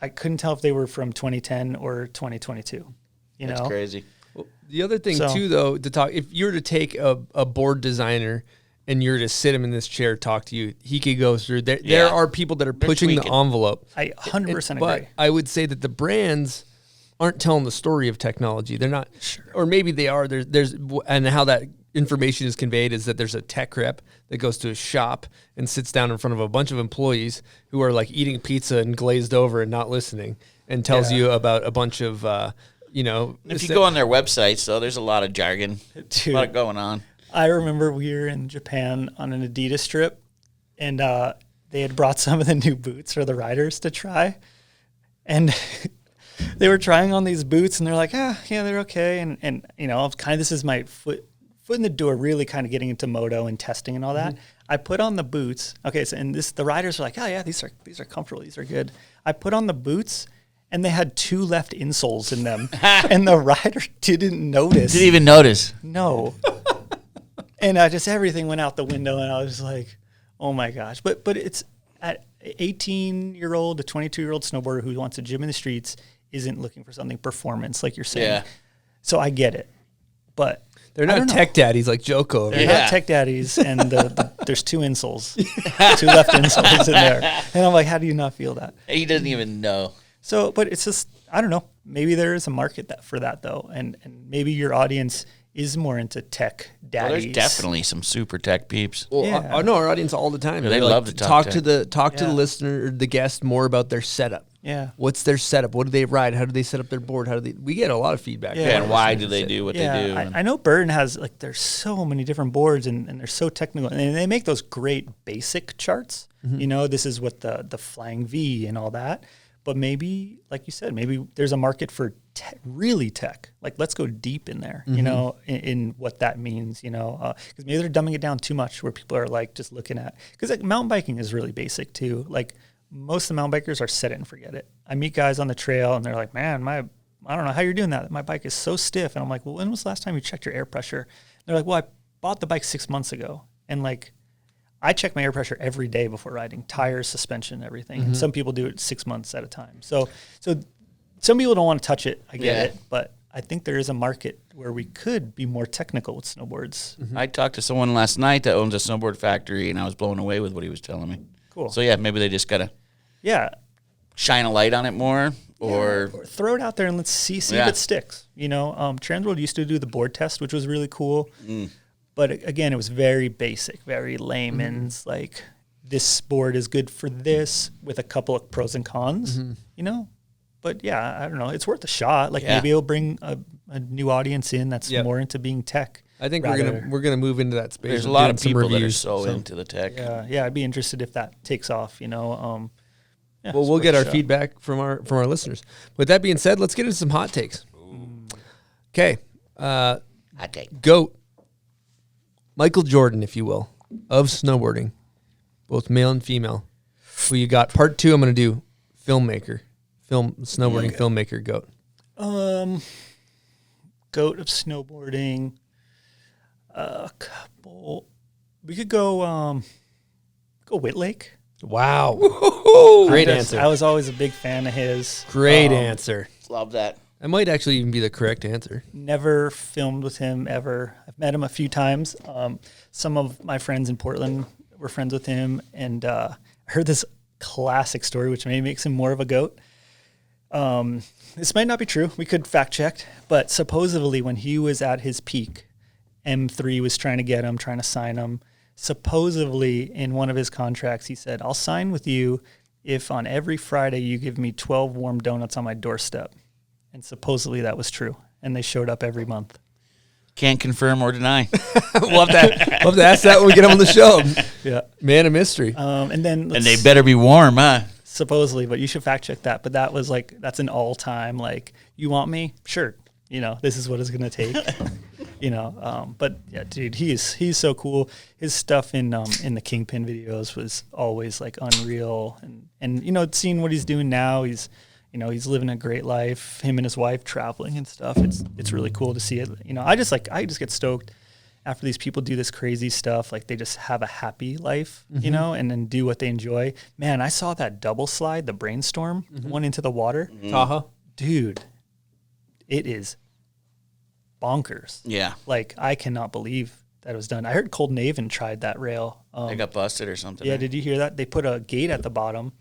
I couldn't tell if they were from 2010 or 2022. That's crazy. Well, the other thing too, though, to talk, if you were to take a board designer and you're to sit him in this chair, talk to you, he could go through. There are people that are pushing the envelope. I 100% agree. But I would say that the brands aren't telling the story of technology. They're not, or maybe they are. There's and how that information is conveyed is that there's a tech rep that goes to a shop and sits down in front of a bunch of employees who are like eating pizza and glazed over and not listening, and tells you about a bunch of, If you go on their websites, though, there's a lot of jargon, a lot going on. I remember we were in Japan on an Adidas trip, and they had brought some of the new boots for the riders to try, and they were trying on these boots, and they're like, yeah, they're okay, and you know, kind of this is my foot in the door, really kind of getting into moto and testing and all that. I put on the boots, okay, so the riders are like, oh yeah, these are comfortable, these are good. I put on the boots, and they had 2 left insoles in them, and the rider didn't notice. Didn't even notice. No. And just everything went out the window, and I was like, oh my gosh. But it's at 18-year-old to 22-year-old snowboarder who wants a gym in the streets isn't looking for something performance, like you're saying. Yeah. So I get it. But they're not tech daddies like Joko. They're not tech daddies, and there's 2 insoles, 2 left insoles in there. And I'm like, how do you not feel that? He doesn't even know. So, but it's just, I don't know. Maybe there is a market for that, though. And maybe your audience is more into tech daddies. Well, there's definitely some super tech peeps. Well, I know our audience all the time. Yeah, they love to talk to the listener or the guest more about their setup. Yeah. What's their setup? What do they ride? How do they set up their board? We get a lot of feedback. Yeah, and why do they do what they do? I know Burton has, like, there's so many different boards and they're so technical. And they make those great basic charts. You know, this is what the flying V and all that. But maybe, like you said, maybe there's a market for really tech. Like, let's go deep in there, you know, in what that means, you know, because maybe they're dumbing it down too much where people are like just looking at, because like mountain biking is really basic too. Like most of the mountain bikers are set it and forget it. I meet guys on the trail and they're like, man, I don't know how you're doing that. My bike is so stiff. And I'm like, well, when was the last time you checked your air pressure? And they're like, well, I bought the bike 6 months ago. And like, I check my air pressure every day before riding, tires, suspension, everything. And some people do it 6 months at a time. So some people don't want to touch it. I get it. But I think there is a market where we could be more technical with snowboards. I talked to someone last night that owns a snowboard factory, and I was blown away with what he was telling me. Cool. So, yeah, maybe they just got to shine a light on it more or throw it out there and let's see if it sticks. You know, TransWorld used to do the board test, which was really cool. But again, it was very basic, very layman's, like this board is good for this with a couple of pros and cons, you know? But yeah, I don't know. It's worth a shot. Like maybe it'll bring a new audience in that's more into being tech. I think we're gonna move into that space. There's a lot of people that are so into the tech. Yeah, I'd be interested if that takes off, you know? Well, we'll get our feedback from our listeners. With that being said, let's get into some hot takes. Okay. Hot take. GOAT. Michael Jordan, if you will, of snowboarding. both male and female. Who you got? Part 2, I'm going to do snowboarding filmmaker goat. Goat of snowboarding. A couple. We could go Whitlake. Wow. Great answer. I was always a big fan of his. Great answer. Love that. That might actually even be the correct answer. Never filmed with him ever. I've met him a few times. Some of my friends in Portland were friends with him, and I heard this classic story, which maybe makes him more of a goat. This might not be true. We could fact check, but supposedly when he was at his peak, M3 was trying to get him, trying to sign him. Supposedly in one of his contracts, he said, "I'll sign with you if on every Friday you give me 12 warm donuts on my doorstep." And supposedly that was true. And they showed up every month. Can't confirm or deny. we'll have to ask that when we get him on the show. Yeah. Man of mystery. And then And they better be warm, huh? supposedly, but you should fact check that. But that was like, that's an all time, like, you want me? Sure. This is what it's going to take. But yeah, dude, he's so cool. His stuff in the Kingpin videos was always like unreal. And seeing what he's doing now, he's living a great life, him and his wife traveling and stuff. It's really cool to see it. I just get stoked after these people do this crazy stuff. Like, they just have a happy life, and then do what they enjoy. Man, I saw that double slide, the Brainstorm, the one into the water. Tahoe. Dude, it is bonkers. Yeah. Like, I cannot believe that it was done. I heard Cold Naven tried that rail. They got busted or something. Yeah, right? did you hear that? They put a gate at the bottom,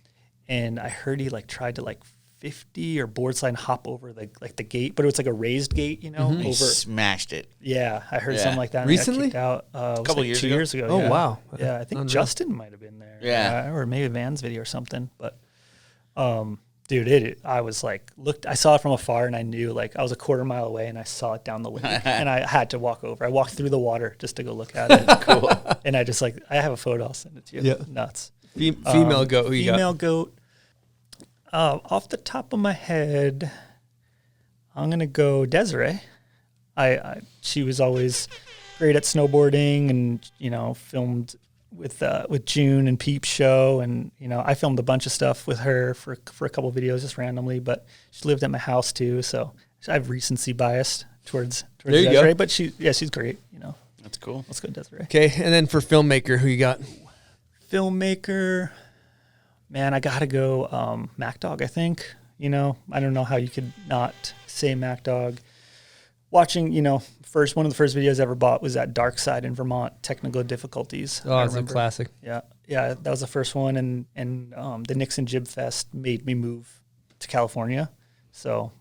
and I heard he tried to 50 or board slide and hop over the gate, but it was like a raised gate, over. He smashed it. Yeah, I heard something like that. Recently? Got kicked out, A couple years 2 ago. years ago. Oh, yeah. wow. Yeah, I think Unreal. Justin might have been there. Yeah. Or maybe Van's video or something. But, dude, I was I saw it from afar, and I knew, I was a quarter mile away, and I saw it down the lake, and I had to walk over. I walked through the water just to go look at it. Cool. And I just I have a photo. I'll send it to you. Yeah. Nuts. Female goat. Who you got? Female goat. Off the top of my head, I'm gonna go Desiree. She was always great at snowboarding, and filmed with June and Peep Show, and I filmed a bunch of stuff with her for a couple of videos just randomly. But she lived at my house too, so I have recency bias towards There you Desiree. go. But she's great. That's cool. Let's go Desiree. Okay, and then for filmmaker, who you got? Filmmaker. Man, I gotta go Mac Dog, I think. I don't know how you could not say Mac Dog. Watching, one of the first videos I ever bought was at Dark Side in Vermont, Technical Difficulties. Oh, it's a classic. Yeah, that was the first one, and the Nixon Jib Fest made me move to California. So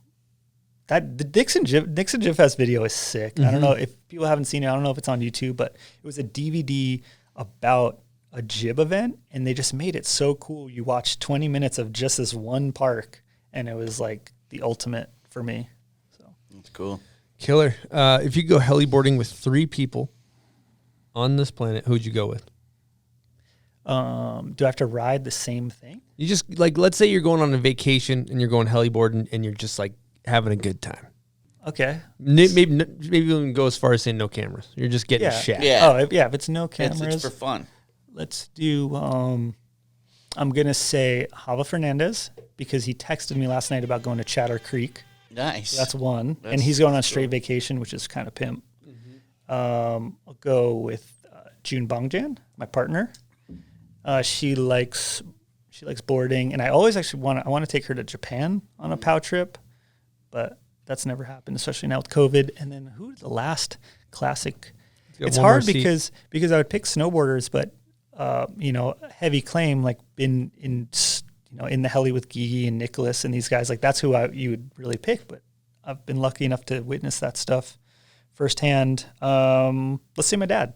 the Nixon Jib Fest video is sick. I don't know if people haven't seen it. I don't know if it's on YouTube, but it was a DVD about a jib event, and they just made it so cool. You watch 20 minutes of just this one park, and it was like the ultimate for me. So That's cool. Killer. If you go heliboarding with 3 people on this planet, who'd you go with? do I have to ride the same thing? You just let's say you're going on a vacation and you're going heliboarding and you're just having a good time. Okay. Maybe even go as far as saying no cameras. You're just getting shat. Yeah. Oh, if it's no cameras. It's for fun. Let's do, I'm going to say Java Fernandez, because he texted me last night about going to Chatter Creek. Nice. That's one. And he's going on straight vacation, which is kind of pimp. I'll go with June Bongjan, my partner. She likes boarding, and I always actually want to take her to Japan on a POW trip, but that's never happened, especially now with COVID. And then who's the last classic? It's hard because I would pick snowboarders, but heavy claim, been in the heli with Gigi and Nicholas and these guys, that's who you would really pick. But I've been lucky enough to witness that stuff firsthand. Let's say my dad.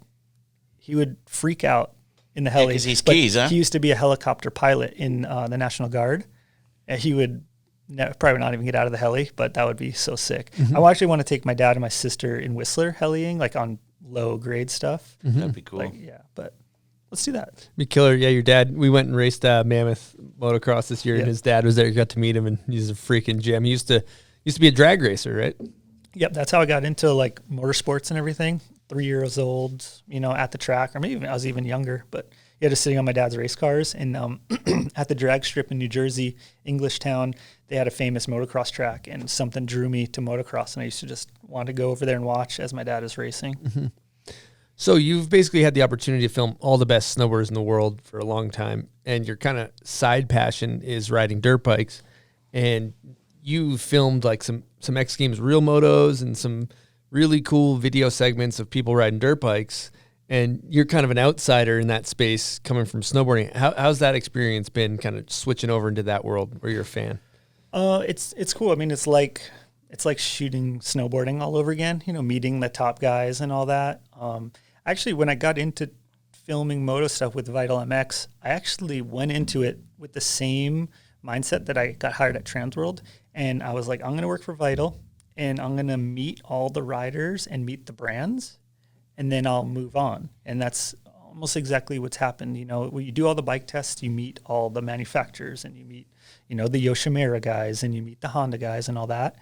He would freak out in the heli. Because he skis, huh? He used to be a helicopter pilot in the National Guard. And he would probably not even get out of the heli, but that would be so sick. I actually want to take my dad and my sister in Whistler heliing, on low grade stuff. That'd be cool. But let's do that. Be killer. Yeah, your dad. We went and raced Mammoth Motocross this year, and his dad was there. You got to meet him, and he's a freaking gem. He used to be a drag racer, right? Yep, that's how I got into motorsports and everything. 3 years old, at the track, or maybe I was even younger, but just sitting on my dad's race cars. And at the drag strip in New Jersey, Englishtown, they had a famous motocross track, and something drew me to motocross, and I used to just want to go over there and watch as my dad is racing. Mm-hmm. So you've basically had the opportunity to film all the best snowboarders in the world for a long time, and your kind of side passion is riding dirt bikes. And you filmed like some X Games real motos and some really cool video segments of people riding dirt bikes. And you're kind of an outsider in that space coming from snowboarding. How's that experience been, kind of switching over into that world where you're a fan? It's cool. I mean, it's like shooting snowboarding all over again, meeting the top guys and all that. Actually, when I got into filming moto stuff with Vital MX, I actually went into it with the same mindset that I got hired at TransWorld. And I was like, I'm going to work for Vital, and I'm going to meet all the riders and meet the brands, and then I'll move on. And that's almost exactly what's happened. When you do all the bike tests, you meet all the manufacturers, and you meet, the Yoshimura guys, and you meet the Honda guys and all that.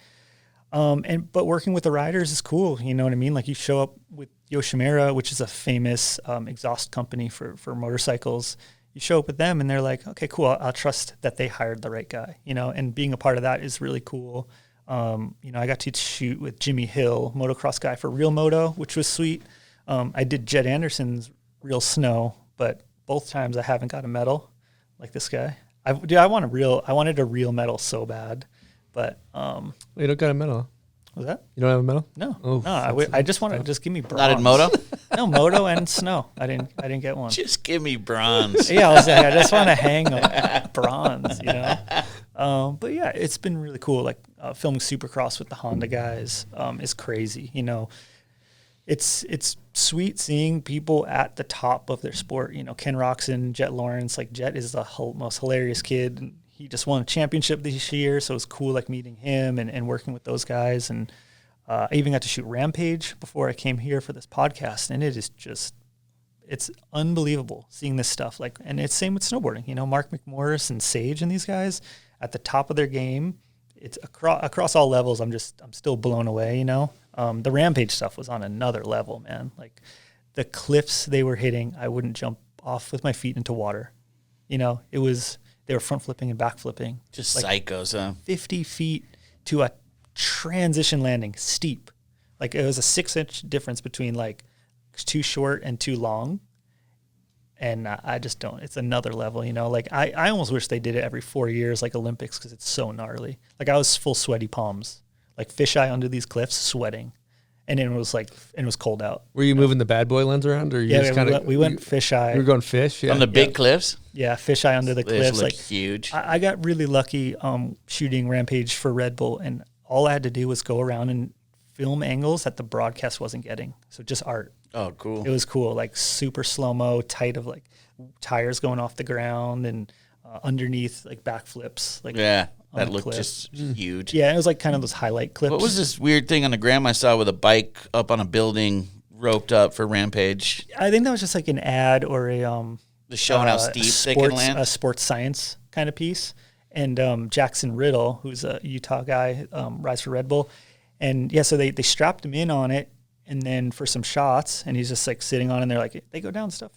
But working with the riders is cool. You know what I mean? Like, you show up with Yoshimura, which is a famous exhaust company for motorcycles. You show up with them and they're like, okay, cool. I'll trust that they hired the right guy, and being a part of that is really cool. I got to shoot with Jimmy Hill, motocross guy for Real Moto, which was sweet. I did Jed Anderson's Real Snow, but both times I haven't got a medal like this guy. I wanted a real medal so bad, but you don't got a medal. Was that? You don't have a medal? No. Oh, no. I just want to just give me bronze. Not in moto? No, moto and snow. I didn't get one. Just give me bronze. Yeah, I was like, I just want to hang on bronze, But yeah, it's been really cool. Like filming Supercross with the Honda guys is crazy. It's sweet seeing people at the top of their sport. Ken Roxon, Jet Lawrence. Like, Jet is the most hilarious kid. And he just won a championship this year, so it was cool, like, meeting him and working with those guys. And I even got to shoot Rampage before I came here for this podcast, and it is just, it's unbelievable seeing this stuff. Like, and it's same with snowboarding. Mark McMorris and Sage and these guys at the top of their game. It's across all levels. I'm still blown away. The Rampage stuff was on another level, man. Like, the cliffs they were hitting, I wouldn't jump off with my feet into water. They were front flipping and back flipping. Just like psychos, huh? 50 feet to a transition landing, steep. Like, it was a 6-inch difference between like too short and too long. And I just don't. It's another level, Like, I almost wish they did it every 4 years, like Olympics, because it's so gnarly. Like, I was full sweaty palms, like fisheye under these cliffs, sweating. And it was cold out. Were you moving the bad boy lens around, or we went fisheye? You were going fish, on the big cliffs. Yeah, fisheye under the cliffs. Like, huge. I got really lucky shooting Rampage for Red Bull, and all I had to do was go around and film angles that the broadcast wasn't getting. So just art. Oh, cool. It was cool, like super slow mo, tight of like tires going off the ground and underneath like backflips. Like, yeah. That looked just huge. Yeah, it was like kind of those highlight clips. What was this weird thing on the gram I saw with a bike up on a building roped up for Rampage? I think that was just like an ad or a just showing how steep they can land. A sports science kind of piece. And Jackson Riddle, who's a Utah guy, rides for Red Bull. And yeah, so they strapped him in on it, and then for some shots, and he's just like sitting on it, and they're like, they go down stuff,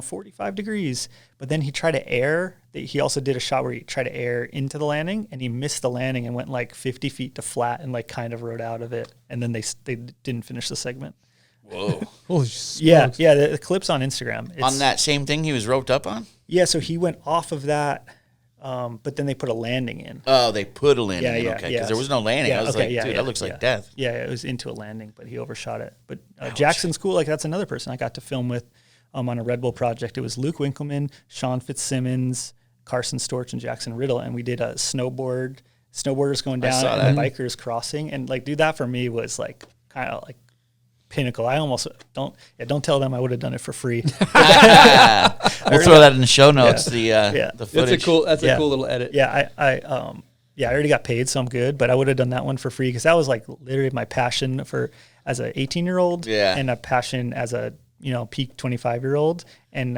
45 degrees. But then he tried to air. He also did a shot where he tried to air into the landing, and he missed the landing and went like 50 feet to flat and like kind of rode out of it. And then they didn't finish the segment. Whoa. Holy smokes. Yeah, the clip's on Instagram. On that same thing he was roped up on? Yeah, so he went off of that, but then they put a landing in. Oh, they put a landing in, yeah, okay. Because there was no landing. I was that looks like death. Yeah, it was into a landing, but he overshot it. But Jackson's cool. Like, that's another person I got to film with on a Red Bull project. It was Luke Winkleman, Sean Fitzsimmons, Carson Storch, and Jackson Riddle, and we did a snowboarders going down and the bikers crossing. And like, dude, that for me was like kind of like pinnacle. I almost don't tell them I would have done it for free. We'll throw that in the show notes. The footage. That's a cool little edit. Yeah, I already got paid, so I'm good. But I would have done that one for free because that was like literally my passion as a 18-year-old, and a passion as a peak 25-year-old, and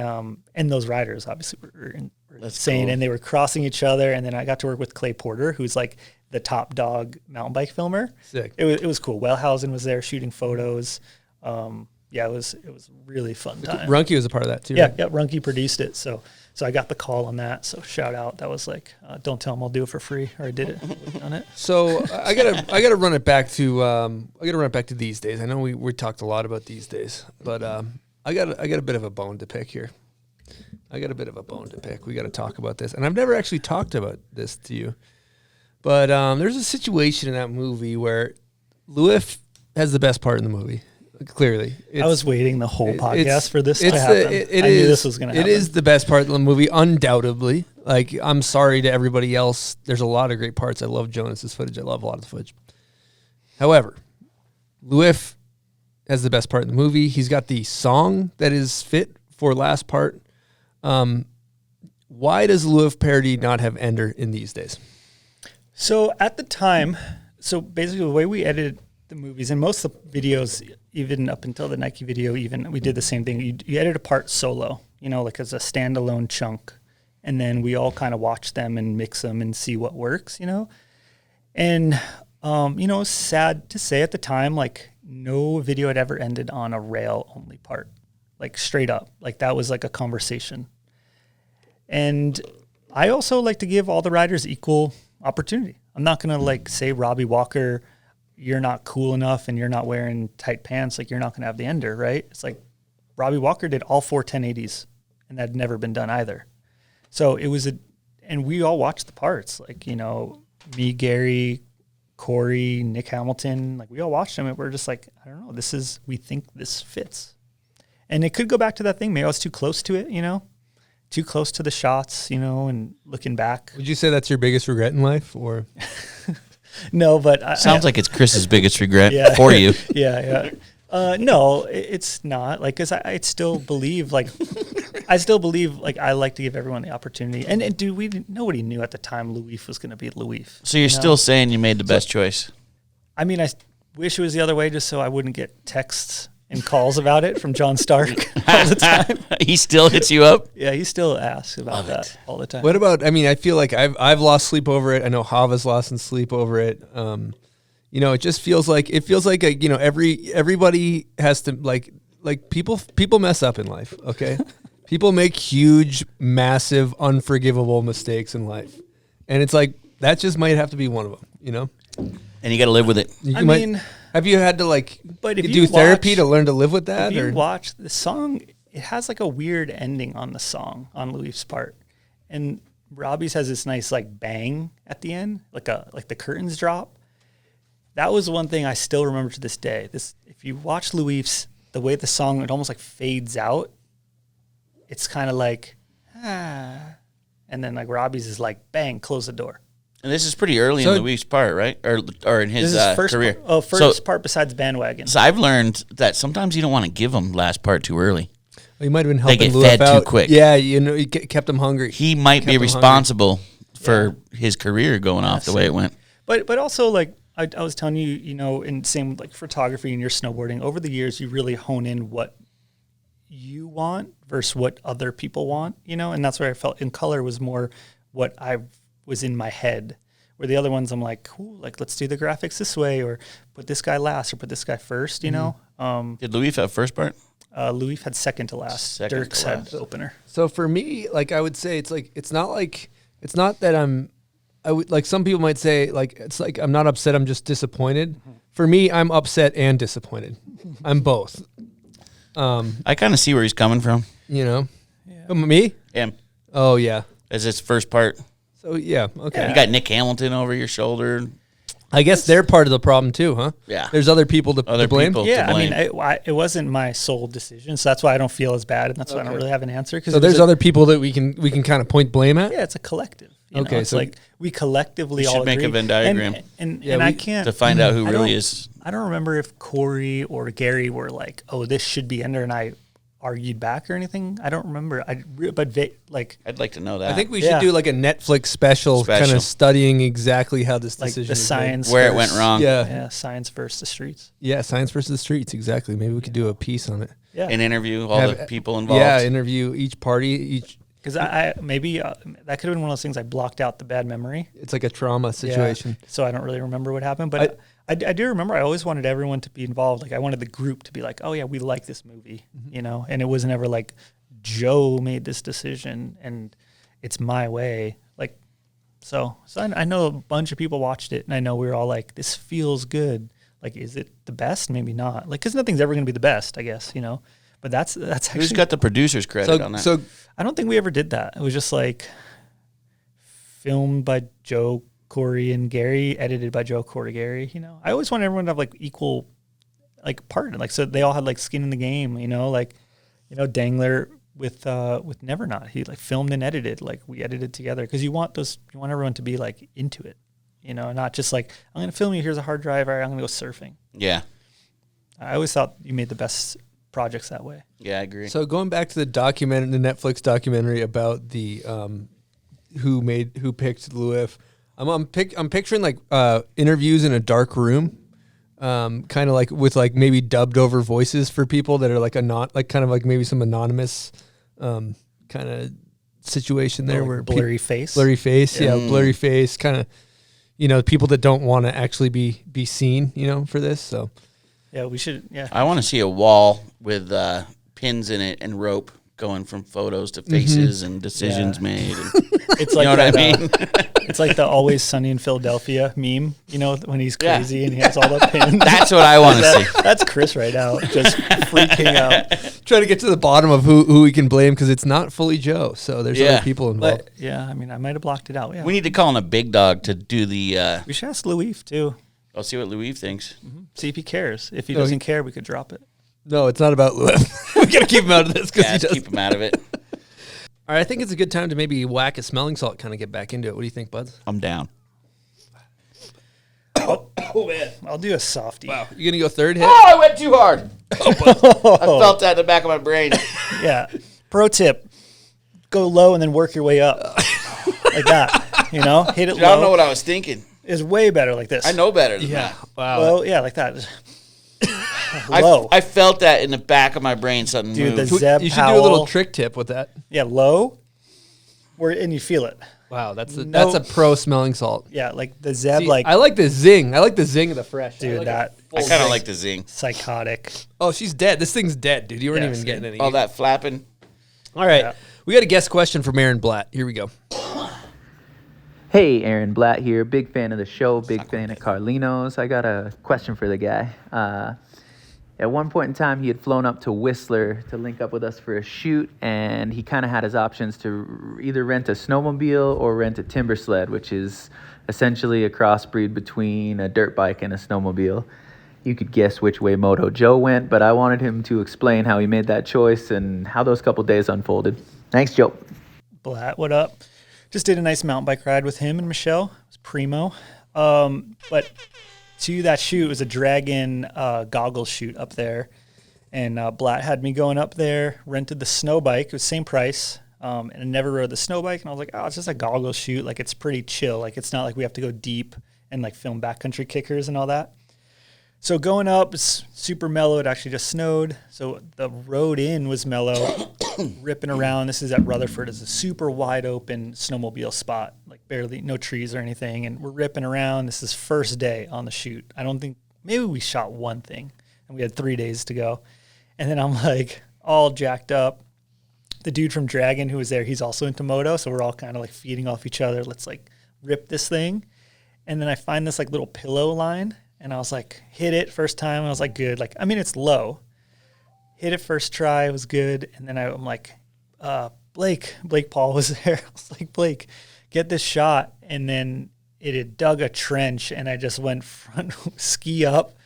those riders obviously were insane, cool. And they were crossing each other. And then I got to work with Clay Porter, who's like the top dog mountain bike filmer. Sick. It was cool. Wellhausen was there shooting photos. yeah, it was really fun time. Runke was a part of that too. Yeah, right? yeah, Runke produced it, so I got the call on that. So shout out. That was like, don't tell him I'll do it for free, or I did it on it. So I gotta run it back to these days. I know we talked a lot about these days, but I got a bit of a bone to pick here. We got to talk about this, and I've never actually talked about this to you, but there's a situation in that movie where Louif has the best part in the movie. Clearly, I was waiting the whole podcast for this to happen. I knew this was going to happen. It is the best part of the movie, undoubtedly. Like, I'm sorry to everybody else. There's a lot of great parts. I love Jonas's footage. I love a lot of the footage. However, Louif has the best part in the movie. He's got the song that is fit for last part. Why does Louif parody not have Ender in these days? So at the time, basically the way we edited the movies and most of the videos, even up until the Nike video, even we did the same thing. You edit a part solo, like as a standalone chunk, and then we all kind of watch them and mix them and see what works, And it's sad to say at the time, like no video had ever ended on a rail only part, like straight up, like that was like a conversation. And I also like to give all the riders equal opportunity. I'm not gonna like say Robbie Walker, you're not cool enough and you're not wearing tight pants, like you're not going to have the Ender, right? It's like Robbie Walker did all 4 1080s and that had never been done either. So it was and we all watched the parts, like, me, Gary, Corey, Nick Hamilton, like we all watched them and we're just like, I don't know, we think this fits. And it could go back to that thing. Maybe I was too close to it, too close to the shots, and looking back. Would you say that's your biggest regret in life, or? No, but sounds like it's Chris's biggest regret for you. Yeah. No, it's not. Like, cause I still believe, like, I like to give everyone the opportunity. And dude, nobody knew at the time Louif was going to be Louif. So you're still saying you made the best choice? I mean, I wish it was the other way, just so I wouldn't get texts and calls about it from John Stark all the time. He still hits you up? Yeah, he still asks about that all the time. What about, I feel like I've lost sleep over it. I know Hava's lost sleep over it. It just feels like, everybody has to, like people mess up in life, okay? People make huge, massive, unforgivable mistakes in life. And it's like, that just might have to be one of them, And you got to live with it. Have you had to do therapy to learn to live with that? If you watch the song, it has like a weird ending on the song on Louif's part, and Robbie's has this nice like bang at the end, like the curtains drop. That was one thing I still remember to this day. If you watch Louif's, the way the song it almost like fades out, it's kind of like and then like Robbie's is like bang, close the door. And this is pretty early in Louif's part, right? Or in his career. First part besides Bandwagon. So I've learned that sometimes you don't want to give them last part too early. Well, you might have been helping They get Louif fed out. too quick. Yeah, you kept him hungry. He might be responsible for his career going off the way it went. But also like I was telling you, and same with like photography and your snowboarding, over the years you really hone in what you want versus what other people want, and that's where I felt in color was more what I was in my head, where the other ones I'm like, cool, like let's do the graphics this way, or put this guy last, or put this guy first, Did Louif have first part? Louif had second to last. Dirks had the opener. So for me, like I would say, it's not that I would like some people might say like it's like I'm not upset, I'm just disappointed. Mm-hmm. For me, I'm upset and disappointed. I'm both. I kind of see where he's coming from. Yeah. Me? Him. Oh yeah. As his first part. So yeah, okay. You got Nick Hamilton over your shoulder. I guess they're part of the problem too, huh? Yeah. There's other people to blame. Yeah, I mean, it wasn't my sole decision, so that's why I don't feel as bad, and that's why I don't really have an answer. So there's other people that we can kind of point blame at. Yeah, it's a collective. So like we collectively all should make agree. a Venn diagram, and I can't to find out who really is. I don't remember if Corey or Gary were like, "Oh, this should be Ender," and I argued back or anything. I don't remember. I'd like to know that. I think we should do like a Netflix special. Kind of studying exactly how this decision the science where it went wrong. Yeah, science versus the streets. Yeah, science versus the streets. Exactly. Maybe we could do a piece on it. Yeah, and interview all the people involved. Yeah, interview each party. Because I maybe that could have been one of those things I blocked out the bad memory. It's like a trauma situation. Yeah, so I don't really remember what happened. But I do remember I always wanted everyone to be involved. Like I wanted the group to be like, oh, yeah, we like this movie, you know? And it was never like Joe made this decision and it's my way. Like, so I know a bunch of people watched it and I know we were all like, this feels good. Like, is it the best? Maybe not. Like, because nothing's ever going to be the best, I guess, you know? But that's actually... Who's got the producer's credit on that? So I don't think we ever did that. It was just like filmed by Joe, Corey, and Gary, edited by Joe, Corey, Gary, you know? I always want everyone to have like equal like part. Like, so they all had like skin in the game, you know? Like, you know, Dangler with Never Not, he like filmed and edited. Like we edited together because you want everyone to be like into it, you know? Not just like, I'm going to film you, here's a hard drive, all right, I'm going to go surfing. Yeah. I always thought you made the best projects that way. Yeah, I agree. So going back to the Netflix documentary about the who picked Louif, I'm picturing like interviews in a dark room, kind of like with like maybe dubbed over voices for people that are like kind of like maybe some anonymous kind of situation there, like where blurry face, blurry face, kind of, you know, people that don't want to actually be seen, you know, for this. So. Yeah, we should. Yeah, I want to see a wall with pins in it and rope going from photos to faces and decisions made. And, it's like you know what I mean? It's like the Always Sunny in Philadelphia meme. You know, when he's crazy and he has all the pins. That's what I want to see. That's Chris right now, just freaking out, trying to get to the bottom of who we can blame because it's not fully Joe. So there's other people involved. But, yeah, I mean, I might have blocked it out. Yeah, we need to call in a big dog to do the. We should ask Louif too. I'll see what Louif thinks. See if he cares. If he doesn't care, we could drop it. No, it's not about Louif. We gotta keep him out of this because he does. Keep him out of it. All right, I think it's a good time to maybe whack a smelling salt, kind of get back into it. What do you think, Buds? I'm down. Oh man, I'll do a softie. Wow, you gonna go third hit? Oh, I went too hard. I felt that in the back of my brain. Yeah. Pro tip: go low and then work your way up, like that. You know, hit it low. I don't know what I was thinking. Is way better like this. I know better than that. Wow. Well, yeah, like that. Low. I felt that in the back of my brain. Something Dude, moved. the Zeb You should Powell, do a little trick tip with that. Yeah, low, and you feel it. Wow, that's a pro smelling salt. Yeah, like the Zeb, See, I like the zing. I like the zing of the fresh. dude, I kind of like the zing. psychotic. Oh, she's dead. This thing's dead, dude. You weren't Yeah, even see. getting any. All that flapping. All right, Yeah. we got a guest question from Aaron Blatt. Here we go. Hey, Aaron Blatt here. Big fan of the show, big fan of Carlino's. I got a question for the guy. At one point in time, he had flown up to Whistler to link up with us for a shoot, and he kind of had his options to either rent a snowmobile or rent a timber sled, which is essentially a crossbreed between a dirt bike and a snowmobile. You could guess which way Moto Joe went, but I wanted him to explain how he made that choice and how those couple days unfolded. Thanks, Joe. Blatt, what up? Just did a nice mountain bike ride with him and Michelle. It was primo. But to that shoot, it was a Dragon goggles shoot up there. And Blatt had me going up there, rented the snow bike. It was same price. And I never rode the snow bike. And I was like, oh, it's just a goggles shoot. Like, it's pretty chill. Like, it's not like we have to go deep and, like, film backcountry kickers and all that. So going up, it's super mellow. It actually just snowed. So the road in was mellow, ripping around. This is at Rutherford. It's a super wide open snowmobile spot, like barely no trees or anything. And we're ripping around. This is first day on the shoot. I don't think, maybe we shot one thing and we had 3 days to go. And then I'm like all jacked up. The dude from Dragon who was there, he's also into moto. So we're all kind of like feeding off each other. Let's like rip this thing. And then I find this like little pillow line. And I was like, hit it first time. I was like, good. Like, I mean, it's low. Hit it first try. It was good. And then I'm like, Blake Paul was there. I was like, Blake, get this shot. And then it had dug a trench and I just went front ski up.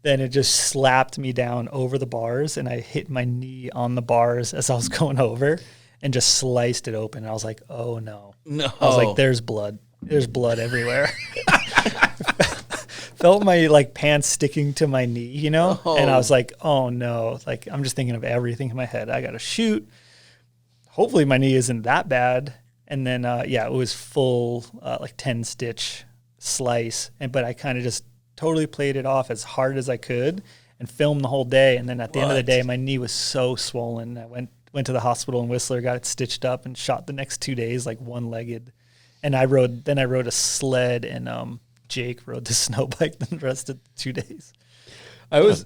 Then it just slapped me down over the bars and I hit my knee on the bars as I was going over and just sliced it open. And I was like, oh no. No. I was like, there's blood. There's blood everywhere. Felt my like pants sticking to my knee, you know? Oh. And I was like, oh no. Like, I'm just thinking of everything in my head. I got to shoot. Hopefully my knee isn't that bad. And then, it was full, like 10 stitch slice. But I kind of just totally played it off as hard as I could and filmed the whole day. And then at the end of the day, my knee was so swollen. I went went to the hospital in Whistler, got it stitched up, and shot the next 2 days like one-legged. And I rode a sled, and Jake rode the snow bike the rest of 2 days. I was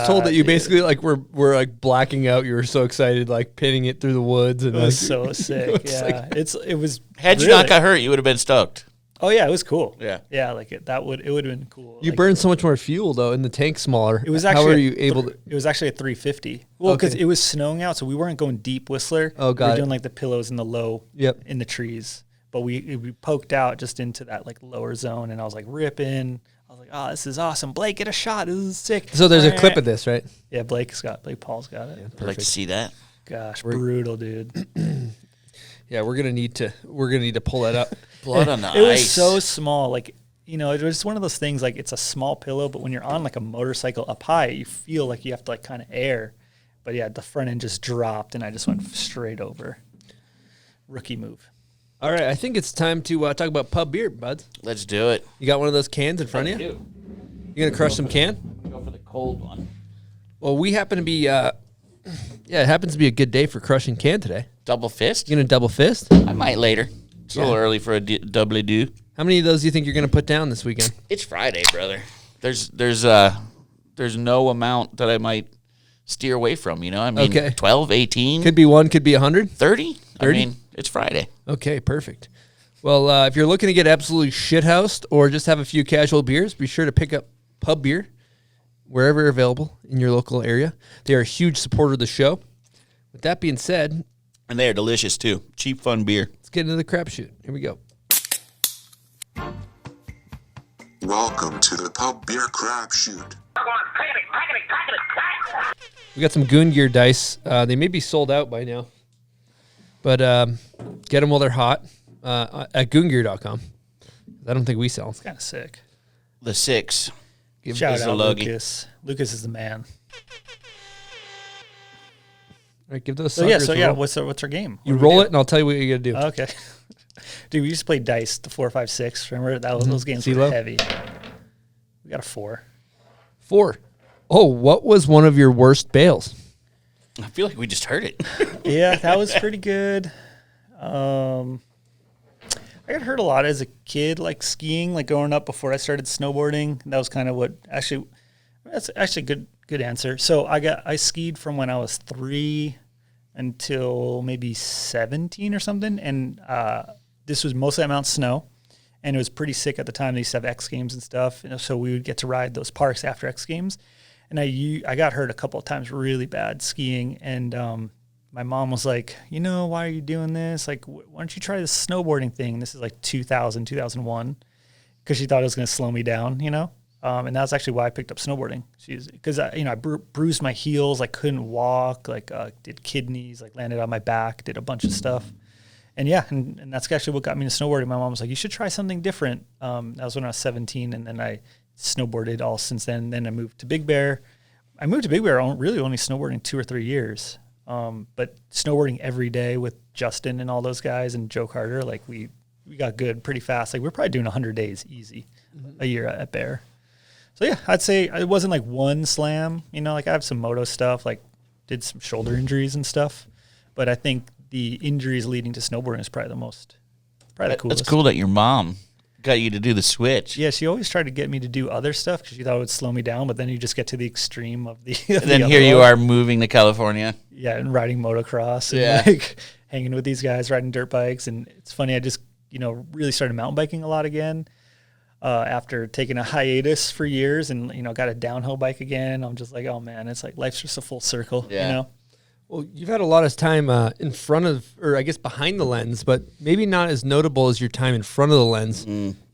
told that you basically like were like blacking out. You were so excited, like pinning it through the woods, and It was so sick. It was It was. Had you not got hurt, you would have been stoked. Oh yeah, it was cool. Yeah, like it would have been cool. You burned so much more fuel though, and the tank's smaller. It was actually. How are you able to? It was actually a 350. Well, because it was snowing out, so we weren't going deep Whistler. Oh, got we were it. doing like the pillows in the low. Yep. In the trees, but we poked out just into that like lower zone, and I was like ripping. I was like, oh, this is awesome. Blake, get a shot. This is sick. So there's a clip of this, right? Yeah, Blake Paul's got it. I'd like to see that. Gosh, brutal, dude. Yeah, we're gonna need to pull that up. Blood on the It was ice. so small. Like, it was one of those things, like it's a small pillow, but when you're on like a motorcycle up high, you feel like you have to like kind of air. But yeah, the front end just dropped and I just went straight over. Rookie move. All right, I think it's time to talk about pub beer, buds. Let's do it. You got one of those cans in front of you? You gonna crush some can? Go for the cold one. Well, we happen to be, it happens to be a good day for crushing can today. Double fist? You gonna double fist? I might later. It's a little early for a doubly do. How many of those do you think you're gonna put down this weekend? It's Friday, brother. There's no amount that I might steer away from, you know? I mean, Okay. 12, 18, Could be 1, could be 100. 30? 30? I mean, it's Friday. Okay, perfect. Well, if you're looking to get absolutely shithoused or just have a few casual beers, be sure to pick up Pub Beer wherever available in your local area. They are a huge supporter of the show. With that being said, And they are delicious, too. Cheap, fun beer. let's get into the crapshoot. Here we go. Welcome to the Pub Beer Crapshoot. We got some Goon Gear dice. They may be sold out by now, but get them while they're hot at goongear.com. I don't think we sell them. It's kind of sick. The 6. Shout us a out logie. Lucas. Lucas is the man. All right, give those. So suckers a roll. what's our game? You What do we roll do? it, and I'll tell you what you got to do. Okay. Dude, we used to play dice, the 4, 5, 6. Remember those games CeeLo? were heavy. We got a 4. 4. Oh, what was one of your worst bails? I feel like we just heard it. Yeah, that was pretty good. I got hurt a lot as a kid, like skiing, like growing up before I started snowboarding. That was kind of that's actually a good answer. So I skied from when I was 3 until maybe 17 or something. And this was mostly at Mount Snow. And it was pretty sick at the time. They used to have X Games and stuff. And so we would get to ride those parks after X Games. And I got hurt a couple of times really bad skiing. And my mom was like, why are you doing this? Like, why don't you try this snowboarding thing? This is like 2001, because she thought it was going to slow me down, and that's actually why I picked up snowboarding. Because I bruised my heels, like couldn't walk, like did kidneys, like landed on my back, did a bunch of stuff. And and that's actually what got me into snowboarding. My mom was like, you should try something different. That was when I was 17, and then I snowboarded all since then. Then I moved to Big Bear. I moved to Big Bear really only snowboarding 2 or 3 years. But snowboarding every day with Justin and all those guys and Joe Carter, like we got good pretty fast. Like we're probably doing 100 days easy a year at Bear. So yeah, I'd say it wasn't like one slam, like I have some moto stuff, like did some shoulder injuries and stuff, but I think the injuries leading to snowboarding is probably the coolest. That's cool that your mom got you to do the switch. Yeah, she always tried to get me to do other stuff because she thought it would slow me down, but then you just get to the extreme of the. And then here you are moving to California. Yeah, and riding motocross and like hanging with these guys riding dirt bikes. And it's funny, I just, really started mountain biking a lot again after taking a hiatus for years and, got a downhill bike again. I'm just like, oh man, it's like life's just a full circle, Well, you've had a lot of time in front of, or I guess behind the lens, but maybe not as notable as your time in front of the lens.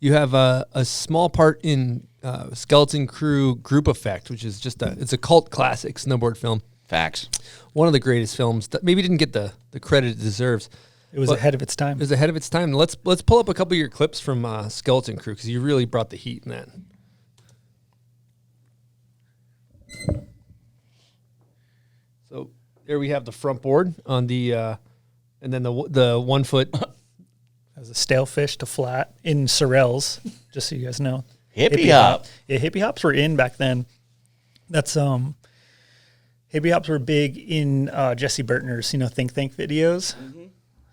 You have a small part in Skeleton Crew Group Effect, which is it's a cult classic snowboard film. Facts. One of the greatest films that maybe didn't get the credit it deserves. It was ahead of its time. It was ahead of its time. Let's pull up a couple of your clips from Skeleton Crew because you really brought the heat in that. So there we have the front board on the, and then the 1 foot. As a stale fish to flat in Sorels, just so you guys know. Hippie hop. Yeah, hippie hops were in back then. That's hippie hippie hops were big in Jesse Burtner's, Think videos.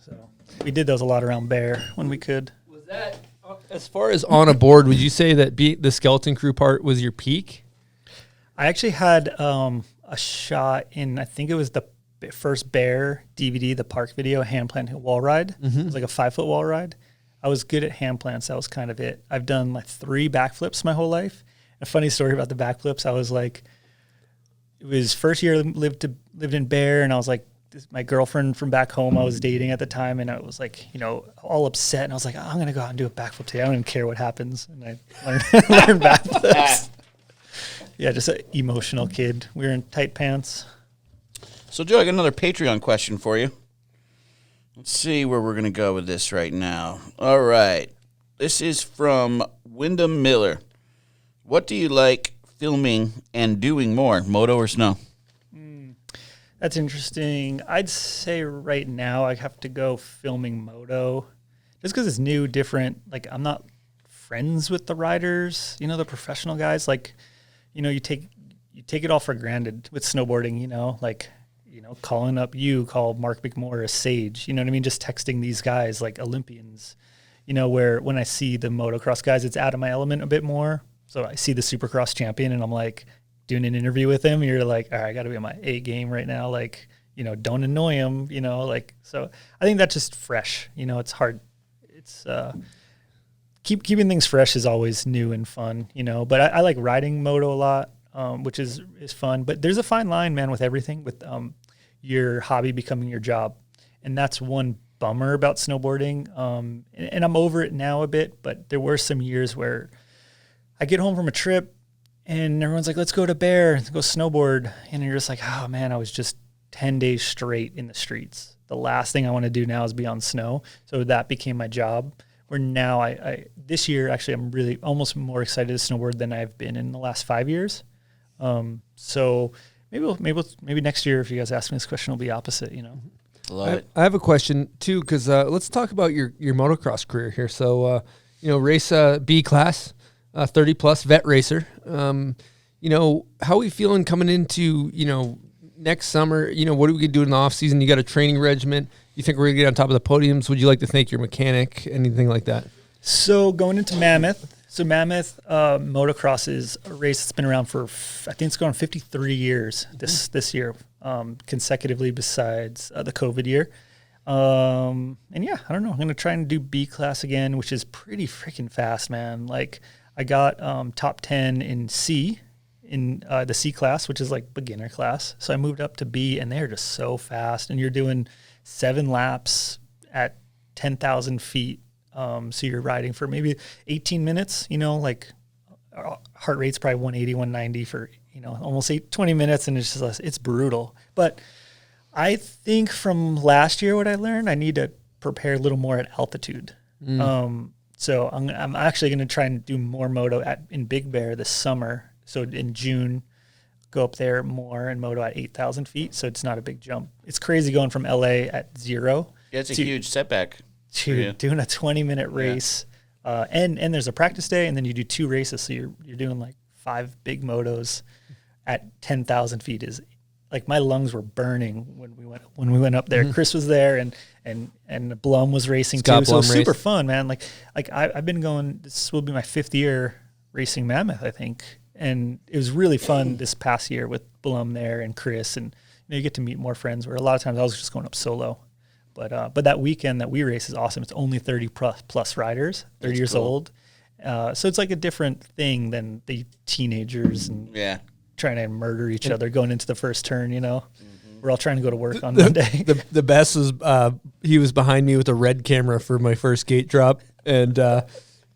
So we did those a lot around Bear when we could. Was that, as far as on a board, would you say that the skeleton crew part was your peak? I actually had a shot in, I think it was the first Bear DVD, the park video, hand plant wall ride. It was like a 5-foot wall ride. I was good at hand plants. That was kind of it. I've done like 3 backflips my whole life. A funny story about the backflips. I was like, it was first year I lived in Bear, and I was like, my girlfriend from back home I was dating at the time, and I was like, all upset, and I was like, I'm gonna go out and do a backflip today. I don't even care what happens, and I learned backflips. Yeah, just an emotional kid. We were in tight pants. So, Joe, I got another Patreon question for you. Let's see where we're gonna go with this right now. All right, this is from Wyndham Miller. What do you like filming and doing more, moto or snow? That's interesting. I'd say right now I have to go filming moto just because it's new, different. Like, I'm not friends with the riders, the professional guys. Like, you take it all for granted with snowboarding, calling up call Mark McMorris Sage, you know what I mean? Just texting these guys like Olympians, where when I see the motocross guys, it's out of my element a bit more. So I see the Supercross champion and I'm like, doing an interview with him, you're like, all right, I got to be on my A game right now. Like, don't annoy him, so I think that's just fresh. It's hard. It's, keeping things fresh is always new and fun, but I like riding moto a lot, which is fun, but there's a fine line, man, with everything, with, your hobby becoming your job. And that's one bummer about snowboarding. And I'm over it now a bit, but there were some years where I get home from a trip, and everyone's like, let's go to Bear, go snowboard. And you're just like, oh, man, I was just 10 days straight in the streets. The last thing I want to do now is be on snow. So that became my job, where now I this year, actually, I'm really almost more excited to snowboard than I've been in the last 5 years. So maybe next year, if you guys ask me this question, it'll be opposite, Love it. I have a question, too, because let's talk about your motocross career here. So, race B class. 30-plus vet racer. How are we feeling coming into, next summer? What are we going to do in the off season? You got a training regimen. You think we're going to get on top of the podiums? Would you like to thank your mechanic? Anything like that? So going into Mammoth. So Mammoth motocross is a race that's been around for, I think it's going on 53 years this year, consecutively besides the COVID year. And yeah, I don't know. I'm going to try and do B class again, which is pretty freaking fast, man. Like, I got top 10 in C, in the C class, which is like beginner class. So I moved up to B, and they're just so fast. And you're doing 7 laps at 10,000 feet. So you're riding for maybe 18 minutes, heart rate's probably 180, 190 for, almost 20 minutes. And it's just, it's brutal. But I think from last year, what I learned, I need to prepare a little more at altitude. So I'm actually going to try and do more moto in Big Bear this summer. So in June, go up there more and moto at 8,000 feet. So it's not a big jump. It's crazy going from LA at 0. Yeah, it's a huge setback. To doing a 20-minute race. Yeah. And there's a practice day, and then you do 2 races. So you're doing like 5 big motos at 10,000 feet. Is like my lungs were burning when we went up there. Chris was there, and Blum was racing Scott too. Blum So it was super fun, man. Like I've been going. This will be my 5th year racing Mammoth, I think, and it was really fun this past year with Blum there and Chris, and you get to meet more friends. Where a lot of times I was just going up solo, but that weekend that we race is awesome. It's only 30 plus riders, 30 years old, so it's like a different thing than the teenagers and trying to murder each other going into the first turn. We're all trying to go to work on Monday. The best was he was behind me with a red camera for my first gate drop, and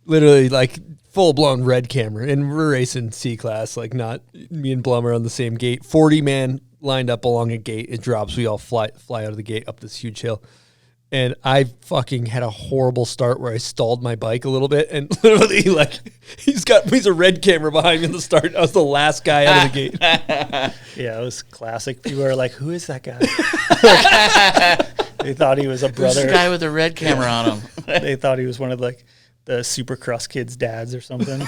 literally like full blown red camera. And we're racing C class, like not me and Blum are on the same gate. 40 man lined up along a gate. It drops. We all fly out of the gate up this huge hill. And I fucking had a horrible start where I stalled my bike a little bit, and literally like he's a red camera behind me in the start. I was the last guy out of the gate. Yeah, it was classic. People were like, "Who is that guy?" They thought he was a brother. Who's the guy with the red camera on him? They thought he was one of like the Supercross kids' dads or something.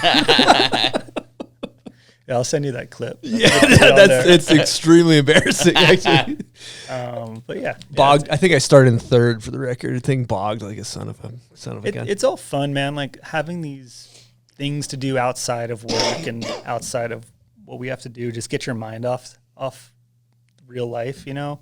Yeah, I'll send you that clip. It's extremely embarrassing, actually. But yeah, bogged. I think I started in third for the record. I think bogged like a son of a gun. It's all fun, man. Like having these things to do outside of work and outside of what we have to do, just get your mind off real life. You know,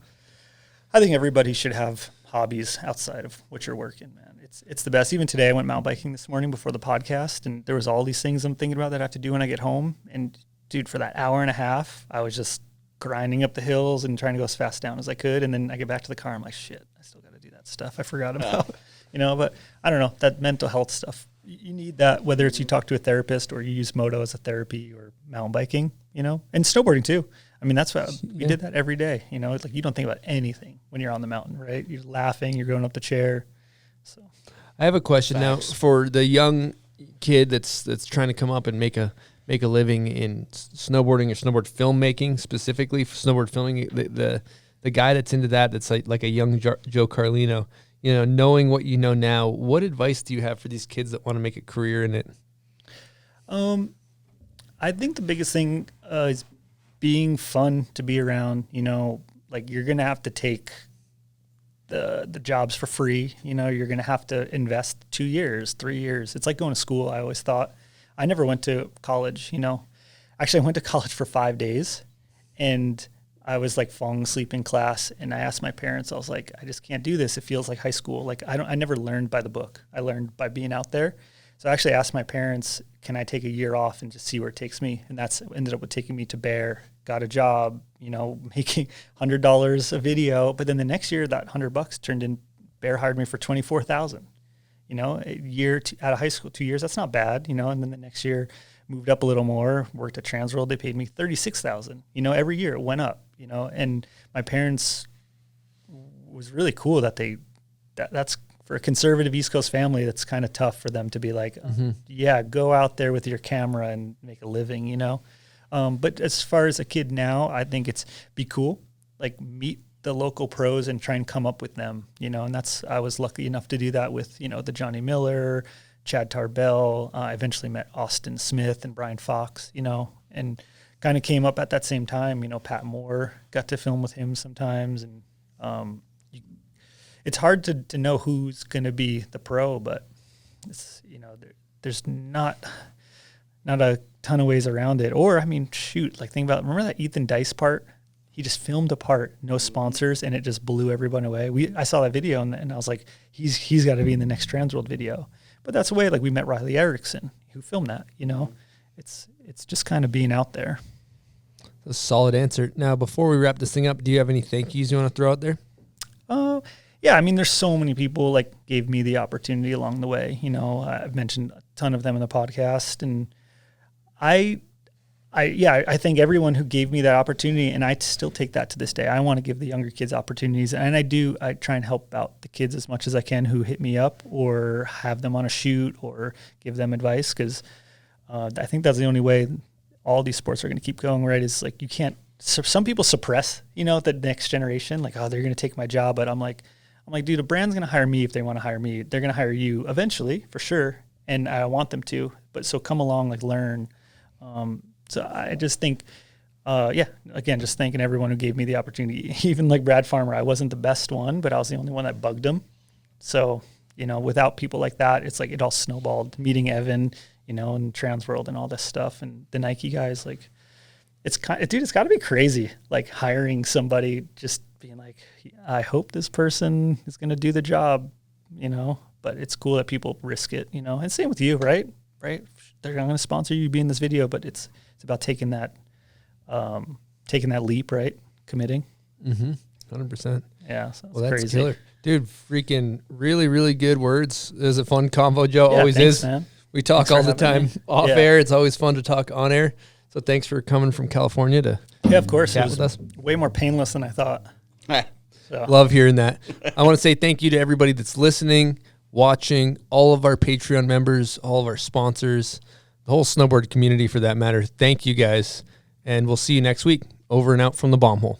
I think everybody should have hobbies outside of what you're working, man. It's the best. Even today, I went mountain biking this morning before the podcast, and there was all these things I'm thinking about that I have to do when I get home. And dude, for that hour and a half, I was just grinding up the hills and trying to go as fast down as I could. And then I get back to the car, I'm like, shit, I still got to do that stuff I forgot about. You know, but I don't know, that mental health stuff, you need that, whether it's you talk to a therapist or you use Moto as a therapy or mountain biking, you know, and snowboarding too. I mean, that's what we did that every day. You know, it's like you don't think about anything when you're on the mountain, right? You're laughing, you're going up the chair. So I have a question now for the young kid that's trying to come up and make a living in snowboarding or snowboard filmmaking, specifically for snowboard filming. The guy that's into that's like a young Joe Carlino. You know, knowing what you know now, what advice do you have for these kids that want to make a career in it? I think the biggest thing is being fun to be around. You know, like you're gonna have to take the jobs for free. You know, you're gonna have to invest 2 years, 3 years. It's like going to school. I always thought. I never went to college. You know, actually, I went to college for 5 days, and I was like falling asleep in class. And I asked my parents. I was like, I just can't do this. It feels like high school. Like I never learned by the book. I learned by being out there. So I actually asked my parents, can I take a year off and just see where it takes me? And that's ended up with taking me to Bear, got a job, you know, making $100 a video. But then the next year, that $100 turned in, Bear hired me for $24,000, you know, a year out of high school, 2 years. That's not bad, you know. And then the next year moved up a little more, worked at TransWorld. They paid me $36,000, you know, every year it went up, you know. And my parents was really cool that that's for a conservative East Coast family, that's kind of tough for them to be like, yeah, go out there with your camera and make a living, you know? But as far as a kid now, I think it's be cool, like meet the local pros and try and come up with them, you know? And I was lucky enough to do that with, you know, the Johnny Miller, Chad Tarbell. I eventually met Austin Smith and Brian Fox, you know, and kind of came up at that same time, you know. Pat Moore, got to film with him sometimes. And, it's hard to know who's going to be the pro, but it's, you know, there's not a ton of ways around it. Or, I mean, shoot, like remember that Ethan Dice part? He just filmed a part, no sponsors, and it just blew everyone away. I saw that video and I was like, he's got to be in the next TransWorld video. But that's the way, like we met Riley Erickson, who filmed that, you know. It's just kind of being out there. A solid answer. Now, before we wrap this thing up, do you have any thank yous you want to throw out there? Yeah, I mean, there's so many people like gave me the opportunity along the way. You know, I've mentioned a ton of them in the podcast, and I thank everyone who gave me that opportunity, and I still take that to this day. I want to give the younger kids opportunities, and I try and help out the kids as much as I can who hit me up or have them on a shoot or give them advice, because I think that's the only way all these sports are going to keep going, right? Is like you can't. Some people suppress, you know, the next generation, like, oh, they're going to take my job, but I'm like, dude, a brand's going to hire me if they want to hire me. They're going to hire you eventually, for sure, and I want them to. But so come along, like learn. So I just think, again, just thanking everyone who gave me the opportunity. Even like Brad Farmer, I wasn't the best one, but I was the only one that bugged him. So, you know, without people like that, it's like it all snowballed. Meeting Evan, you know, and TransWorld and all this stuff, and the Nike guys, like, it's got to be crazy, like hiring somebody, just being like, I hope this person is going to do the job, you know. But it's cool that people risk it, you know. And same with you, right? They're going to sponsor you, be in this video, but it's about taking that leap, right? Committing. 100%. Yeah. So well, that's crazy. Killer, dude. Freaking really, really good words. It was a fun convo, Joe. Yeah, always thanks, is. Man. We talk all the time off air. It's always fun to talk on air. So thanks for coming from California to of course. chat it was with us. Way more painless than I thought. So. Love hearing that. I want to say thank you to everybody that's listening, watching, all of our Patreon members, all of our sponsors, the whole snowboard community for that matter. Thank you guys, and we'll see you next week. Over and out from the bomb hole.